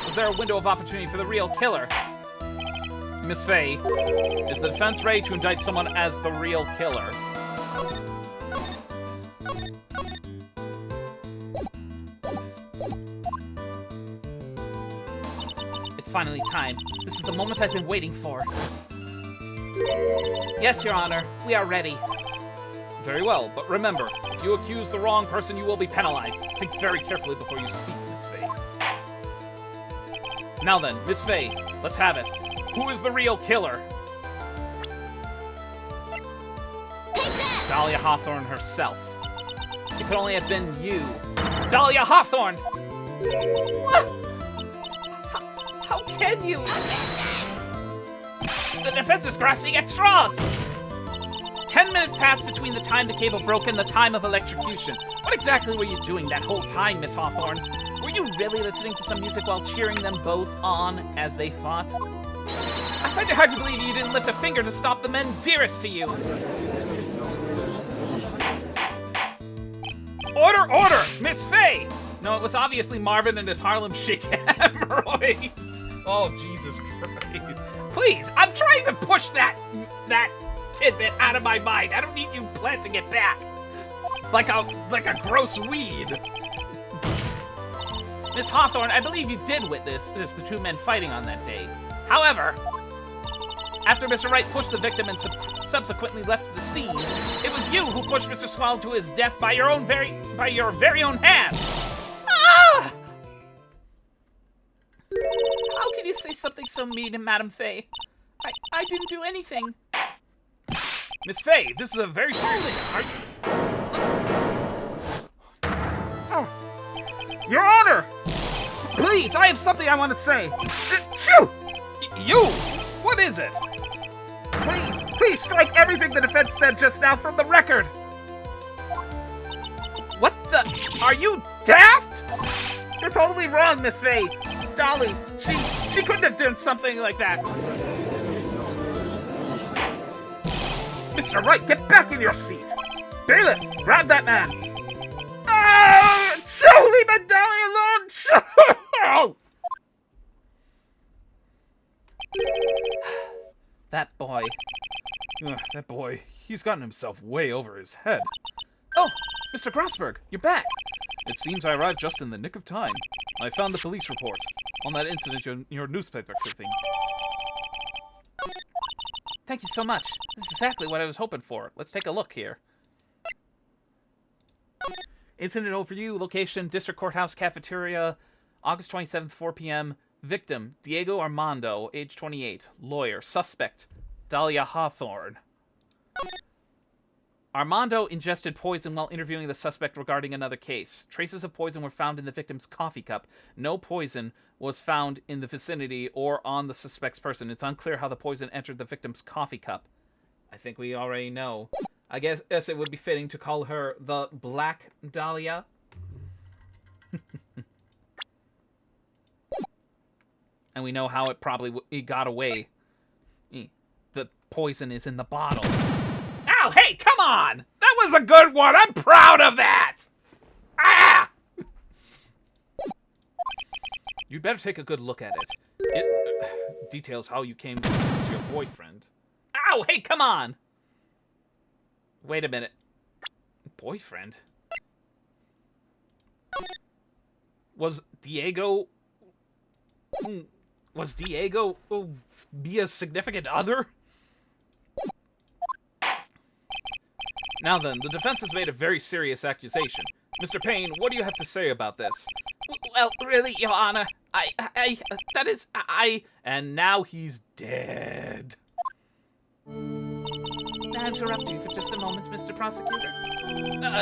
Was there a window of opportunity for the real killer? Miss Faye, is the defense ready to indict someone as the real killer? It's finally time. This is the moment I've been waiting for. Yes, Your Honor, we are ready. Very well, but remember, if you accuse the wrong person, you will be penalized. Think very carefully before you speak, Miss Faye. Now then, Miss Faye, let's have it. Who is the real killer? Take that! Dahlia Hawthorne herself. It could only have been you. Dahlia Hawthorne! What? How can you? The defense is grasping at straws! 10 minutes passed between the time the cable broke and the time of electrocution. What exactly were you doing that whole time, Miss Hawthorne? Were you really listening to some music while cheering them both on as they fought? I find it hard to believe you didn't lift a finger to stop the men dearest to you. Order! Miss Faye! No, it was obviously Marvin and his Harlem Shake hemorrhoids. Oh, Jesus Christ. Please, I'm trying to push that tidbit out of my mind. I don't need you planting it back. Like a gross weed. Miss Hawthorne, I believe you did witness the two men fighting on that day. However, after Mr. Wright pushed the victim and subsequently left the scene, it was you who pushed Mr. Swallow to his death by your very own hands. Ah! How can you say something so mean to Madame Faye? I didn't do anything. Miss Faye, this is a very serious... Oh. Your Honor! Please, I have something I want to say. You! What is it? Please strike everything the defense said just now from the record. What the? Are you daft? You're totally wrong, Miss Faye. Dolly, she couldn't have done something like that. Mr. Wright, get back in your seat. Bailiff, grab that man. Ah! Joe, leave my Dolly alone. Joe! That boy. That boy, he's gotten himself way over his head. Oh, Mr. Grossberg, you're back. It seems I arrived just in the nick of time. I found the police report on that incident in your newspaper clipping. Thank you so much. This is exactly what I was hoping for. Let's take a look here. Incident overview, location, District Courthouse Cafeteria, August 27th, 4 p.m. Victim, Diego Armando, age 28. Lawyer. Suspect, Dahlia Hawthorne. Armando ingested poison while interviewing the suspect regarding another case. Traces of poison were found in the victim's coffee cup. No poison was found in the vicinity or on the suspect's person. It's unclear how the poison entered the victim's coffee cup. I think we already know. I guess it would be fitting to call her the Black Dahlia. And we know how it probably it got away. The poison is in the bottle. Ow, hey, come on! That was a good one! I'm proud of that! Ah! You'd better take a good look at it. It details how you came to your boyfriend. Ow, hey, come on! Wait a minute. Boyfriend? Was Diego be a significant other? Now then, the defense has made a very serious accusation. Mr. Payne, what do you have to say about this? Well, really, Your Honor, And now he's dead. May I interrupt you for just a moment, Mr. Prosecutor?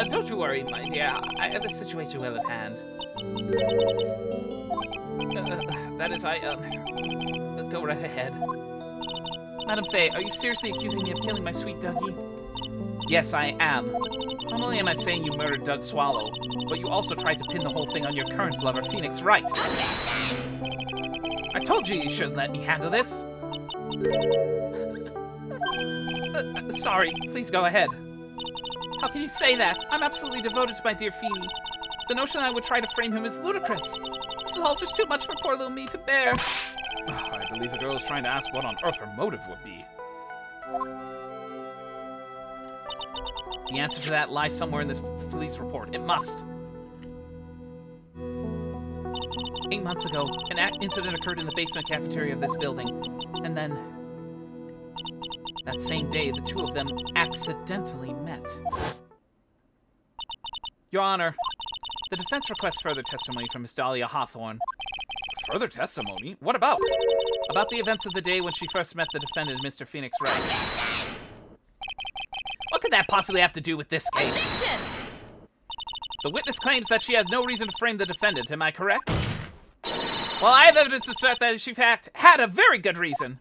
Don't you worry, my dear. I have the situation well at hand. Go right ahead. Madam Faye, are you seriously accusing me of killing my sweet Dougie? Yes, I am. Not only am I saying you murdered Doug Swallow, but you also tried to pin the whole thing on your current lover, Phoenix Wright. I told you you shouldn't let me handle this. Sorry, please go ahead. How can you say that? I'm absolutely devoted to my dear Feeny. The notion I would try to frame him is ludicrous. This is all just too much for poor little me to bear. I believe the girl is trying to ask what on earth her motive would be. The answer to that lies somewhere in this police report. It must. 8 months ago, an incident occurred in the basement cafeteria of this building. And then, that same day, the two of them accidentally met. Your Honor, the defense requests further testimony from Miss Dahlia Hawthorne. Further testimony? What about? About the events of the day when she first met the defendant, Mr. Phoenix Wright. What could that possibly have to do with this case? Objection! The witness claims that she had no reason to frame the defendant, am I correct? Well, I have evidence to assert that she, in fact, had a very good reason.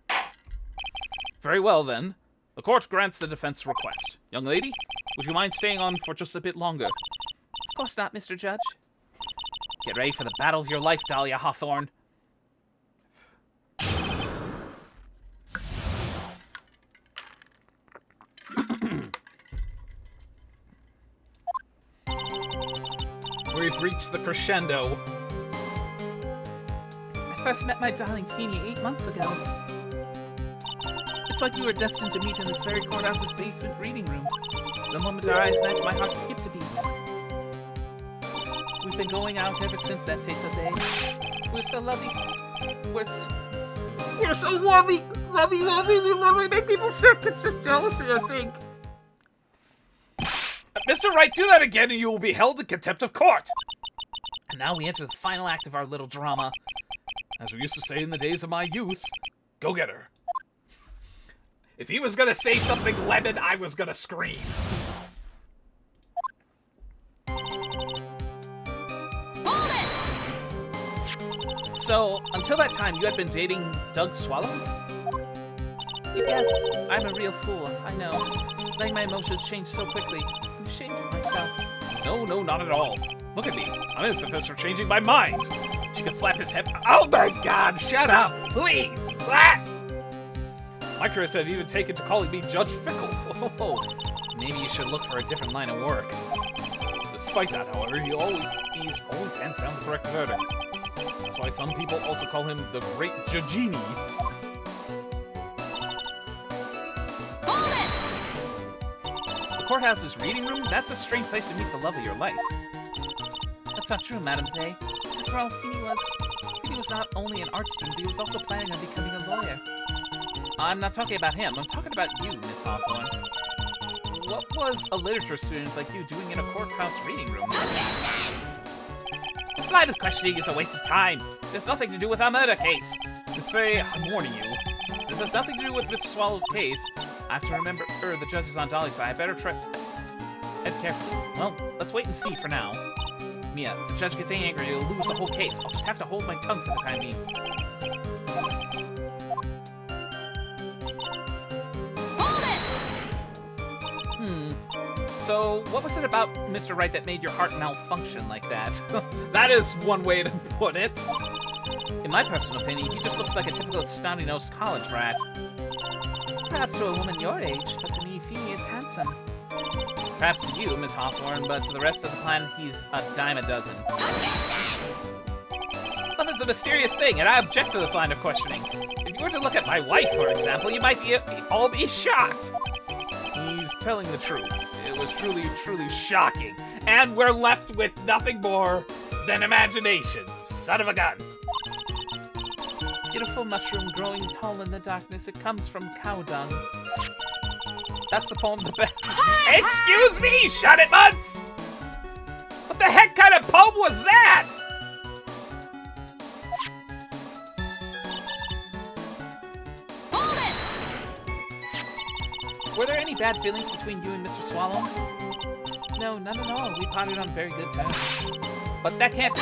Very well, then. The court grants the defense request. Young lady, would you mind staying on for just a bit longer? Of course not, Mr. Judge. Get ready for the battle of your life, Dahlia Hawthorne. We've reached the crescendo. I first met my darling Feeny 8 months ago. It's like we were destined to meet in this very courthouse's basement reading room. The moment our eyes met, my heart skipped a beat. We've been going out ever since that fateful day. We're so lovey. We're so lovey. Lovey. We literally make people sick. It's just jealousy, I think. Mr. Wright, do that again and you will be held in contempt of court. And now we enter the final act of our little drama. As we used to say in the days of my youth, go get her. If he was gonna say something lemon, I was gonna scream. Hold it! So, until that time, you had been dating Doug Swallow? Yes, I'm a real fool, I know. Letting my emotions change so quickly. I'm ashamed of myself. No, not at all. Look at me. I'm infamous for changing my mind. She could slap his hip. Oh my God! Shut up, please. Ah! My careers have even taken to calling me Judge Fickle. Oh, maybe you should look for a different line of work. Despite that, however, he always hands down the correct verdict. That's why some people also call him the Great Judgini. Hold it! The courthouse's reading room? That's a strange place to meet the love of your life. That's not true, Madam Faye. After all, Feeny was not only an art student, but he was also planning on becoming a lawyer. I'm not talking about him. I'm talking about you, Miss Hawthorne. What was a literature student like you doing in a courthouse reading room? This line of questioning is a waste of time. There's nothing to do with our murder case. Miss Faye, I'm warning you. This has nothing to do with Mr. Swallow's case. I have to remember, the judge is on Dolly's side. I better Head carefully. Well, let's wait and see for now. Mia, if the judge gets angry, you'll lose the whole case. I'll just have to hold my tongue for the time being. Hold it! So, what was it about Mr. Wright that made your heart malfunction like that? That is one way to put it. In my personal opinion, he just looks like a typical snotty-nosed college rat. Perhaps to a woman your age, but to me, Feeney is handsome. Perhaps to you, Miss Hawthorne, but to the rest of the planet, he's a dime a dozen. Love is a mysterious thing, and I object to this line of questioning. If you were to look at my wife, for example, you might all be shocked. He's telling the truth. It was truly, truly shocking. And we're left with nothing more than imagination. Son of a gun. Beautiful mushroom growing tall in the darkness, it comes from cow dung. That's the poem the best. Excuse me, shut it, Muds! What the heck kind of poem was that? Hold it! Were there any bad feelings between you and Mr. Swallow? No, none at all. We parted on very good terms. But that can't be.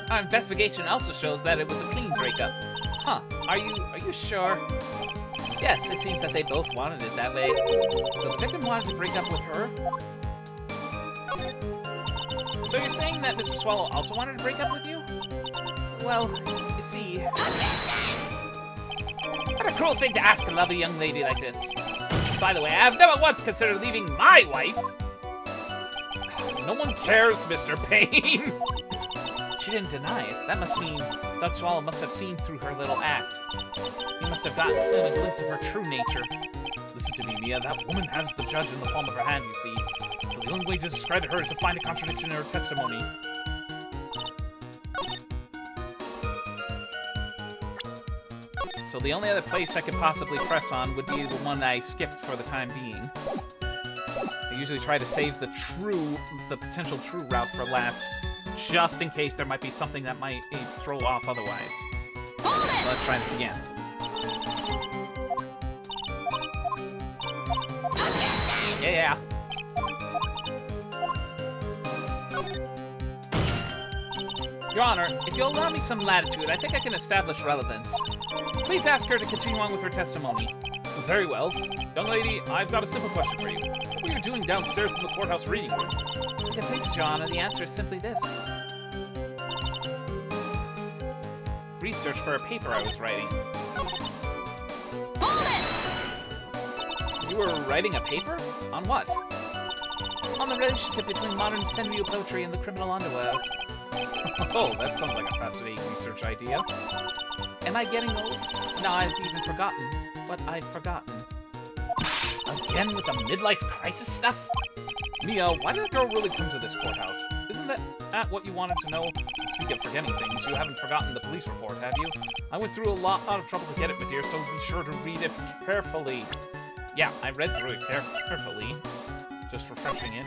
Our investigation also shows that it was a clean breakup. Huh, are you sure? Yes, it seems that they both wanted it that way. So the victim wanted to break up with her? So you're saying that Mr. Swallow also wanted to break up with you? Well, you see... What a cruel thing to ask a lovely young lady like this. By the way, I have never once considered leaving my wife. No one cares, Mr. Payne. She didn't deny it. That must mean Doug Swallow must have seen through her little act. He must have gotten a glimpse of her true nature. Listen to me, Mia. That woman has the judge in the palm of her hand, you see. So the only way to discredit her is to find a contradiction in her testimony. So the only other place I could possibly press on would be the one I skipped for the time being. I usually try to save the potential true route for last, just in case there might be something that might throw off otherwise. Hold it! So let's try this again. Yeah. Your Honor, if you'll allow me some latitude, I think I can establish relevance. Please ask her to continue on with her testimony. Very well. Young lady, I've got a simple question for you. What were you doing downstairs in the courthouse reading room? If it pleases Your Honor, the answer is simply this. Research for a paper I was writing. Hold it! You were writing a paper? On what? On the relationship between modern senryu poetry and the criminal underworld. Oh, that sounds like a fascinating research idea. Am I getting old? No, I've even forgotten what I've forgotten. Again with the midlife crisis stuff? Mia, why did the girl really come to this courthouse? Isn't that what you wanted to know? Speaking of forgetting things, you haven't forgotten the police report, have you? I went through a lot of trouble to get it, my dear, so be sure to read it carefully. Yeah, I read through it carefully. Just refreshing it.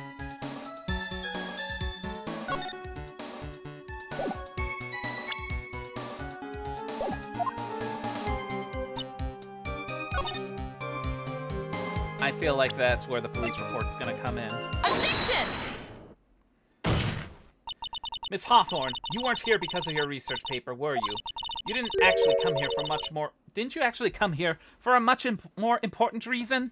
I feel like that's where the police report's gonna come in. Objection! Miss Hawthorne, you weren't here because of your research paper, were you? You didn't actually come here for much more... Didn't you actually come here for a much more important reason?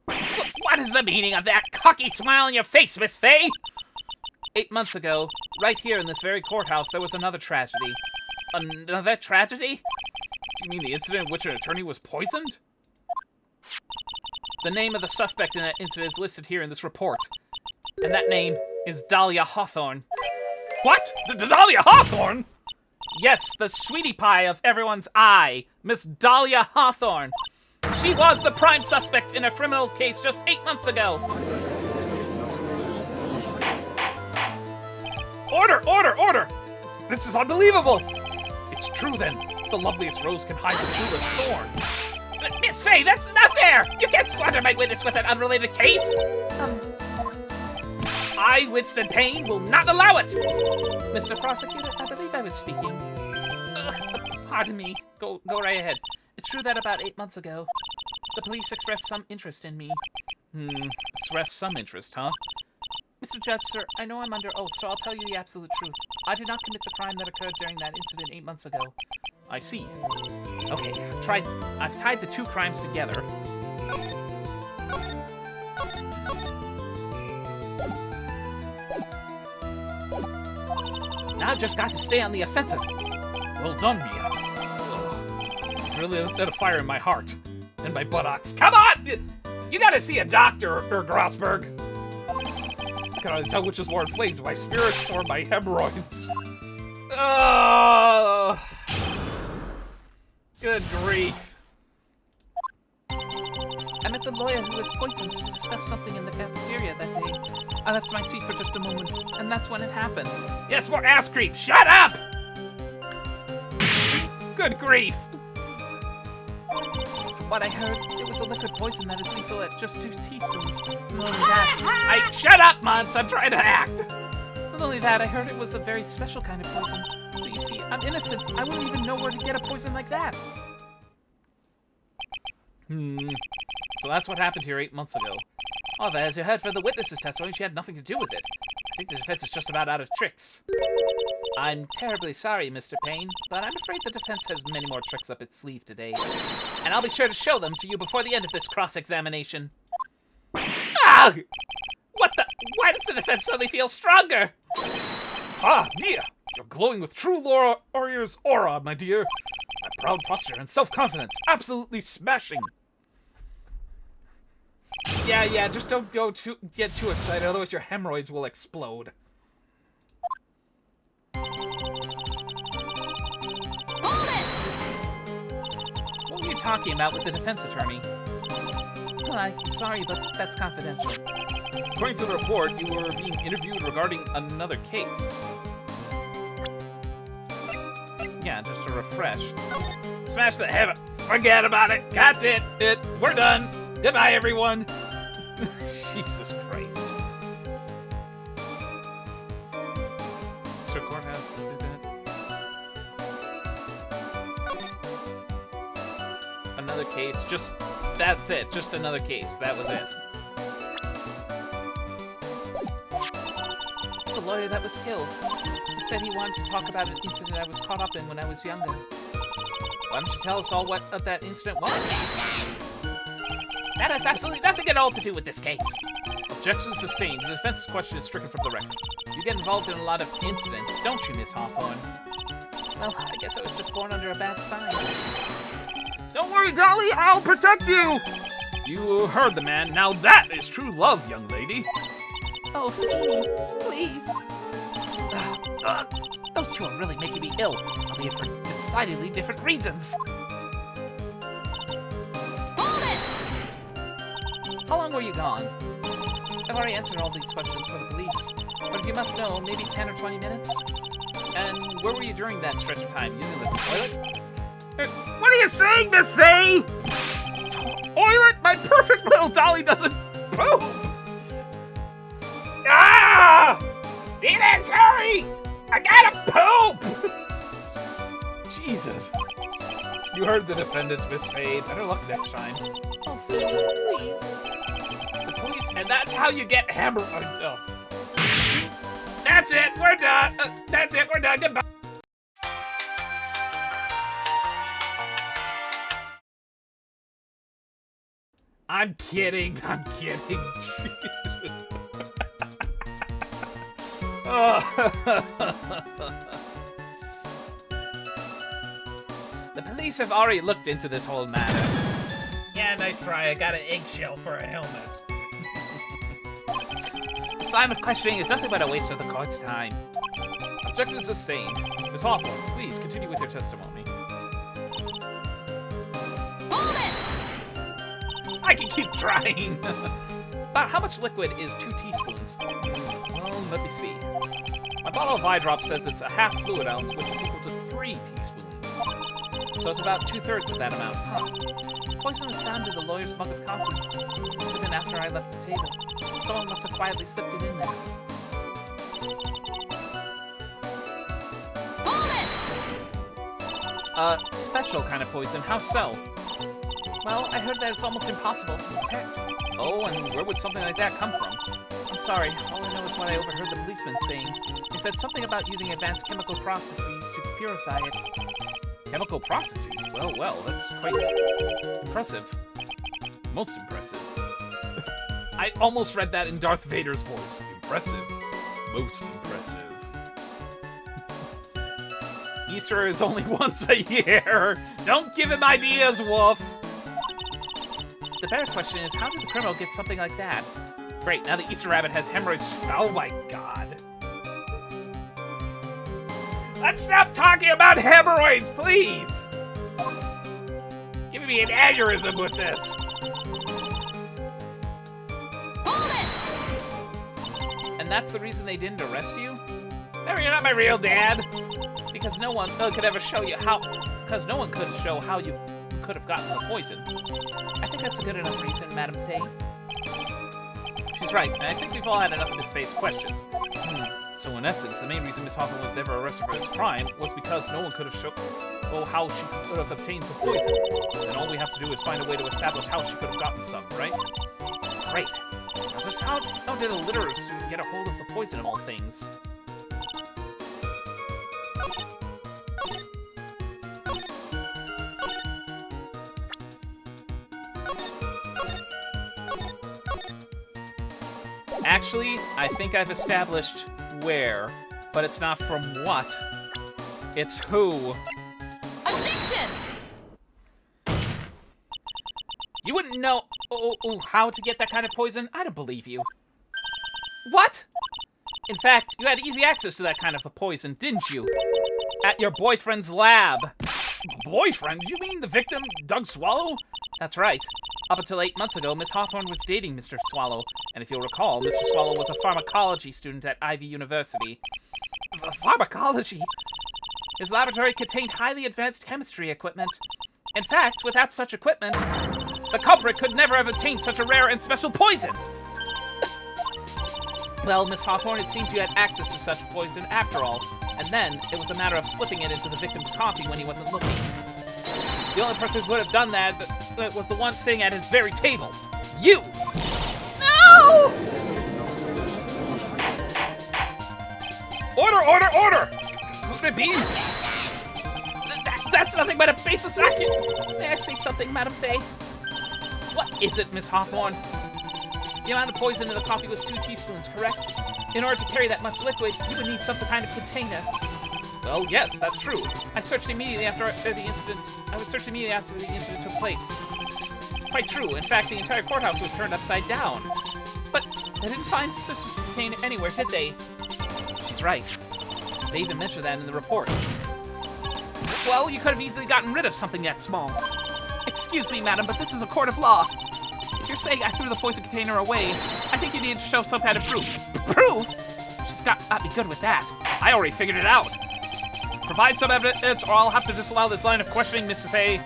What is the meaning of that cocky smile on your face, Miss Fay? 8 months ago, right here in this very courthouse, there was another tragedy. Another tragedy? You mean the incident in which an attorney was poisoned? The name of the suspect in that incident is listed here in this report. And that name is Dahlia Hawthorne. What? Dahlia Hawthorne? Yes, the sweetie pie of everyone's eye, Miss Dahlia Hawthorne. She was the prime suspect in a criminal case just 8 months ago. Order! This is unbelievable! It's true then. The loveliest rose can hide the cruelest thorn. Miss Fay, that's not fair! You can't slander my witness with an unrelated case! I, Winston Payne, will not allow it! Mr. Prosecutor, I believe I was speaking. Pardon me. Go right ahead. It's true that about 8 months ago, the police expressed some interest in me. Express some interest, huh? Mr. Judge, sir, I know I'm under oath, so I'll tell you the absolute truth. I did not commit the crime that occurred during that incident 8 months ago. I see. Okay, I've tied the two crimes together. Now I've just got to stay on the offensive. Well done, Mia. Ugh. Really lit a fire in my heart. And my buttocks. Come on! You gotta see a doctor, Grossberg. I can only tell which is more inflamed, my spirits or my hemorrhoids. Good grief. I met the lawyer who was poisoned to discuss something in the cafeteria that day. I left my seat for just a moment, and that's when it happened. Yes, more ass creep. Shut up! Good grief. From what I heard, it was a liquid poison that is lethal at just 2 teaspoons. Not only that, Shut up, Mons. I'm trying to act. not only that, I heard it was a very special kind of poison. So you see, I'm innocent. I wouldn't even know where to get a poison like that. So that's what happened here 8 months ago. Although, as you heard from the witness's testimony, she had nothing to do with it. I think the defense is just about out of tricks. I'm terribly sorry, Mr. Payne, but I'm afraid the defense has many more tricks up its sleeve today. And I'll be sure to show them to you before the end of this cross-examination. Ah! What the? Why does the defense suddenly feel stronger? Ah, Mia! You're glowing with true warrior's aura, my dear. That proud posture and self-confidence. Absolutely smashing. Yeah, just don't get too excited, otherwise your hemorrhoids will explode. What were you talking about with the defense attorney? Well, I'm sorry, but that's confidential. According to the report, you were being interviewed regarding another case. Yeah, just to refresh. Smash the heaven. Forget about it. That's it. We're done. Goodbye, everyone. Jesus Christ. Mr. Courthouse did that. Another case. That's it. Just another case. That was it. The lawyer that was killed. He said he wanted to talk about an incident I was caught up in when I was younger. Why don't you tell us all what that incident was? That has absolutely nothing at all to do with this case. Objection sustained. The defense's question is stricken from the record. You get involved in a lot of incidents, don't you, Miss Hawthorne? Well, I guess I was just born under a bad sign. Don't worry, Dolly. I'll protect you. You heard the man. Now that is true love, young lady. Oh, Phoebe, please. Those two are really making me ill, albeit for decidedly different reasons. How long were you gone? I've already answered all these questions for the police, but if you must know, maybe 10 or 20 minutes? And where were you during that stretch of time? Using the toilet? What are you saying, Miss Faye? Toilet? My perfect little Dolly doesn't poop. Ah! Phoenix, hurry! I gotta poop! Jesus. You heard the defendants, Miss Faye. Better luck next time. Oh, please. The police, and that's how you get hemorrhoids. Oh. That's it. We're done. That's it. We're done. Goodbye. I'm kidding. I'm kidding. The police have already looked into this whole matter. Yeah, nice try. I got an eggshell for a helmet. This line of questioning is nothing but a waste of the court's time. Objection sustained. Miss Hawthorne, please continue with your testimony. I can keep trying. About how much liquid is 2 teaspoons? Well, let me see. My bottle of eye drop says it's a half fluid ounce, which is equal to 3 teaspoons. So it's about 2/3 of that amount, huh? Poison was found in the lawyer's mug of coffee. Incident after I left the table. Someone must have quietly slipped it in there. A special kind of poison. How so? Well, I heard that it's almost impossible to detect. Oh, and where would something like that come from? I'm sorry, all I know is what I overheard the policeman saying. He said something about using advanced chemical processes to purify it. Chemical processes? Well, that's quite impressive. Most impressive. I almost read that in Darth Vader's voice. Impressive. Most impressive. Easter is only once a year. Don't give him ideas, Wolf. The better question is, how did the criminal get something like that? Great, now the Easter Rabbit has hemorrhoids. Oh my god. Let's stop talking about hemorrhoids, please! Giving me an aneurysm with this. And that's the reason they didn't arrest you? No, you're not my real dad. Because no one could ever show you how... Because no one could show how you could have gotten the poison. I think that's a good enough reason, Madam Thay. She's right, and I think we've all had enough of Miss Faye's questions. So in essence, the main reason Miss Hoffman was never arrested for this crime was because no one could have shown how she could have obtained the poison. And all we have to do is find a way to establish how she could have gotten some, right? Great. Now just how did a literary student get a hold of the poison of all things? Actually, I think I've established where, but it's not from what, it's who. Addiction! You wouldn't know how to get that kind of poison? I don't believe you. What? In fact, you had easy access to that kind of a poison, didn't you? At your boyfriend's lab. Boyfriend? You mean the victim, Doug Swallow? That's right. Up until 8 months ago, Miss Hawthorne was dating Mr. Swallow. And if you'll recall, Mr. Swallow was a pharmacology student at Ivy University. Pharmacology? His laboratory contained highly advanced chemistry equipment. In fact, without such equipment, the culprit could never have obtained such a rare and special poison. Well, Miss Hawthorne, it seems you had access to such poison after all. And then, it was a matter of slipping it into the victim's coffee when he wasn't looking. The only person who would have done that was the one sitting at his very table. You! No! Order! Could it be? That's nothing but a baseless accusation. May I say something, Madam Faye? What is it, Miss Hawthorne? The amount of poison in the coffee was 2 teaspoons, correct? In order to carry that much liquid, you would need some kind of container. Well, yes, that's true. I searched immediately after the incident. Took place. Quite true. In fact, the entire courthouse was turned upside down. But they didn't find suspicious container anywhere, did they? She's right. They even mentioned that in the report. Well, you could have easily gotten rid of something that small. Excuse me, madam, but this is a court of law. If you're saying I threw the poison container away, I think you need to show some kind of proof. Proof? She's got to be good with that. I already figured it out. Provide some evidence, or I'll have to disallow this line of questioning, Mr. Faye.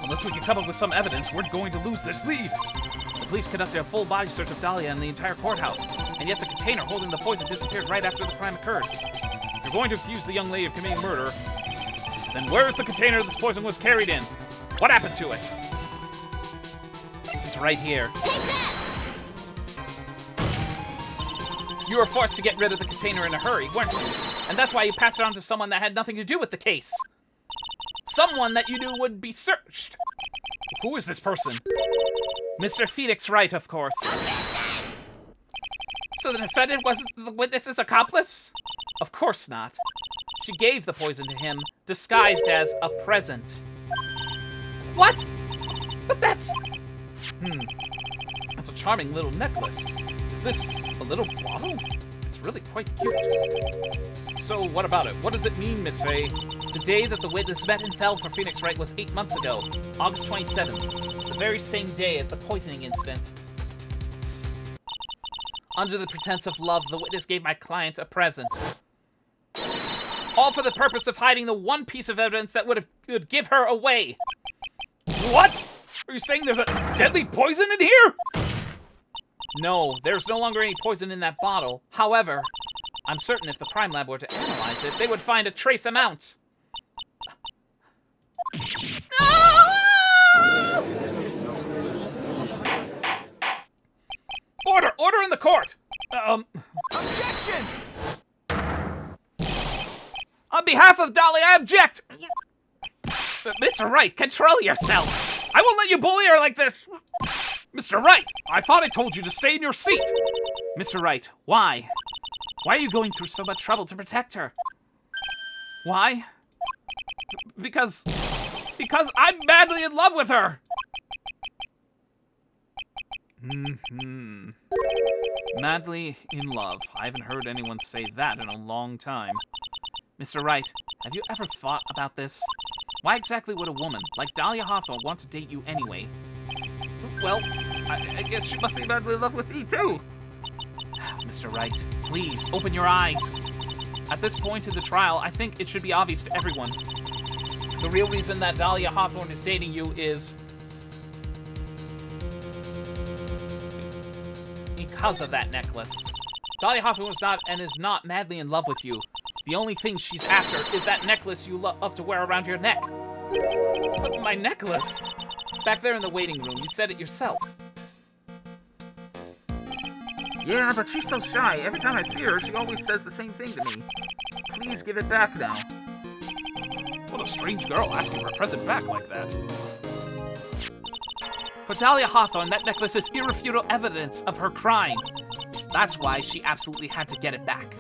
Unless we can come up with some evidence, we're going to lose this lead. The police conducted a full body search of Dahlia and the entire courthouse, and yet the container holding the poison disappeared right after the crime occurred. If you're going to accuse the young lady of committing murder, then where is the container this poison was carried in? What happened to it? It's right here. Take that! You were forced to get rid of the container in a hurry, weren't you? And that's why you passed it on to someone that had nothing to do with the case. Someone that you knew would be searched. Who is this person? Mr. Phoenix Wright, of course. So the defendant wasn't the witness's accomplice? Of course not. She gave the poison to him, disguised as a present. What? But that's... That's a charming little necklace. Is this a little bottle? It's really quite cute. So what about it? What does it mean, Miss Faye? The day that the witness met and fell for Phoenix Wright was 8 months ago, August 27th, the very same day as the poisoning incident. Under the pretense of love, the witness gave my client a present. All for the purpose of hiding the one piece of evidence that would give her away. What? Are you saying there's a deadly poison in here? No, there's no longer any poison in that bottle. However, I'm certain if the Prime Lab were to analyze it, they would find a trace amount. Order! Order in the court! Objection! On behalf of Dolly, I object! Mr. Wright, control yourself! I won't let you bully her like this! Mr. Wright, I thought I told you to stay in your seat! Mr. Wright, why? Why are you going through so much trouble to protect her? Why? Because I'm madly in love with her! Madly in love. I haven't heard anyone say that in a long time. Mr. Wright, have you ever thought about this? Why exactly would a woman like Dahlia Hawthorne want to date you anyway? Well, I guess she must be madly in love with me, too. Mr. Wright, please, open your eyes. At this point in the trial, I think it should be obvious to everyone. The real reason that Dahlia Hawthorne is dating you is because of that necklace. Dahlia Hawthorne was not and is not madly in love with you. The only thing she's after is that necklace you love to wear around your neck. But my necklace? Back there in the waiting room, you said it yourself. Yeah, but she's so shy. Every time I see her, she always says the same thing to me. Please give it back now. What a strange girl asking for a present back like that. For Dahlia Hawthorne, that necklace is irrefutable evidence of her crime. That's why she absolutely had to get it back.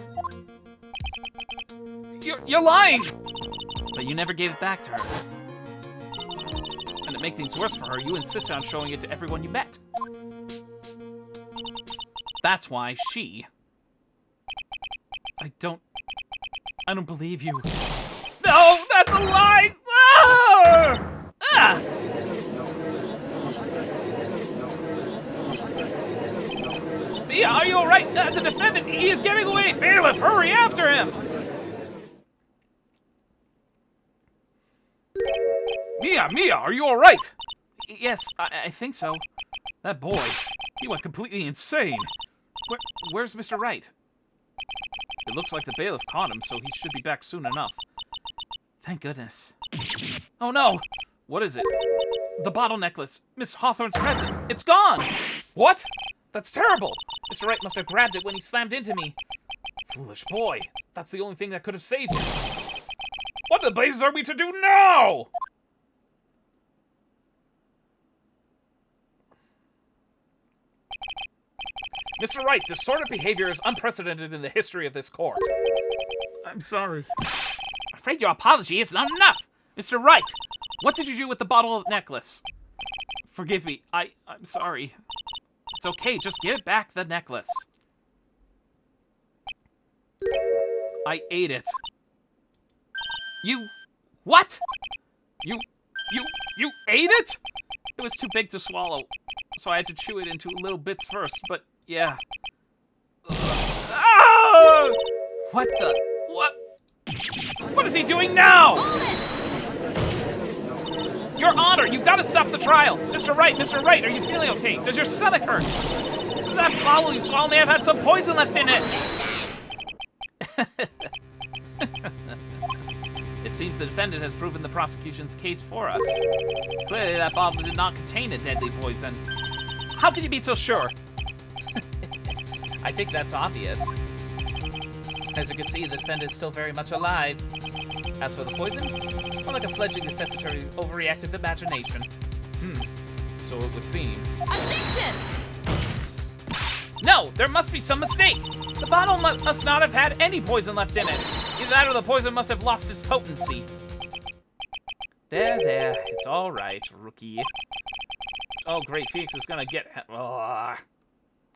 You're lying! But you never gave it back to her. And to make things worse for her, you insisted on showing it to everyone you met. That's why she... I don't believe you. No, that's a lie! Ah! Ah! Mia, are you alright? The defendant, he is getting away! Bailiff, hurry after him! Mia, are you alright? Yes, I think so. That boy, he went completely insane. Where's Mr. Wright? It looks like the bailiff caught him, so he should be back soon enough. Thank goodness. Oh no! What is it? The bottle necklace. Miss Hawthorne's present. It's gone! What? That's terrible! Mr. Wright must have grabbed it when he slammed into me. Foolish boy. That's the only thing that could have saved him. What the blazes are we to do now? Mr. Wright, this sort of behavior is unprecedented in the history of this court. I'm sorry. I'm afraid your apology is not enough. Mr. Wright, what did you do with the bottle of necklace? Forgive me. I'm sorry. It's okay. Just give back the necklace. I ate it. You... What? You ate it? It was too big to swallow, so I had to chew it into little bits first, but yeah. Ah! What the... What is he doing now? Your Honor, you've got to stop the trial. Mr. Wright, are you feeling okay? Does your stomach hurt? That bottle you swallowed may have had some poison left in it. It seems the defendant has proven the prosecution's case for us. Clearly, that bottle did not contain a deadly poison. How can you be so sure? I think that's obvious. As you can see, the defendant is still very much alive. As for the poison, more like a fledgling defense attorney's overreactive imagination. So it would seem. Objection! No, there must be some mistake. The bottle must not have had any poison left in it. Either that or the poison must have lost its potency. There, it's all right, rookie. Oh, great, Felix is gonna get...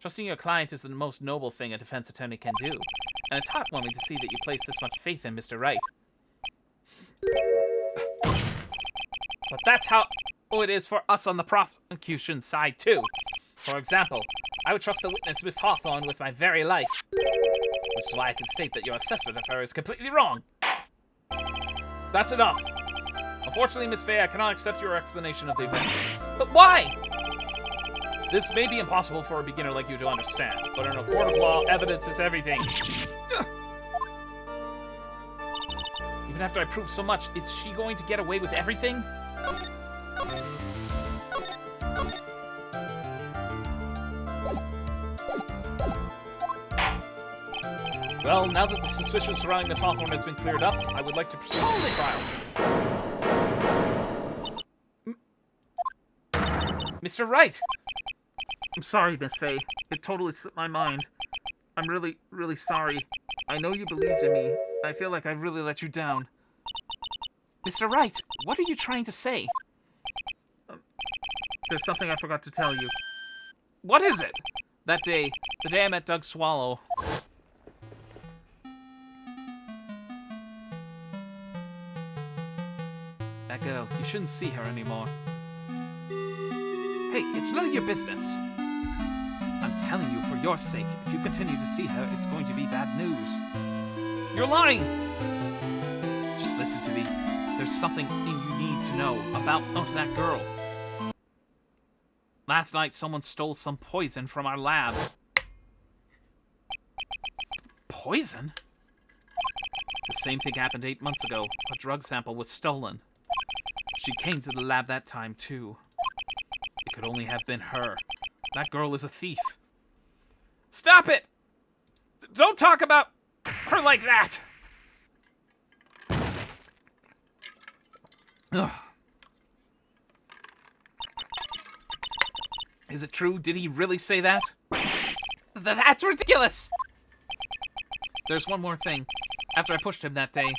Trusting your client is the most noble thing a defense attorney can do. And it's heartwarming to see that you place this much faith in Mr. Wright. But that's how it is for us on the prosecution side, too. For example, I would trust the witness, Miss Hawthorne, with my very life. Which is why I can state that your assessment of her is completely wrong. That's enough. Unfortunately, Miss Fay, I cannot accept your explanation of the events. But why? This may be impossible for a beginner like you to understand, but in a court of law, evidence is everything. Even after I prove so much, is she going to get away with everything? Well, now that the suspicion surrounding Miss Hawthorne has been cleared up, I would like to proceed with the trial. Mr. Wright! I'm sorry, Miss Faye. It totally slipped my mind. I'm really, really sorry. I know you believed in me. I feel like I really let you down. Mr. Wright, what are you trying to say? There's something I forgot to tell you. What is it? That day, the day I met Doug Swallow. That girl, you shouldn't see her anymore. Hey, it's none of your business. I'm telling you, for your sake, if you continue to see her, it's going to be bad news. You're lying! Just listen to me. There's something you need to know about that girl. Last night, someone stole some poison from our lab. Poison? The same thing happened 8 months ago. A drug sample was stolen. She came to the lab that time, too. It could only have been her. That girl is a thief. Stop it! Don't talk about her like that! Ugh. Is it true? Did he really say that? That's ridiculous! There's one more thing. After I pushed him that day,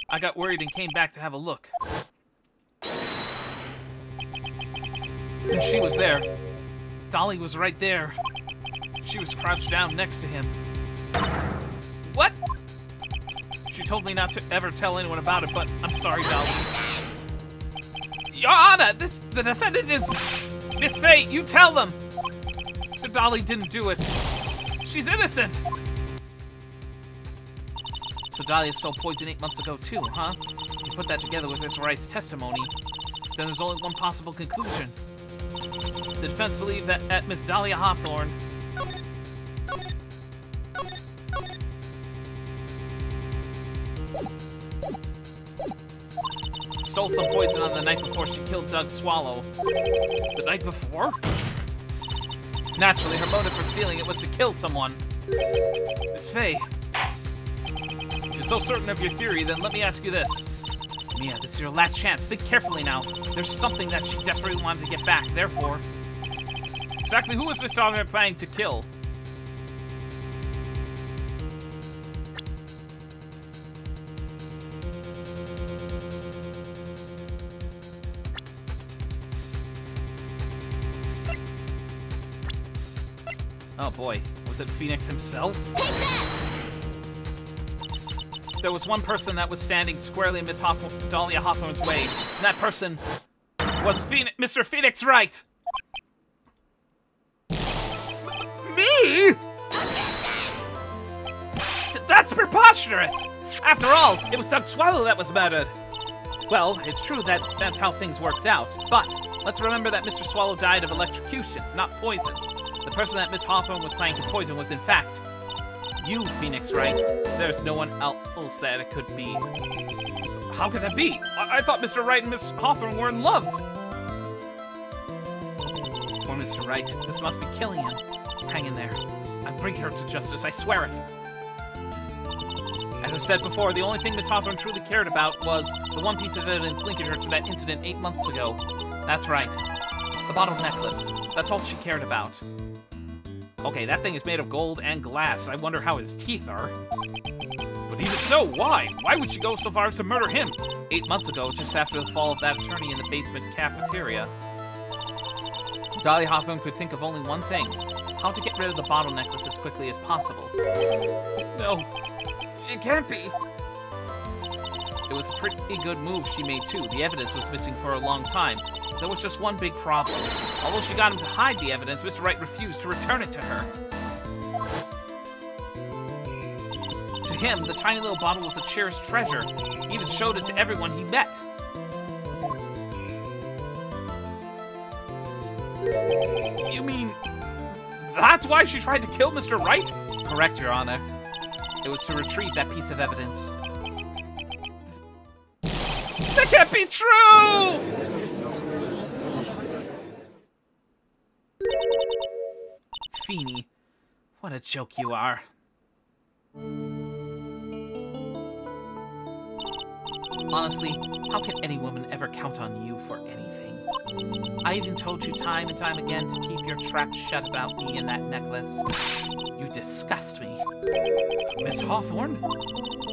I got worried and came back to have a look. And she was there. Dolly was right there. She was crouched down next to him. What? She told me not to ever tell anyone about it, but I'm sorry, Dolly. Your Honor, the defendant is... Miss Faye, you tell them! The Dolly didn't do it. She's innocent! So Dahlia stole poison 8 months ago too, huh? You put that together with Mr. Wright's testimony, then there's only one possible conclusion. The defense believed that Miss Dahlia Hawthorne stole some poison on the night before she killed Doug Swallow. The night before? Naturally, her motive for stealing it was to kill someone. Miss Faye, if you're so certain of your theory, then let me ask you this. Mia, this is your last chance. Think carefully now. There's something that she desperately wanted to get back, therefore... Exactly who was Miss Hawthorne planning to kill? Oh boy, was it Phoenix himself? Take that! There was one person that was standing squarely in Miss Dahlia Hawthorne's way, and that person was Mr. Phoenix Wright! Me?! That's preposterous! After all, it was Doug Swallow that was murdered! Well, it's true that that's how things worked out, but let's remember that Mr. Swallow died of electrocution, not poison. The person that Miss Hawthorne was planning to poison was, in fact, you, Phoenix Wright. There's no one else that it could be. How could that be? I thought Mr. Wright and Miss Hawthorne were in love. Poor Mr. Wright. This must be killing him. Hang in there. I'll bring her to justice. I swear it. As I said before, the only thing Miss Hawthorne truly cared about was the one piece of evidence linking her to that incident 8 months ago. That's right. The bottle necklace. That's all she cared about. Okay, that thing is made of gold and glass. I wonder how his teeth are. But even so, why? Why would she go so far as to murder him? 8 months ago, just after the fall of that attorney in the basement cafeteria, Dahlia Hawthorne could think of only one thing. How to get rid of the bottle necklace as quickly as possible. No, it can't be. It was a pretty good move she made too. The evidence was missing for a long time. There was just one big problem. Although she got him to hide the evidence, Mr. Wright refused to return it to her. To him, the tiny little bottle was a cherished treasure. He even showed it to everyone he met. You mean that's why she tried to kill Mr. Wright? Correct, Your Honor. It was to retrieve that piece of evidence. That can't be true! Feeny, what a joke you are. Honestly, how can any woman ever count on you for anything? I even told you time and time again to keep your trap shut about me and that necklace. You disgust me. Miss Hawthorne?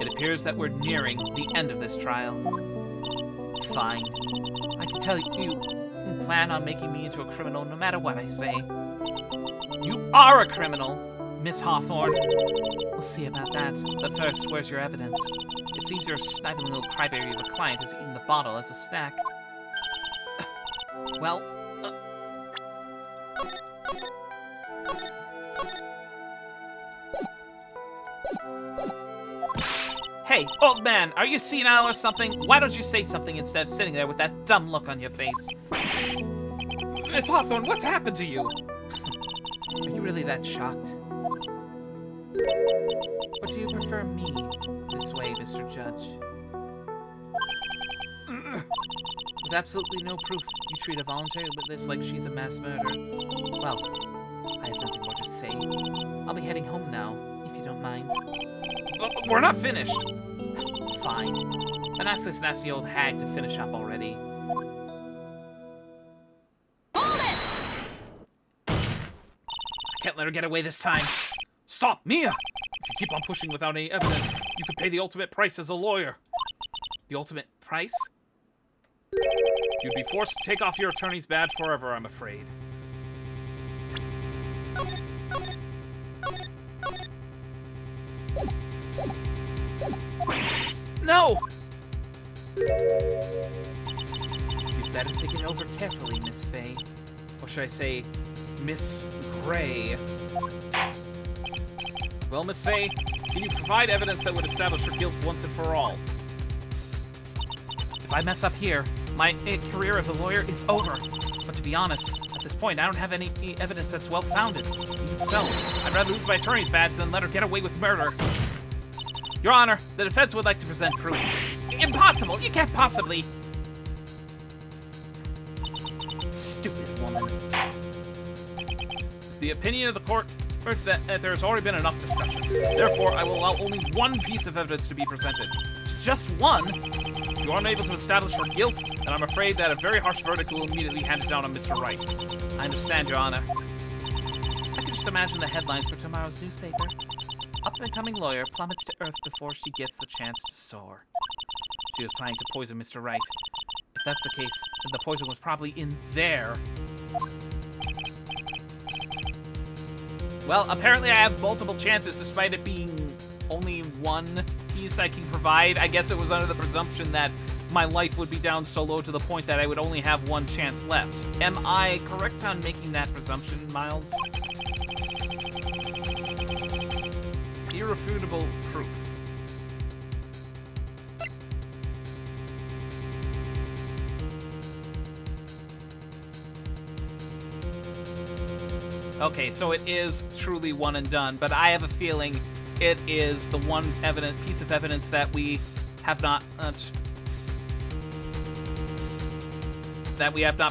It appears that we're nearing the end of this trial. Fine. I can tell you plan on making me into a criminal no matter what I say. You are a criminal, Miss Hawthorne. We'll see about that. But first, where's your evidence? It seems your snively little crybaby of a client has eaten the bottle as a snack. Well, Hey, old man, are you senile or something? Why don't you say something instead of sitting there with that dumb look on your face? Miss Hawthorne, what's happened to you? Are you really that shocked? Or do you prefer me this way, Mr. Judge? With absolutely no proof, you treat a voluntary witness like she's a mass murderer. Well, I have nothing more to say. I'll be heading home now, if you don't mind. We're not finished. Fine. Then ask this nasty old hag to finish up already. I can't let her get away this time. Stop, Mia! If you keep on pushing without any evidence, you could pay the ultimate price as a lawyer. The ultimate price? You'd be forced to take off your attorney's badge forever, I'm afraid. No! You'd better think it over carefully, Miss Faye. Or should I say, Miss Gray? Well, Miss Faye, can you provide evidence that would establish her guilt once and for all? If I mess up here, my career as a lawyer is over. But to be honest, at this point, I don't have any evidence that's well-founded. Even so, I'd rather lose my attorney's badge than let her get away with murder. Your Honor, the defense would like to present proof. Impossible! You can't possibly... Stupid woman. It's the opinion of the court that there's already been enough discussion. Therefore, I will allow only one piece of evidence to be presented. Just one? You are unable to establish her guilt, and I'm afraid that a very harsh verdict will immediately hand it down on Mr. Wright. I understand, Your Honor. I can just imagine the headlines for tomorrow's newspaper. Up-and-coming lawyer plummets to earth before she gets the chance to soar. She was planning to poison Mr. Wright. If that's the case, then the poison was probably in there. Well, apparently I have multiple chances despite it being only one piece I can provide. I guess it was under the presumption that my life would be down so low to the point that I would only have one chance left. Am I correct on making that presumption, Miles? Irrefutable proof. Okay, so it is truly one and done, but I have a feeling it is the one piece of evidence that we have not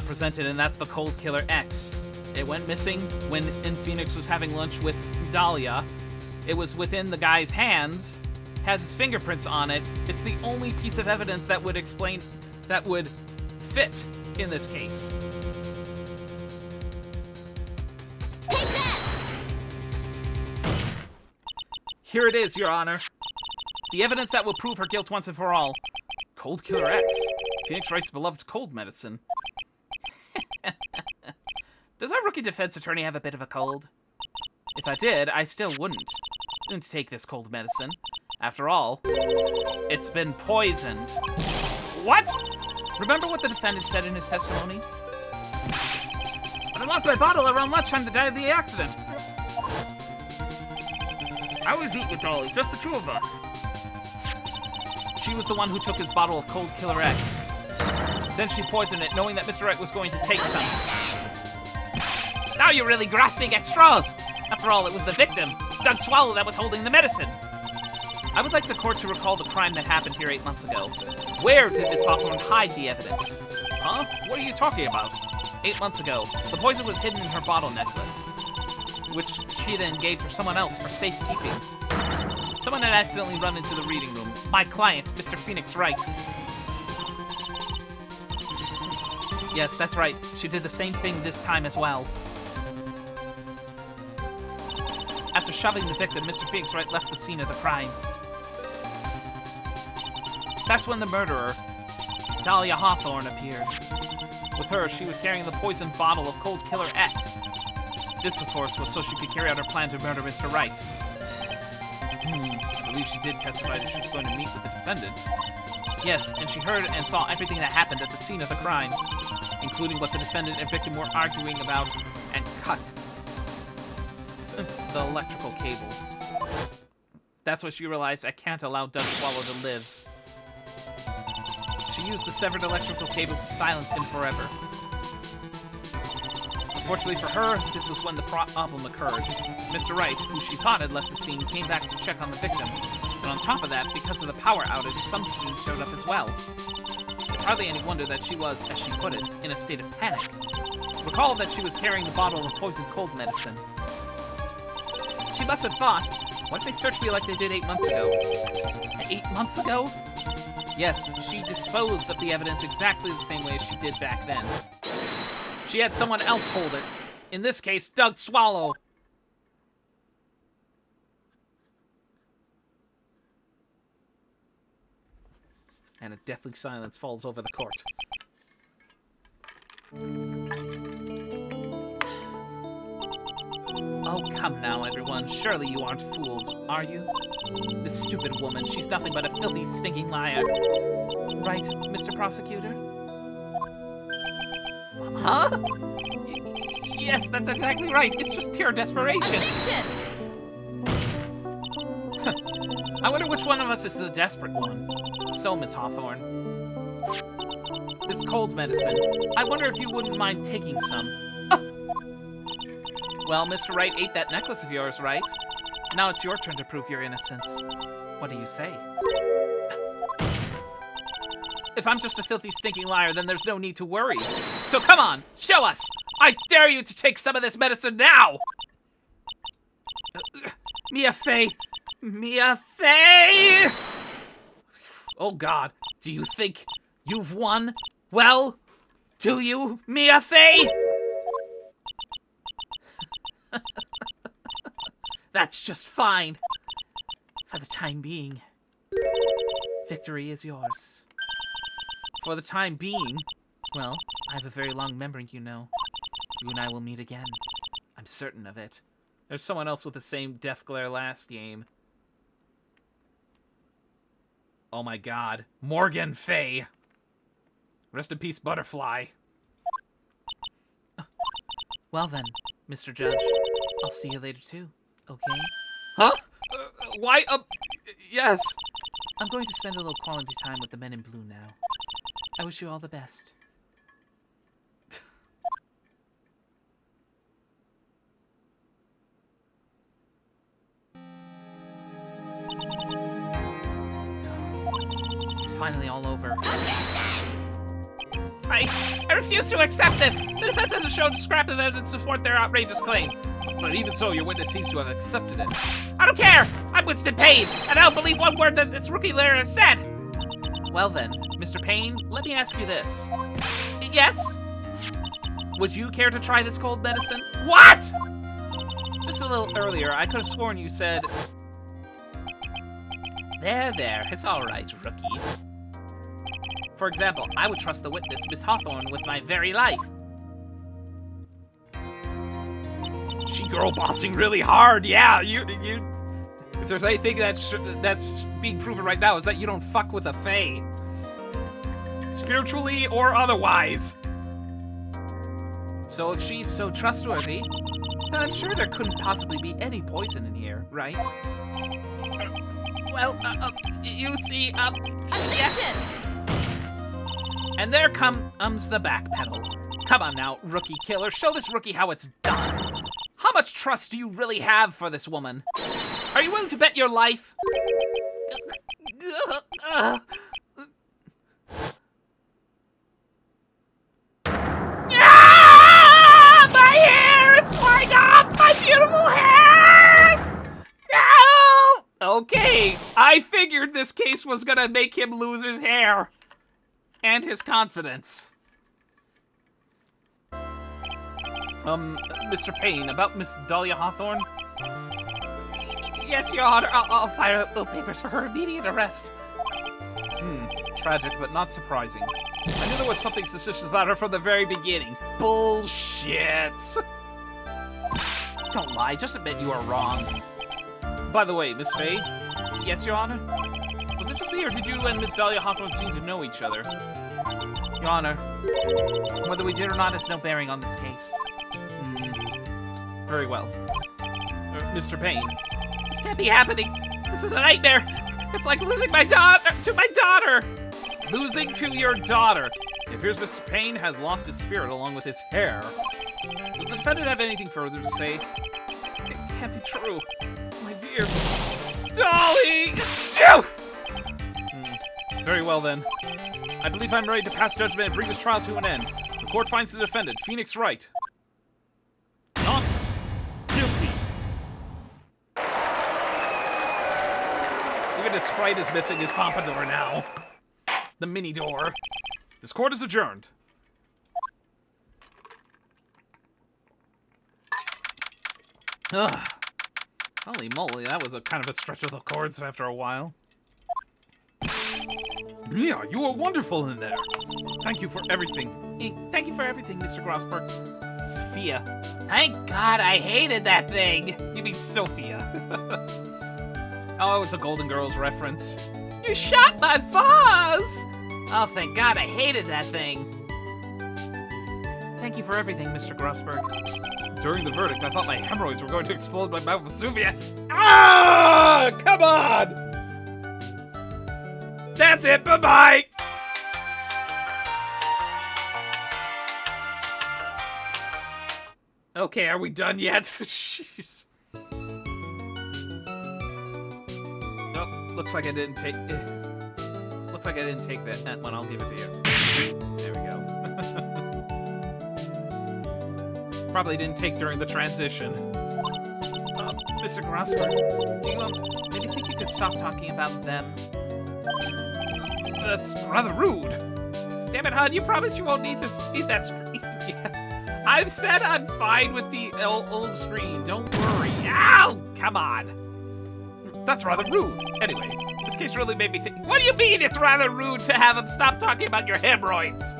presented, and that's the Cold Killer X. It went missing when Phoenix was having lunch with Dahlia. It was within the guy's hands, has his fingerprints on it. It's the only piece of evidence that would explain, that would fit in this case. Take that! Here it is, Your Honor. The evidence that will prove her guilt once and for all. Cold Killer X. Phoenix Wright's beloved cold medicine. Does our rookie defense attorney have a bit of a cold? If I did, I still wouldn't take this cold medicine. After all, it's been poisoned. What? Remember what the defendant said in his testimony? I lost my bottle around lunchtime the day of the accident. I always eat with Dolly, just the two of us. She was the one who took his bottle of Cold Killer X. Then she poisoned it, knowing that Mr. Wright was going to take some. Now you're really grasping at straws. After all, it was the victim, Doug Swallow, that was holding the medicine. I would like the court to recall the crime that happened here 8 months ago. Where did Miss Hawthorne hide the evidence? Huh? What are you talking about? 8 months ago, the poison was hidden in her bottle necklace, which she then gave to someone else for safekeeping. Someone had accidentally run into the reading room. My client, Mr. Phoenix Wright. Yes, that's right. She did the same thing this time as well. After shoving the victim, Mr. Phoenix Wright left the scene of the crime. That's when the murderer, Dahlia Hawthorne, appeared. With her, she was carrying the poisoned bottle of Cold Killer X. This, of course, was so she could carry out her plan to murder Mr. Wright. I believe she did testify that she was going to meet with the defendant. Yes, and she heard and saw everything that happened at the scene of the crime, including what the defendant and victim were arguing about, and cut the electrical cable. That's when she realized, I can't allow Doug Swallow to live. She used the severed electrical cable to silence him forever. Unfortunately for her, this was when the problem occurred. Mr. Wright, who she thought had left the scene, came back to check on the victim. And on top of that, because of the power outage, some students showed up as well. It's hardly any wonder that she was, as she put it, in a state of panic. Recall that she was carrying the bottle of poisoned cold medicine. She must have thought, what if they searched me like they did 8 months ago? 8 months ago? Yes, she disposed of the evidence exactly the same way as she did back then. She had someone else hold it. In this case, Doug Swallow. And a deathly silence falls over the court. Oh, come now, everyone. Surely you aren't fooled, are you? This stupid woman, she's nothing but a filthy, stinking liar. Right, Mr. Prosecutor? Huh? Yes, that's exactly right. It's just pure desperation. Objection! I wonder which one of us is the desperate one. So, Miss Hawthorne. This cold medicine. I wonder if you wouldn't mind taking some. Well, Mr. Wright ate that necklace of yours, right? Now it's your turn to prove your innocence. What do you say? If I'm just a filthy, stinking liar, then there's no need to worry. So come on, show us! I dare you to take some of this medicine now! Mia Fey! Mia Fey! Oh God, do you think you've won? Well, do you, Mia Fey? That's just fine. For the time being, victory is yours. For the time being, well, I have a very long memory, you know. You and I will meet again. I'm certain of it. There's someone else with the same death glare last game. Oh my God. Morgan Fey. Rest in peace, Butterfly. Well then, Mr. Judge, I'll see you later too, okay? Huh? Why? Yes. I'm going to spend a little quality time with the men in blue now. I wish you all the best. It's finally all over. I refuse to accept this! The defense hasn't shown scrap of evidence to support their outrageous claim. But even so, your witness seems to have accepted it. I don't care! I'm Winston Payne, and I don't believe one word that this rookie lawyer has said! Well then, Mr. Payne, let me ask you this. Yes? Would you care to try this cold medicine? What?! Just a little earlier, I could have sworn you said... There, it's all right, rookie. For example, I would trust the witness, Miss Hawthorne, with my very life. She girl bossing really hard. Yeah, you. If there's anything that's being proven right now, is that you don't fuck with a fae, spiritually or otherwise. So if she's so trustworthy, then I'm sure there couldn't possibly be any poison in here, right? You see, yes. And there comes the backpedal. Come on now, rookie killer. Show this rookie how it's done. How much trust do you really have for this woman? Are you willing to bet your life? My hair! It's flying off! My beautiful hair! No! Okay, I figured this case was gonna make him lose his hair. And his confidence. Mr. Payne, about Miss Dahlia Hawthorne? Yes, Your Honor. I'll file up the papers for her immediate arrest. Tragic, but not surprising. I knew there was something suspicious about her from the very beginning. Bullshit! Don't lie, just admit you are wrong. By the way, Miss Faye? Yes, Your Honor? Was it just me, or did you and Miss Dahlia Hawthorne seem to know each other? Your Honor, whether we did or not has no bearing on this case. Very well. Mr. Payne? This can't be happening. This is a nightmare. It's like losing my daughter. Losing to your daughter. It appears Mr. Payne has lost his spirit along with his hair. Does the defendant have anything further to say? It can't be true. My dear Dolly! Shoo! Very well then. I believe I'm ready to pass judgment and bring this trial to an end. The court finds the defendant, Phoenix Wright, not guilty. Even his sprite is missing his pompadour now. The mini door. This court is adjourned. Ugh. Holy moly, that was a kind of a stretch of the cords after a while. Mia, you were wonderful in there. Thank you for everything. Thank you for everything, Mr. Grossberg. Sophia. Thank God I hated that thing. You mean Sophia. Oh, it's a Golden Girls reference. You shot my vase! Oh, thank God I hated that thing. Thank you for everything, Mr. Grossberg. During the verdict, I thought my hemorrhoids were going to explode my mouth with Sophia. Ah! Come on! That's it, bye-bye! Okay, are we done yet? Jeez. Nope, looks like I didn't take... Looks like I didn't take that one. I'll give it to you. There we go. Probably didn't take during the transition. Mr. Grossberg, do you maybe think you could stop talking about them? That's rather rude. Damn it, hon, you promise you won't need that screen. Yeah. I've said I'm fine with the old screen. Don't worry. Ow! Come on. That's rather rude. Anyway, this case really made me think. What do you mean it's rather rude to have him stop talking about your hemorrhoids?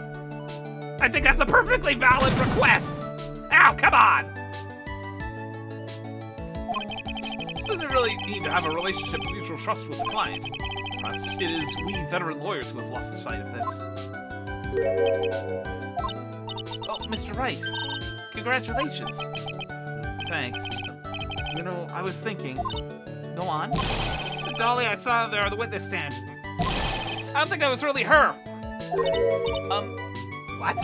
I think that's a perfectly valid request. Ow, come on! Doesn't really need to have a relationship of mutual trust with the client. Perhaps it is we veteran lawyers who have lost the sight of this. Oh, Mr. Wright. Congratulations. Thanks. You know, I was thinking... Go on. The dolly I saw there on the witness stand. I don't think that was really her. What?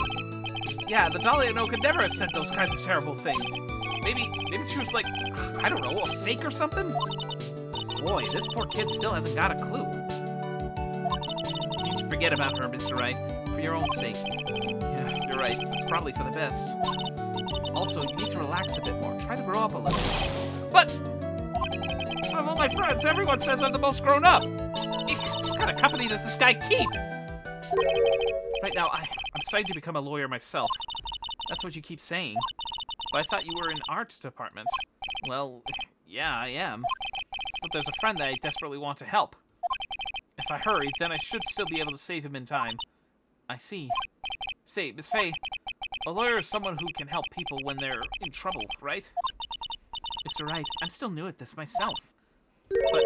Yeah, the dolly I know could never have sent those kinds of terrible things. Maybe she was like, I don't know, a fake or something? Boy, this poor kid still hasn't got a clue. You need to forget about her, Mr. Wright, for your own sake. Yeah, you're right. It's probably for the best. Also, you need to relax a bit more. Try to grow up a little. But out of all my friends, everyone says I'm the most grown up. What kind of company does this guy keep? Right now, I'm starting to become a lawyer myself. That's what you keep saying. But I thought you were in art department. Well, yeah, I am. But there's a friend that I desperately want to help. If I hurry, then I should still be able to save him in time. I see. Say, Miss Faye, a lawyer is someone who can help people when they're in trouble, right? Mr. Wright, I'm still new at this myself. But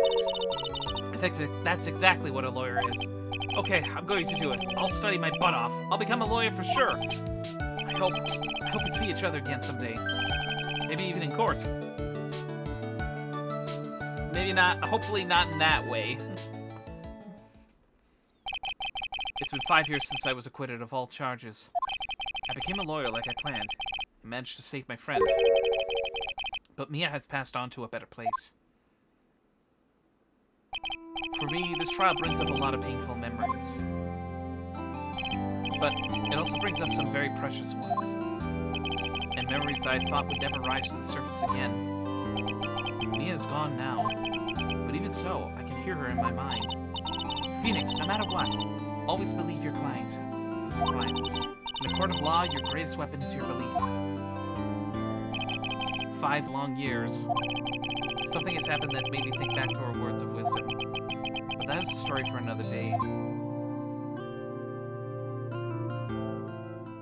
I think that's exactly what a lawyer is. Okay, I'm going to do it. I'll study my butt off. I'll become a lawyer for sure. I hope we see each other again someday. Maybe even in court. Maybe not, hopefully not in that way. It's been 5 years since I was acquitted of all charges. I became a lawyer like I planned. I managed to save my friend. But Mia has passed on to a better place. For me, this trial brings up a lot of painful memories. But it also brings up some very precious ones. And memories that I thought would never rise to the surface again. Mia is gone now. But even so, I can hear her in my mind. Phoenix, no matter what, always believe your client. Right. In a court of law, your greatest weapon is your belief. 5 long years. Something has happened that made me think back to her words of wisdom. But that is a story for another day.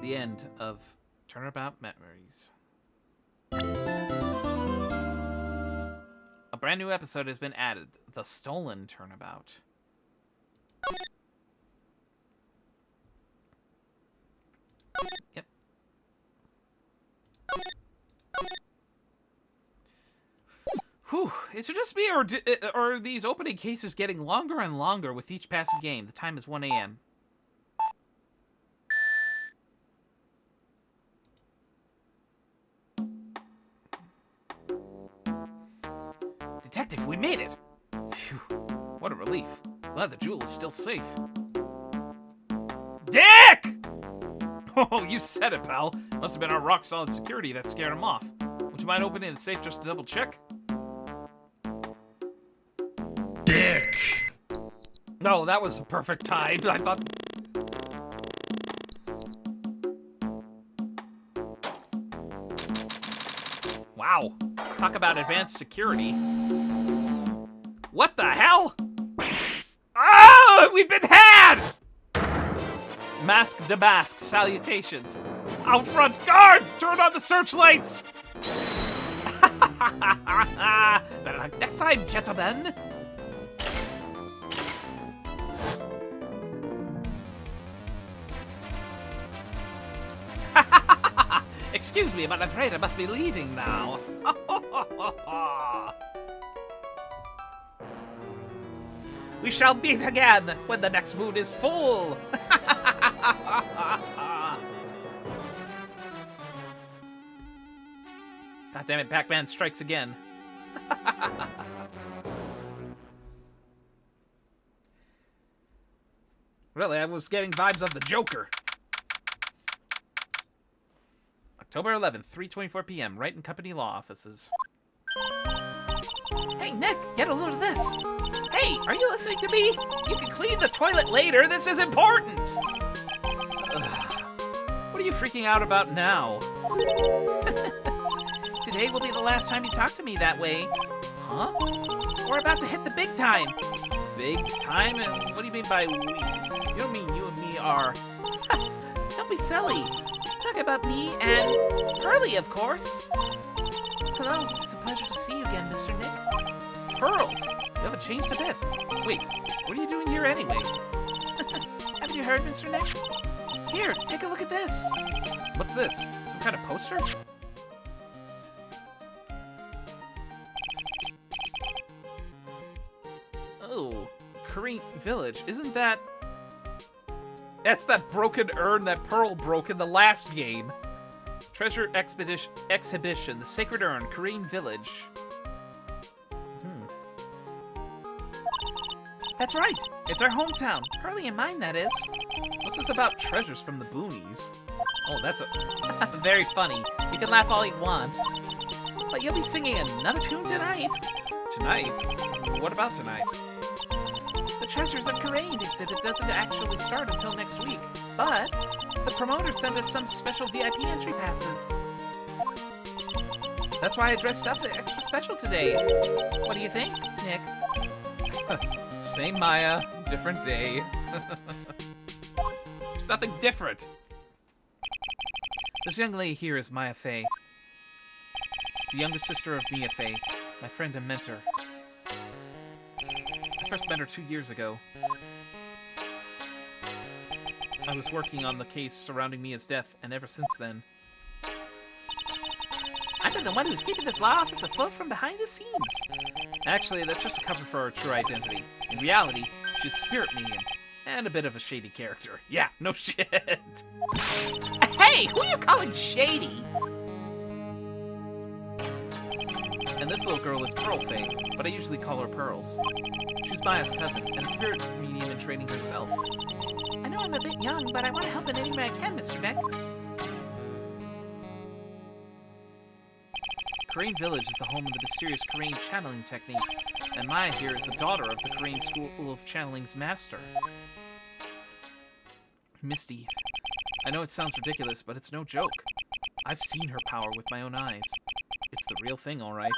The end of Turnabout Memories. A brand new episode has been added. The Stolen Turnabout. Yep. Whew. Is it just me, or are these opening cases getting longer and longer with each passing game? The time is 1 a.m. Detective, we made it! Phew. What a relief. Glad the jewel is still safe. Dick! Oh, you said it, pal. Must have been our rock-solid security that scared him off. Would you mind opening the safe just to double-check? Dick! No, that was a perfect time. I thought... Wow. Talk about advanced security. What the hell? Ah! We've been had! Mask de mask, salutations. Out front, guards! Turn on the searchlights! Better luck next time, gentlemen. Excuse me, but I'm afraid I must be leaving now. We shall meet again when the next moon is full. God damn it, Pac-Man strikes again. Really, I was getting vibes of the Joker. October 11th, 3:24 p.m., Wright and Company Law Offices. Hey, Nick, get a load of this. Hey, are you listening to me? You can clean the toilet later. This is important. Ugh. What are you freaking out about now? Today will be the last time you talk to me that way. Huh? We're about to hit the big time. Big time? And what do you mean by we? You don't mean you and me are... Don't be silly. Talk about me and Pearly, of course. Hello, it's a pleasure to see you again, Mr. Nick. Pearls, you haven't changed a bit. Wait, what are you doing here anyway? Haven't you heard, Mr. Nick? Here, take a look at this. What's this? Some kind of poster? Oh, Korean Village. Isn't that... That's that broken urn that Pearl broke in the last game. Treasure Exhibition, the Sacred Urn, Korean Village. That's right. It's our hometown. Pearly and mine, that is. What's this about treasures from the boonies? Oh, that's very funny. You can laugh all you want. But you'll be singing another tune tonight. Tonight? What about tonight? The Treasures of Korean exhibit doesn't actually start until next week, but the promoter sent us some special VIP entry passes. That's why I dressed up extra special today. What do you think, Nick? Same Maya, different day. There's nothing different. This young lady here is Maya Fey, the younger sister of Mia Fey, my friend and mentor. I first met her 2 years ago. I was working on the case surrounding Mia's death, and ever since then... I've been the one who's keeping this law office afloat from behind the scenes. Actually, that's just a cover for her true identity. In reality, she's a spirit medium, And a bit of a shady character. Yeah, no shit. Hey, who are you calling shady? And this little girl is Pearl Faye, but I usually call her Pearls. She's Maya's cousin, and a spirit medium in training herself. I know I'm a bit young, but I want to help in any way I can, Mr. Nick. Korean Village is the home of the mysterious Korean channeling technique, and Maya here is the daughter of the Korean School of Channeling's master. Misty. I know it sounds ridiculous, but it's no joke. I've seen her power with my own eyes. It's the real thing, all right.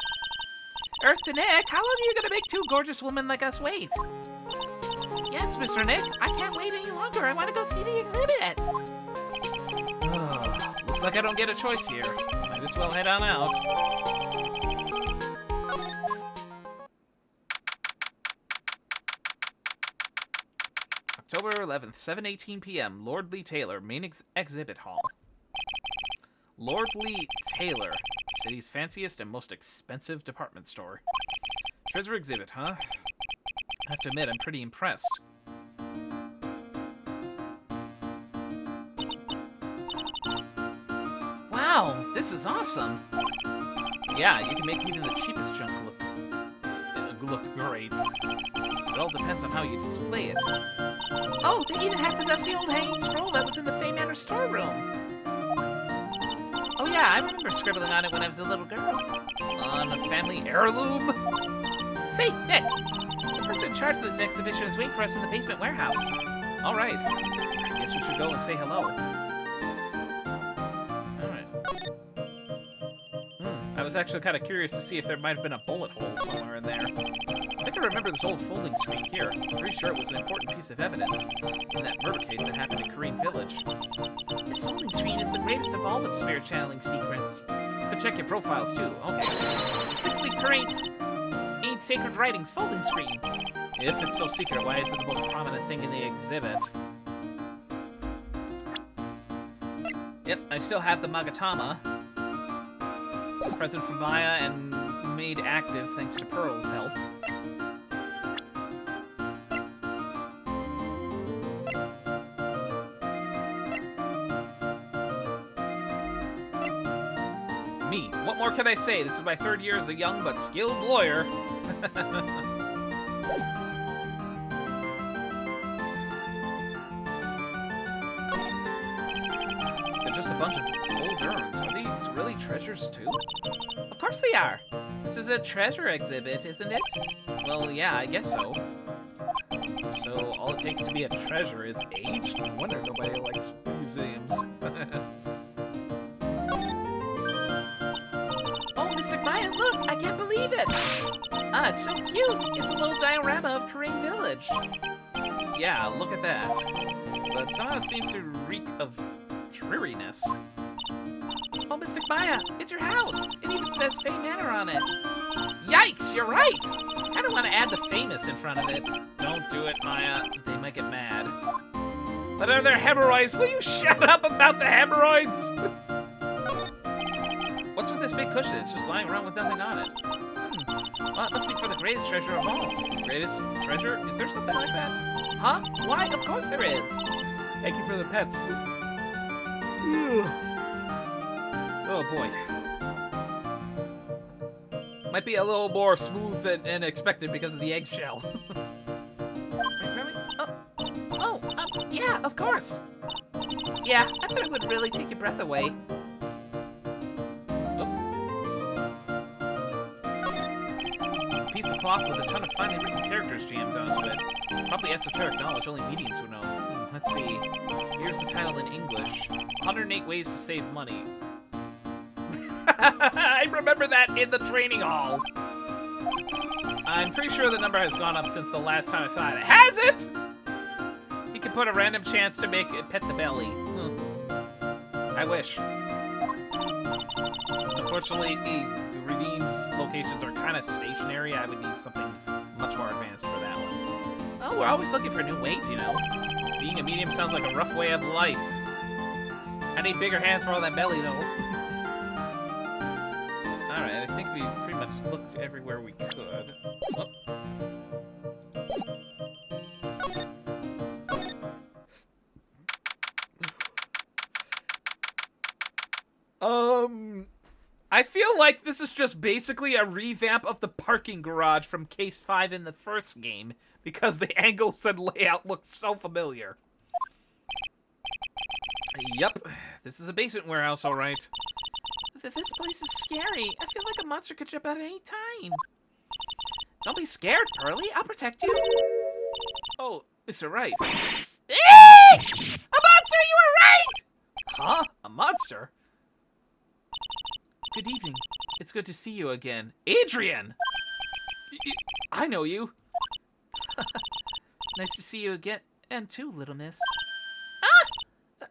Earth to Nick, how long are you going to make two gorgeous women like us wait? Yes, Mr. Nick, I can't wait any longer. I want to go see the exhibit. Looks like I don't get a choice here. Might as well head on out. October 11th, 7:18 p.m. Lord Lee Taylor, main exhibit hall. Lord Lee Taylor, city's fanciest and most expensive department store. Treasure exhibit, huh? I have to admit, I'm pretty impressed. Wow, this is awesome. Yeah, you can make even the cheapest junk look great. It all depends on how you display it. Oh, they even have the dusty old hanging scroll that was in the Fay Manor storeroom. Oh yeah, I remember scribbling on it when I was a little girl. On a family heirloom? Say, Nick, the person in charge of this exhibition is waiting for us in the basement warehouse. All right. I guess we should go and say hello. All right. I was actually kind of curious to see if there might have been a bullet hole somewhere in there. I think I remember this old folding screen here. I'm pretty sure it was an important piece of evidence in that murder case that happened in Korean Village. This folding screen is the greatest of all the spirit channeling secrets. Could check your profiles too. Okay. The Six-Leaf Crane's Ancient Sacred Writings folding screen. If it's so secret, why is it the most prominent thing in the exhibit? Yep, I still have the Magatama. Present from Maya and made active thanks to Pearl's help. Me, what more can I say? This is my third year as a young but skilled lawyer. They're just a bunch of old urns. Are these really treasures too? Of course they are. This is a treasure exhibit, isn't it? Well, yeah, I guess so. So all it takes to be a treasure is age? No wonder nobody likes museums. Oh, Mr. Maya, look! I can't believe it! Ah, it's so cute! It's a little diorama of Korean Village. Yeah, look at that. But somehow it seems to reek of dreariness. Oh, Mr. Maya, it's your house! It even says Fay Manor on it. Yikes, you're right! I don't want to add the famous in front of it. Don't do it, Maya. They might get mad. But are there hemorrhoids? Will you shut up about the hemorrhoids? What's with this big cushion? It's just lying around with nothing on it. Well, it must be for the greatest treasure of all. Greatest treasure? Is there something like that? Huh? Why? Of course there is. Thank you for the pets. Oh boy. Might be a little more smooth than expected because of the eggshell. Really? Yeah, of course. Yeah, I thought it would really take your breath away. A piece of cloth with a ton of finely written characters jammed onto it. Probably esoteric knowledge only mediums would know. Let's see. Here's the title in English. 108 Ways to Save Money. I remember that in the training hall. I'm pretty sure the number has gone up since the last time I saw it. Has it? You can put a random chance to make it pet the belly. I wish. Unfortunately, the redeems locations are kind of stationary. I would need something much more advanced for that one. Oh, we're always looking for new ways, you know. Being a medium sounds like a rough way of life. I need bigger hands for all that belly, though. Alright, I think we've pretty much looked everywhere we could. Oh. I feel like this is just basically a revamp of the parking garage from Case 5 in the first game, because the angles and layout look so familiar. Yep, this is a basement warehouse, all right. This place is scary. I feel like a monster could jump out at any time. Don't be scared, Pearly. I'll protect you. Oh, Mr. Wright. A monster, you were right! Huh? A monster? Good evening. It's good to see you again. Adrian! I know you. Nice to see you again. And too, little miss.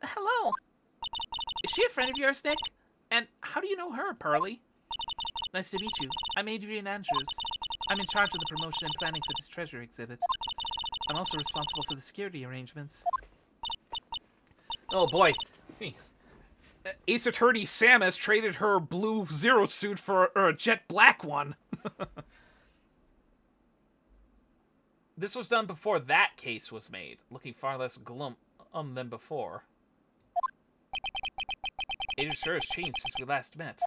Hello. Is she a friend of yours, Nick? And how do you know her, Pearly? Nice to meet you. I'm Adrian Andrews. I'm in charge of the promotion and planning for this treasure exhibit. I'm also responsible for the security arrangements. Oh boy. Ace Attorney Samus traded her blue Zero suit for a jet black one. This was done before that case was made, looking far less glum than before. It sure has changed since we last met.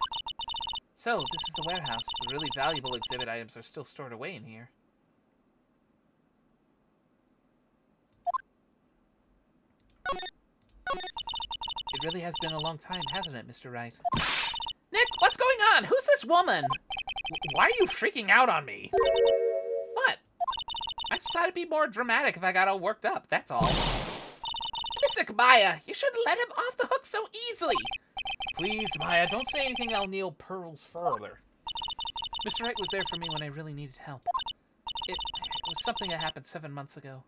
So, this is the warehouse. The really valuable exhibit items are still stored away in here. It really has been a long time, hasn't it, Mr. Wright? Nick, what's going on? Who's this woman? Why are you freaking out on me? What? I just thought it'd be more dramatic if I got all worked up, that's all. Mr. Kabaya, you shouldn't let him off the hook so easily. Please, Maya, don't say anything that'll kneel pearls further. Mr. Wright was there for me when I really needed help. It was something that happened 7 months ago.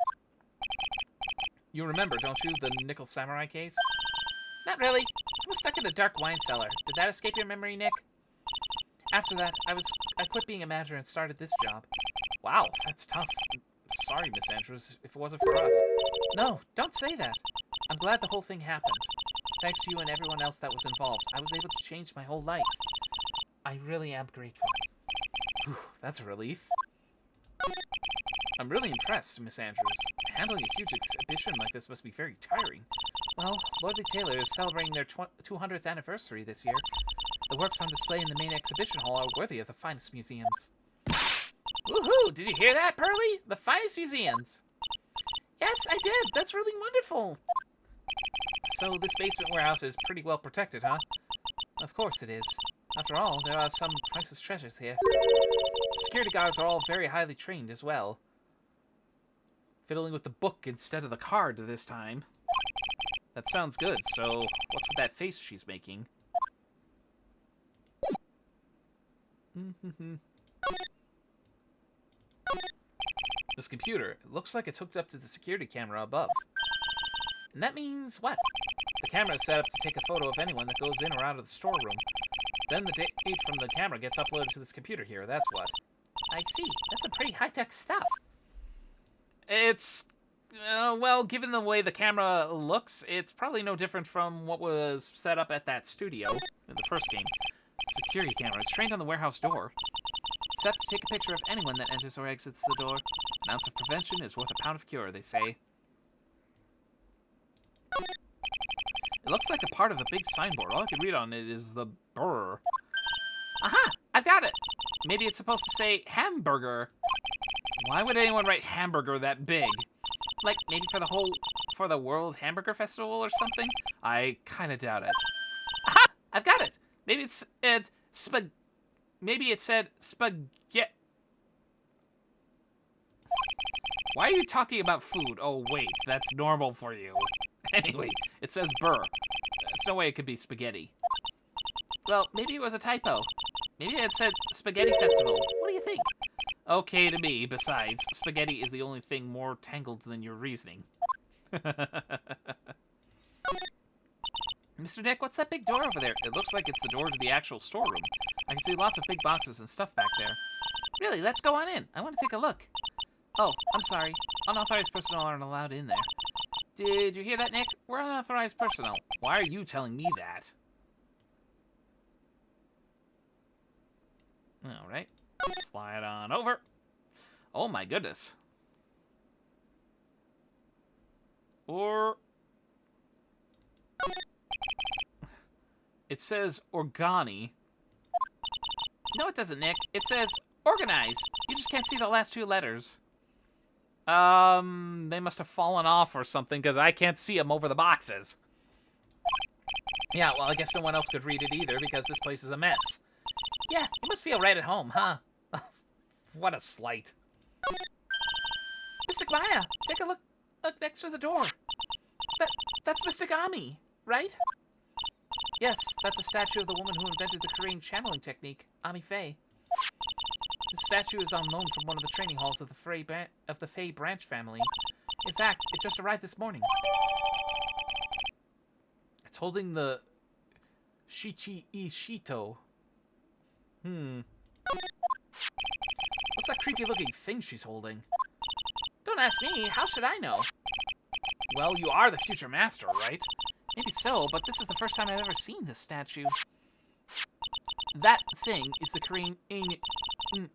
You remember, don't you, the Nickel Samurai case? Not really. I was stuck in a dark wine cellar. Did that escape your memory, Nick? After that, I quit being a manager and started this job. Wow, that's tough. Sorry, Miss Andrews, if it wasn't for us. No, don't say that. I'm glad the whole thing happened. Thanks to you and everyone else that was involved, I was able to change my whole life. I really am grateful. Whew, that's a relief. I'm really impressed, Miss Andrews. Handling a huge exhibition like this must be very tiring. Well, Lordly Taylor is celebrating their 200th anniversary this year. The works on display in the main exhibition hall are worthy of the finest museums. Woohoo! Did you hear that, Pearly? The finest museums. Yes, I did. That's really wonderful. So this basement warehouse is pretty well protected, huh? Of course it is. After all, there are some priceless treasures here. Security guards are all very highly trained as well. Fiddling with the book instead of the card this time. That sounds good, so what's with that face she's making? This computer, it looks like it's hooked up to the security camera above. And that means what? The camera is set up to take a photo of anyone that goes in or out of the storeroom. Then the date from the camera gets uploaded to this computer here, that's what. I see. That's some pretty high-tech stuff. It's, well, given the way the camera looks, it's probably no different from what was set up at that studio in the first game. Security camera is trained on the warehouse door. It's set to take a picture of anyone that enters or exits the door. An ounce of prevention is worth a pound of cure, they say. It looks like a part of a big signboard. All I can read on it is the burr. Aha! I've got it! Maybe it's supposed to say hamburger. Why would anyone write hamburger that big? Like, maybe for the World Hamburger Festival or something? I kinda doubt it. Aha! I've got it! Maybe maybe it said spaghetti. Why are you talking about food? Oh, wait, that's normal for you. Anyway, it says burr. There's no way it could be spaghetti. Well, maybe it was a typo. Maybe it said Spaghetti Festival. What do you think? Okay to me. Besides, spaghetti is the only thing more tangled than your reasoning. Mr. Nick, what's that big door over there? It looks like it's the door to the actual storeroom. I can see lots of big boxes and stuff back there. Really, let's go on in. I want to take a look. Oh, I'm sorry. Unauthorized personnel aren't allowed in there. Did you hear that, Nick? We're unauthorized personnel. Why are you telling me that? Alright. Slide on over. Oh my goodness. It says organi. No, it doesn't, Nick. It says organize. You just can't see the last 2 letters. They must have fallen off or something, because I can't see them over the boxes. Yeah, well, I guess no one else could read it either because this place is a mess. Yeah, you must feel right at home, huh? What a slight. Mystic Maya, take a look next to the door. That's Mystic Ami, right? Yes, that's a statue of the woman who invented the Korean channeling technique, Ami Faye. The statue is on loan from one of the training halls of the Faye branch family. In fact, it just arrived this morning. It's holding the Shichi Ishito. What's that creepy-looking thing she's holding? Don't ask me. How should I know? Well, you are the future master, right? Maybe so, but this is the first time I've ever seen this statue. That thing is the Korean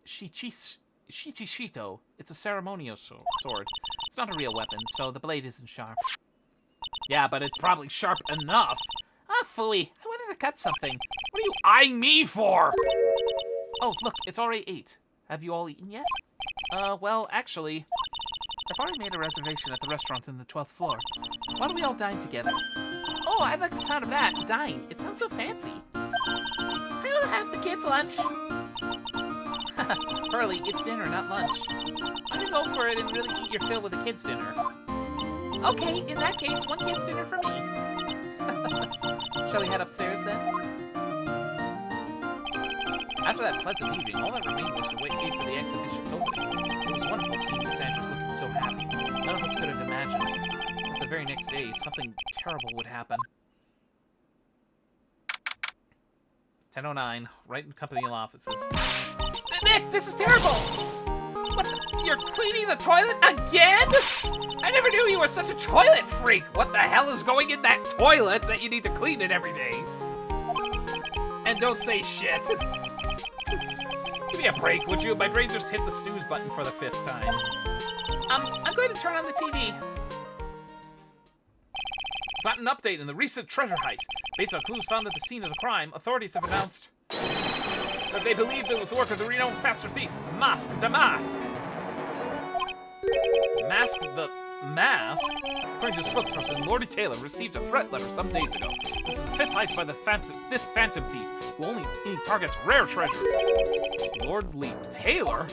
Shichishito. It's a ceremonial sword. It's not a real weapon, so the blade isn't sharp. Yeah, but it's probably sharp enough. Ah, phooey. I wanted to cut something. What are you eyeing me for? Oh, look, it's already 8. Have you all eaten yet? Well, actually, I've already made a reservation at the restaurant on the 12th floor. Why don't we all dine together? Oh, I like the sound of that. Dine. It sounds so fancy. I'll have the kids' lunch. Pearly, it's dinner, not lunch. Why don't you go for it and really eat your fill with the kids' dinner? Okay, in that case, 1 kid's dinner for me. Shall we head upstairs then? After that pleasant evening, all that remained was to wait for the exhibition's opening. It was wonderful seeing Miss Andrews looking so happy. None of us could have imagined that the very next day something terrible would happen. 10:09, Wright and Company offices. Nick, this is terrible! What, you're cleaning the toilet again? I never knew you were such a toilet freak! What the hell is going in that toilet that you need to clean it every day? And don't say shit. Give me a break, would you? My brain just hit the snooze button for the 5th time. I'm going to turn on the TV. Got an update in the recent treasure heist. Based on clues found at the scene of the crime, authorities have announced that they believe it was the work of the renowned master thief, Mask the Mask. Mask the Mask? According to spokesperson, Lordy Taylor received a threat letter some days ago. This is the 5th heist by this phantom thief, who only targets rare treasures. Lordly Taylor?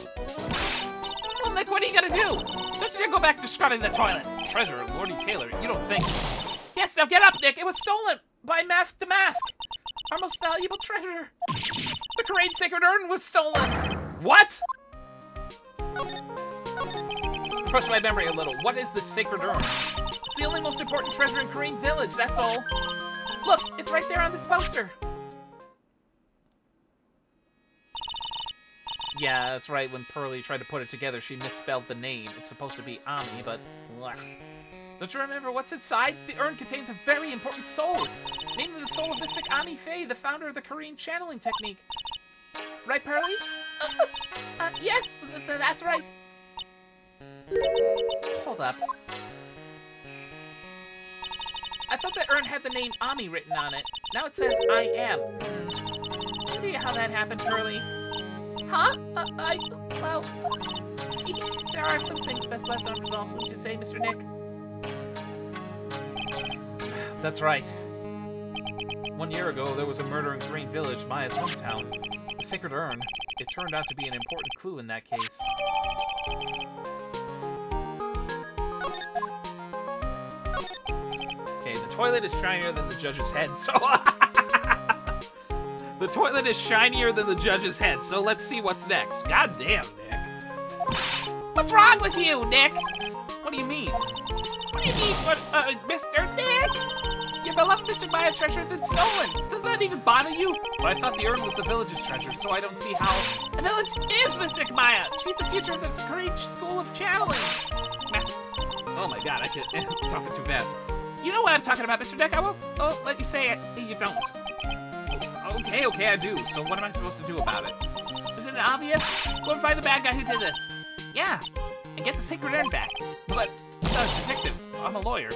Well, Nick, what are you gonna do? Don't you dare go back to scrubbing the toilet. Treasure, Lordy Taylor, you don't think... Yes, now get up, Nick. It was stolen by Mask to Mask. Our most valuable treasure. The Korean sacred urn was stolen. What? Refresh my memory a little. What is the sacred urn? It's the only most important treasure in Korean village, that's all. Look, it's right there on this poster. Yeah, that's right. When Pearly tried to put it together, she misspelled the name. It's supposed to be Ami, but... Blech. Don't you remember what's inside? The urn contains a very important soul. Namely the soul of Mystic Ami Faye, the founder of the Korean channeling technique. Right, Pearly? Yes, that's right. Hold up. I thought the urn had the name Ami written on it. Now it says I am. Any idea how that happened, Pearly? Huh? Well, gee, there are some things best left unresolved, wouldn't you say, Mr. Nick? That's right. 1 year ago, there was a murder in Green Village, Maya's hometown. The sacred urn. It turned out to be an important clue in that case. Okay, the toilet is shinier than the judge's head, so... The toilet is shinier than the judge's head, so let's see what's next. God damn, Nick. What's wrong with you, Nick? What do you mean? What do you mean, Mr. Nick? Your beloved Mr. Maya's treasure has been stolen. Doesn't that even bother you? But I thought the urn was the village's treasure, so I don't see how... The village is Mystic Maya. She's the future of this great school of channeling. Oh my god, I'm talking too fast. You know what I'm talking about, Mr. Nick. I won't let you say it. You don't. Okay, I do. So what am I supposed to do about it? Isn't it obvious? Go and find the bad guy who did this. Yeah, and get the sacred urn back. But, detective, I'm a lawyer.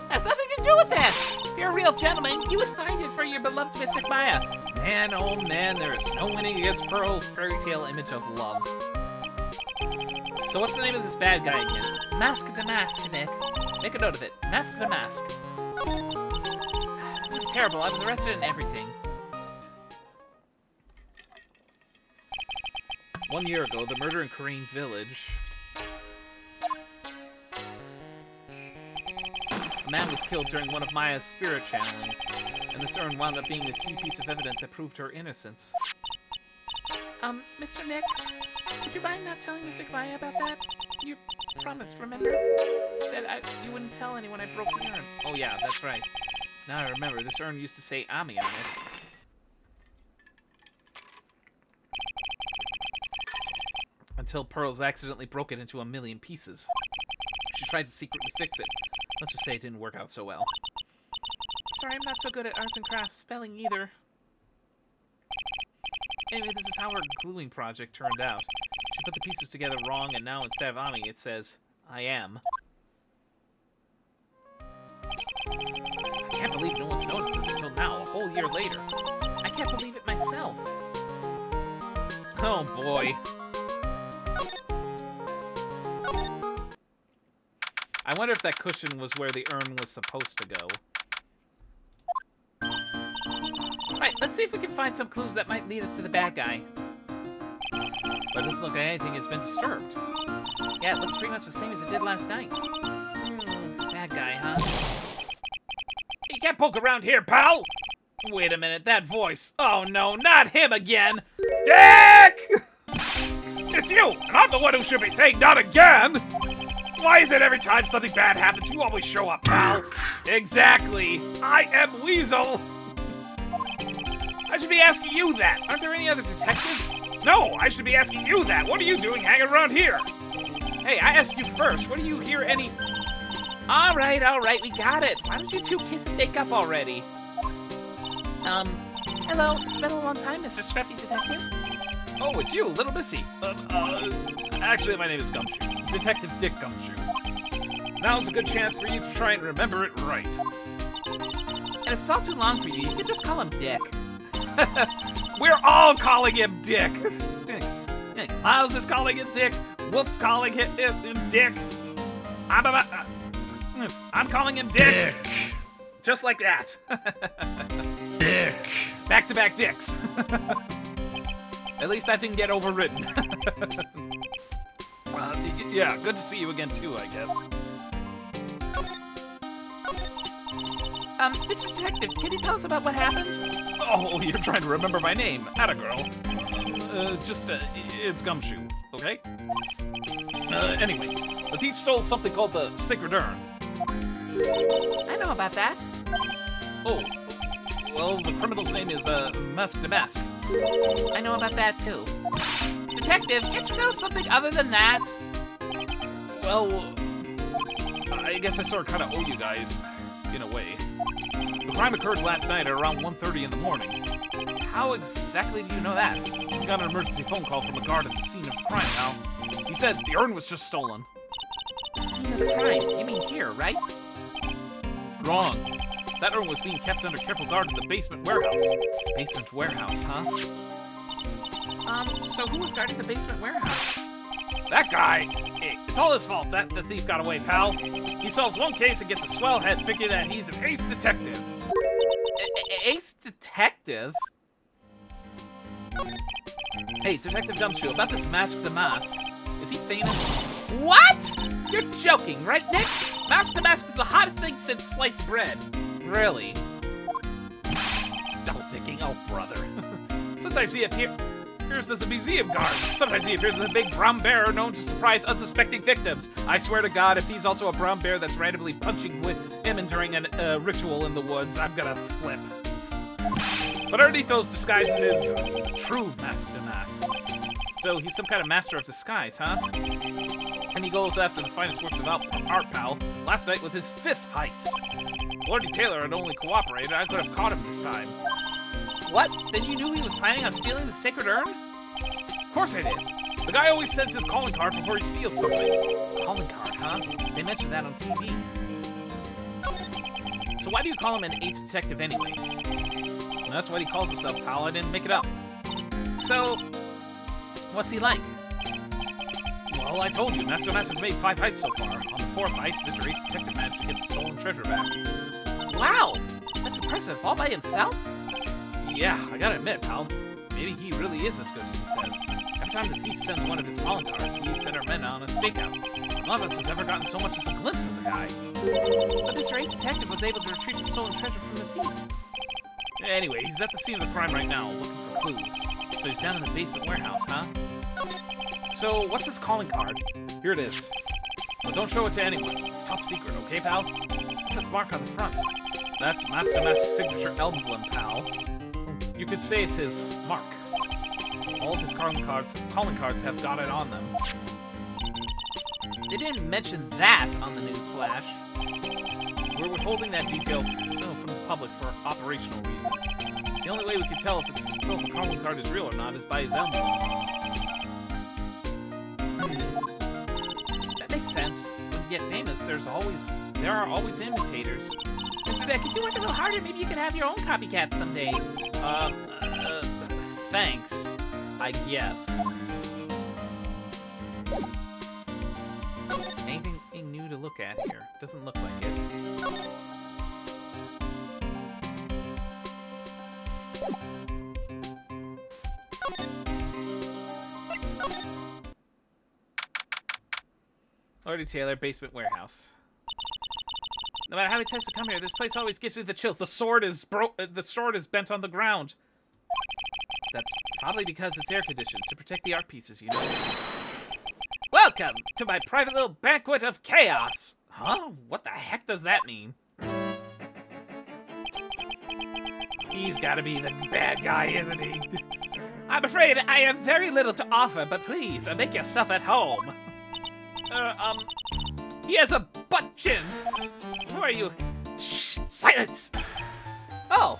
Has nothing to do with this. If you're a real gentleman, you would find it for your beloved Mystic Maya. Man, oh man, there is no winning against Pearl's fairy tale image of love. So what's the name of this bad guy again? Mask to Mask, Nick. Make a note of it. Mask to Mask. This is terrible. I was arrested and everything. 1 year ago, the murder in Korean Village. A man was killed during one of Maya's spirit channelings, and this urn wound up being the key piece of evidence that proved her innocence. Mr. Nick, would you mind not telling Mystic Maya about that? You promised, remember? You said you wouldn't tell anyone I broke the urn. Oh yeah, that's right. Now I remember, this urn used to say Ami on it. Until Pearls accidentally broke it into a million pieces. She tried to secretly fix it. Let's just say it didn't work out so well. Sorry, I'm not so good at arts and crafts spelling either. Anyway, this is how her gluing project turned out. She put the pieces together wrong, and now instead of Ami, it says, I am. I can't believe no one's noticed this until now, a whole year later. I can't believe it myself. Oh boy. I wonder if that cushion was where the urn was supposed to go. Right, let's see if we can find some clues that might lead us to the bad guy. But it doesn't look like anything has been disturbed. Yeah, it looks pretty much the same as it did last night. Bad guy, huh? You can't poke around here, pal! Wait a minute, that voice. Oh no, not him again! Dick! It's you, and I'm the one who should be saying not again! Why is it every time something bad happens, you always show up, pal? Exactly. I am Weasel. I should be asking you that. Aren't there any other detectives? No, I should be asking you that. What are you doing hanging around here? Hey, I asked you first. What do you hear any... All right, we got it. Why don't you two kiss and make up already? Hello. It's been a long time, Mr. Scruffy Detective. Oh, it's you, Little Missy. Actually, my name is Gumshoe. Detective Dick Gumshoe. Now's a good chance for you to try and remember it right. And if it's all too long for you, you could just call him Dick. We're all calling him Dick. Miles is calling him Dick. Wolf's calling him Dick. I'm calling him Dick. Just like that. Dick. Back-to-back dicks. At least that didn't get overwritten. Yeah, good to see you again too, I guess. Mr. Detective, can you tell us about what happened? Oh, you're trying to remember my name. Atta girl. It's Gumshoe, okay? Anyway, the thief stole something called the Sacred Urn. I know about that. Oh, well, the criminal's name is, Mask to Mask. I know about that, too. Detective, can't you tell us something other than that? Well, I guess I sort of kind of owe you guys, in a way. The crime occurred last night at around 1:30 in the morning. How exactly do you know that? We got an emergency phone call from a guard at the scene of the crime now. He said the urn was just stolen. The scene of the crime? You mean here, right? Wrong. That urn was being kept under careful guard in the basement warehouse. Basement warehouse, huh? So who was guarding the basement warehouse? That guy! Hey, it's all his fault that the thief got away, pal. He solves one case and gets a swell head thinking that he's an ace detective. Ace detective? Hey, Detective Gumshoe, about this Mask to Mask. Is he famous? What? You're joking, right, Nick? Mask to Mask is the hottest thing since sliced bread. Really? Double dicking, oh brother. Sometimes he appears as a museum guard. Sometimes he appears as a big brown bear known to surprise unsuspecting victims. I swear to God, if he's also a brown bear that's randomly punching with him during a ritual in the woods, I'm gonna flip. But underneath those disguises is true Mask to Mask. So he's some kind of master of disguise, huh? And he goes after the finest works of art, pal. Last night with his 5th heist. If Lordy Taylor had only cooperated, I could have caught him this time. What? Then you knew he was planning on stealing the Sacred Urn? Of course I did. The guy always sends his calling card before he steals something. Calling card, huh? They mentioned that on TV. So why do you call him an ace detective anyway? That's what he calls himself, pal. I didn't make it up. So, what's he like? Well, I told you, Master Master's made 5 heists so far. On the 4th heist, Mr. Ace Detective managed to get the stolen treasure back. Wow! That's impressive. All by himself? Yeah, I gotta admit, pal. Maybe he really is as good as he says. Every time the thief sends one of his calling cards, we send our men on a stakeout. None of us has ever gotten so much as a glimpse of the guy. But Mr. Ace Detective was able to retrieve the stolen treasure from the thief. Anyway, he's at the scene of the crime right now, looking for clues. So he's down in the basement warehouse, huh? So, what's this calling card? Here it is. But don't show it to anyone. It's top secret, okay, pal? What's this mark on the front? That's Master Master's signature emblem, pal. You could say it's his mark. All of his calling cards have got it on them. They didn't mention that on the news flash. We're withholding that detail from the public for operational reasons. The only way we can tell if the calling card is real or not is by his emblem. That makes sense. When you get famous, there are always imitators. Mr. Deck, if you work a little harder, maybe you can have your own copycat someday. Thanks, I guess. Anything new to look at here? Doesn't look like it. Lordy Taylor, basement warehouse. No matter how many times I come here, this place always gives me the chills. The sword is the sword is bent on the ground. That's probably because it's air conditioned to protect the art pieces, you know. Welcome to my private little banquet of chaos. Huh? What the heck does that mean? He's gotta be the bad guy, isn't he? I'm afraid I have very little to offer, but please, make yourself at home. He has a butt chin. Who are you? Shh, silence. Oh,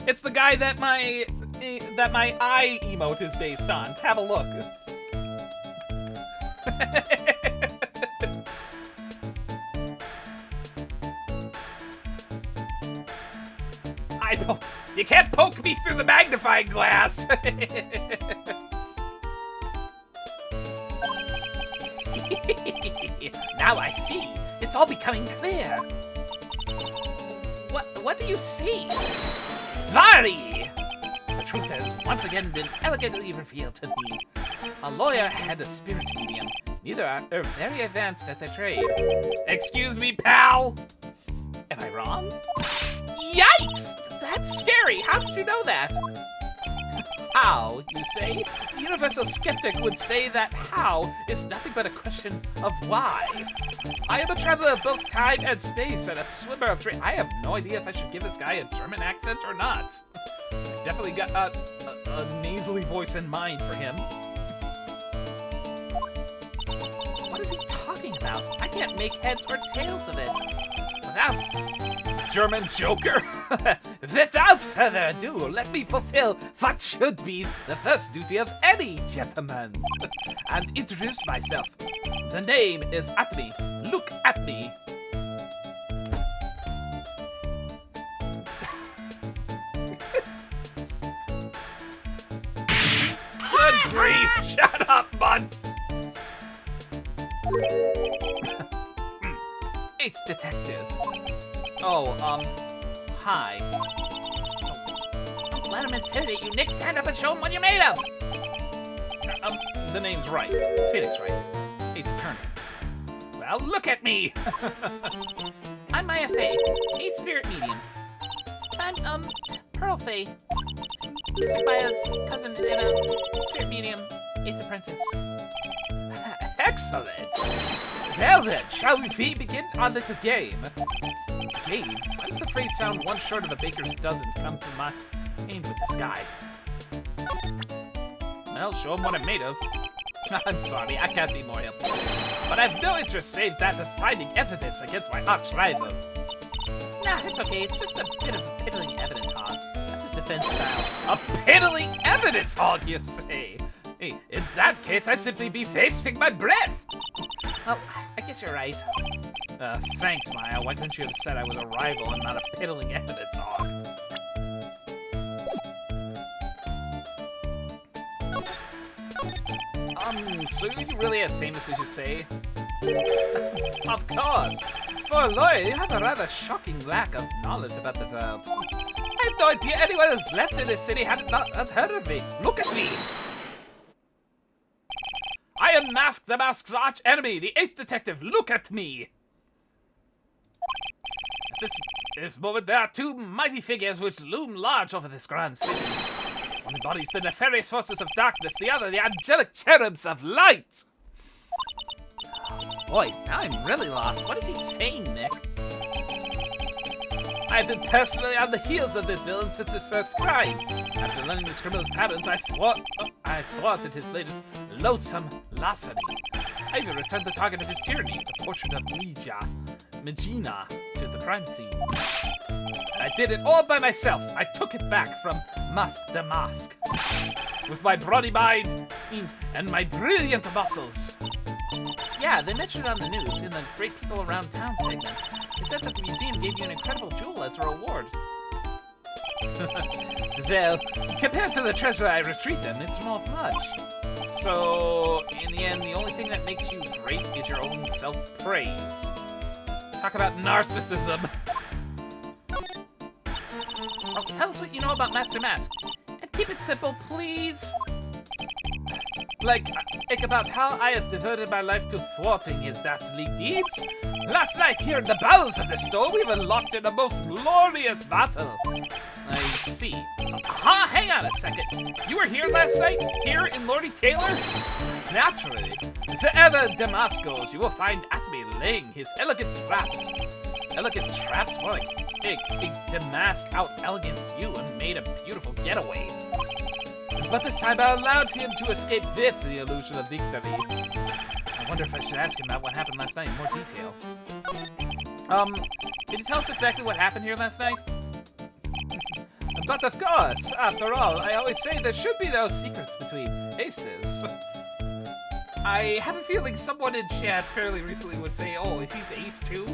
it's the guy that my eye emote is based on. Have a look. You can't poke me through the magnifying glass. Now I see. It's all becoming clear. What do you see? Zvari! The truth has once again been elegantly revealed to me. A lawyer and a spirit medium. Neither are very advanced at their trade. Excuse me, pal! Am I wrong? Yikes! That's scary. How did you know that? How, you say? The universal skeptic would say that how is nothing but a question of why. I am a traveler of both time and space and a swimmer of dreams. I have no idea if I should give this guy a German accent or not. I definitely got a nasally voice in mind for him. What is he talking about? I can't make heads or tails of it. Without German Joker. Without further ado, let me fulfill what should be the first duty of any gentleman and introduce myself. The name is Atmi. Look at me. Good grief! Shut up, Munts! Ace Detective. Oh, hi. Don't let him intimidate you, Nick. Stand up and show him what you're made of. The name's Wright. Felix Wright. Ace Attorney. Well, look at me! I'm Maya Faye, Ace Spirit Medium. I'm, Pearl Faye, Mr. Maya's cousin and a Spirit Medium, Ace Apprentice. Excellent! Well then, shall we begin our little game? Game? Why does the phrase sound one short of a baker's dozen come to mind with this guy? Well, show him what I'm made of. I'm sorry, I can't be more helpful. But I've no interest save that of finding evidence against my arch rival. Nah, it's okay. It's just a bit of a piddling evidence hog. That's his defense style. A piddling evidence hog, you say? Hey, in that case, I simply be wasting my breath. Well, I guess you're right. Thanks, Maya. Why couldn't you have said I was a rival and not a piddling evidence hog? So are you really as famous as you say? Of course! For a lawyer, you have a rather shocking lack of knowledge about the world. I had no idea anyone who's left in this city had not heard of me. Look at me! I am Mask the Mask's arch enemy, the ace detective. Look at me! At this moment, there are two mighty figures which loom large over this grand city. One embodies the nefarious forces of darkness, the other the angelic cherubs of light. Boy, now I'm really lost. What is he saying, Nick? I have been personally on the heels of this villain since his first crime. After learning this criminal's patterns, I thwarted his latest loathsome larceny. I even returned the target of his tyranny, the portrait of Megina, to the crime scene. I did it all by myself. I took it back from Mask the Mask. With my bloody mind and my brilliant muscles. Yeah, they mentioned it on the news in the Great People Around Town segment. They said that the museum gave you an incredible jewel as a reward. Well, compared to the treasure I retrieved them, it's not much. So, in the end, the only thing that makes you great is your own self-praise. Talk about narcissism. Oh, tell us what you know about Master Mask. And keep it simple, please. Like about how I have devoted my life to thwarting his dastardly deeds. Last night, here in the bowels of the store, we were locked in a most glorious battle. I see. Hang on a second. You were here last night? Here in Lordy Taylor? Naturally. Wherever Damask goes, you will find Atomy laying his elegant traps. Elegant traps? More like big Damask out-eleganced you and made a beautiful getaway. But this time I allowed him to escape with the illusion of victory. I wonder if I should ask him about what happened last night in more detail. Can you tell us exactly what happened here last night? But of course, after all, I always say there should be those secrets between aces. I have a feeling someone in chat fairly recently would say, oh, he's ace too?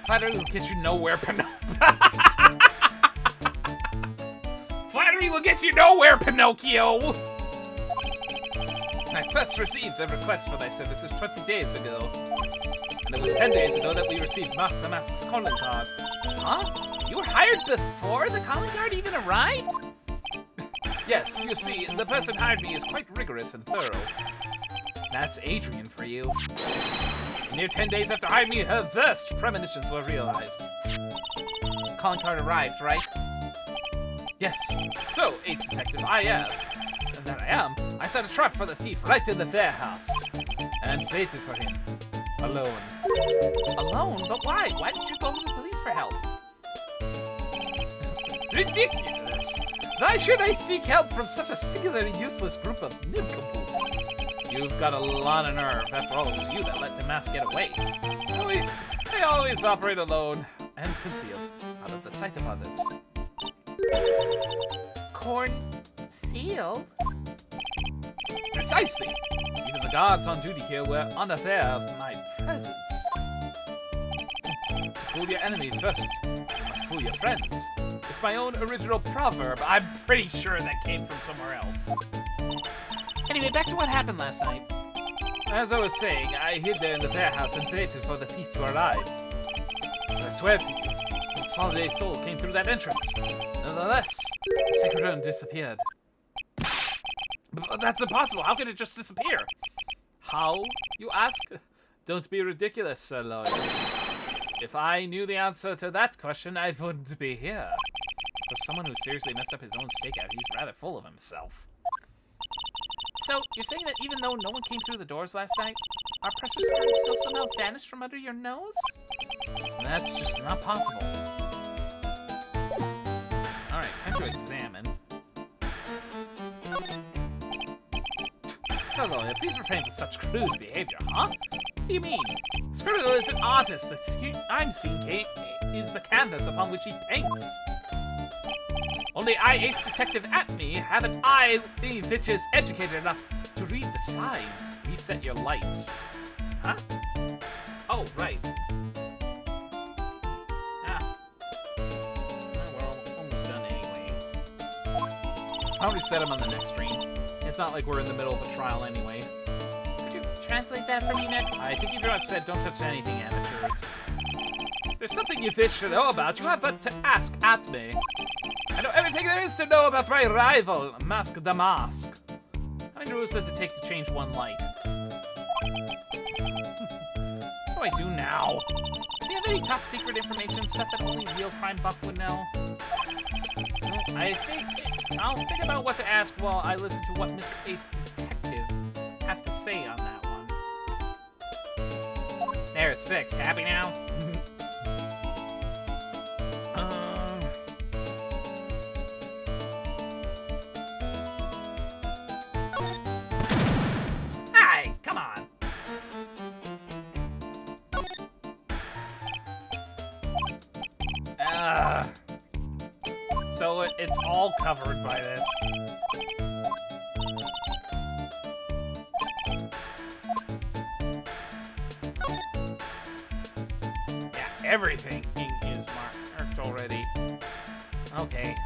Flattery will get you nowhere, Flattery will get you nowhere, Pinocchio! I first received the request for my services 20 days ago. And it was 10 days ago that we received Master Mask's calling card. Huh? You were hired before the calling card even arrived? Yes, you see, the person hired me is quite rigorous and thorough. That's Adrian for you. Near 10 days after hiring me, her worst premonitions were realized. Calling card arrived, right? Yes. So, Ace Detective, I set a trap for the thief right in the warehouse. And waited for him. Alone. Alone? But why? Why did you go to the police for help? Ridiculous! Why should I seek help from such a singularly useless group of nincompoops? You've got a lot of nerve. After all, it was you that let Damask get away. I always operate alone and concealed, out of the sight of others. Concealed? Precisely! Even the guards on duty here were unaware of my presence. Fool your enemies first. You must fool your friends. It's my own original proverb. I'm pretty sure that came from somewhere else. Anyway, back to what happened last night. As I was saying, I hid there in the warehouse and waited for the thief to arrive. But I swear to you, the Solid Soul came through that entrance. Nonetheless, the sacred urn disappeared. But that's impossible. How could it just disappear? How, you ask? Don't be ridiculous, Sir Lawyer. If I knew the answer to that question, I wouldn't be here. For someone who seriously messed up his own stakeout, he's rather full of himself. So, you're saying that even though no one came through the doors last night, our precious urn still somehow vanished from under your nose? That's just not possible. Alright, time to examine. So, Lawyer, please refrain from such crude behavior, huh? What do you mean? This criminal is an artist. The I'm seeing is the canvas upon which he paints. Only I, Ace Detective Atney, have an eye which is educated enough to read the signs. Reset your lights. Huh? Oh, right. Ah. We're almost done anyway. I already set him on the next stream. It's not like we're in the middle of a trial anyway. Could you translate that for me, Nick? I think you just said don't touch anything, amateurs. There's something you fish should know about. You have but to ask at me. I know everything there is to know about my rival, Mask the Mask. How many rules does it take to change one light? What do I do now? Do you have any top secret information, stuff that only real crime buff would know? I'll think about what to ask while I listen to what Mr. Ace Detective has to say on that one. There, it's fixed. Happy now? Hi, come on. So it's all covered by this. Yeah, everything is marked already. Okay.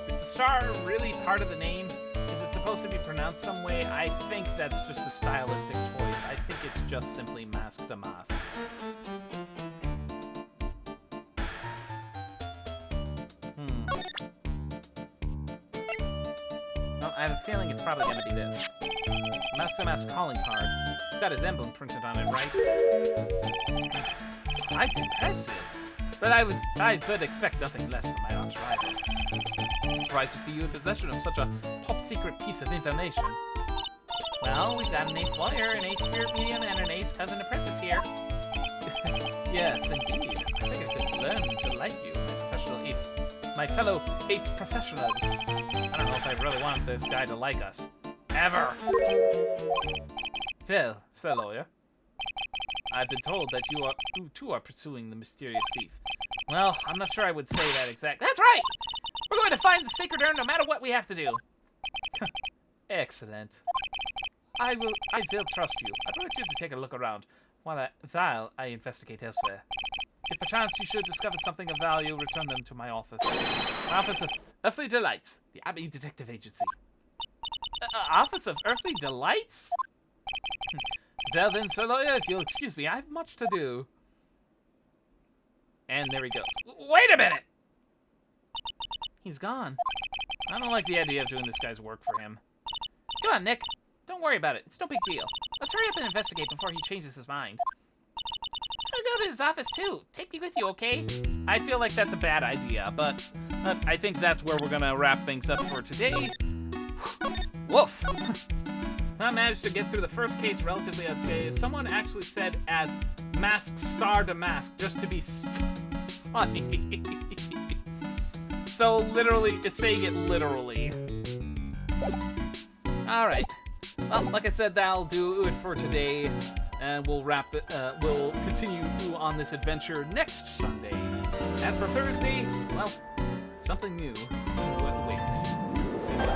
Is the star really part of the name? Is it supposed to be pronounced some way? I think that's just a stylistic choice. I think it's just simply Mask to Mask. Well, I have a feeling it's probably going to be this. Mask to Mask calling card. It's got his emblem printed on it, right? Quite impressive. But I would expect nothing less from my arch rival. Surprised to see you in possession of such a top-secret piece of information. Well, we've got an ace lawyer, an ace spirit medium, and an ace cousin apprentice here. Yes, indeed. I think I could learn to like you, my professional ace. My fellow ace professionals. I don't know if I really want this guy to like us. Ever. Well, sir lawyer. I've been told that you too are pursuing the mysterious thief. Well, I'm not sure I would say that exactly. That's right! We're going to find the sacred urn no matter what we have to do. Excellent. I will trust you. I want you to take a look around while I investigate elsewhere. If perchance you should discover something of value, return them to my office. My Office of Earthly Delights, the Abbey Detective Agency. Office of Earthly Delights? Well then, sir lawyer, if you'll excuse me, I have much to do. And there he goes. Wait a minute! He's gone. I don't like the idea of doing this guy's work for him. Come on, Nick. Don't worry about it. It's no big deal. Let's hurry up and investigate before he changes his mind. I'll go to his office too. Take me with you, okay? I feel like that's a bad idea, but I think that's where we're gonna wrap things up for today. Woof! I managed to get through the first case relatively unscathed. Someone actually said as mask star to mask, just to be funny. So literally, it's saying it literally. Alright. Well, like I said, that'll do it for today. And we'll we'll continue on this adventure next Sunday. As for Thursday, well, something new awaits. We'll see what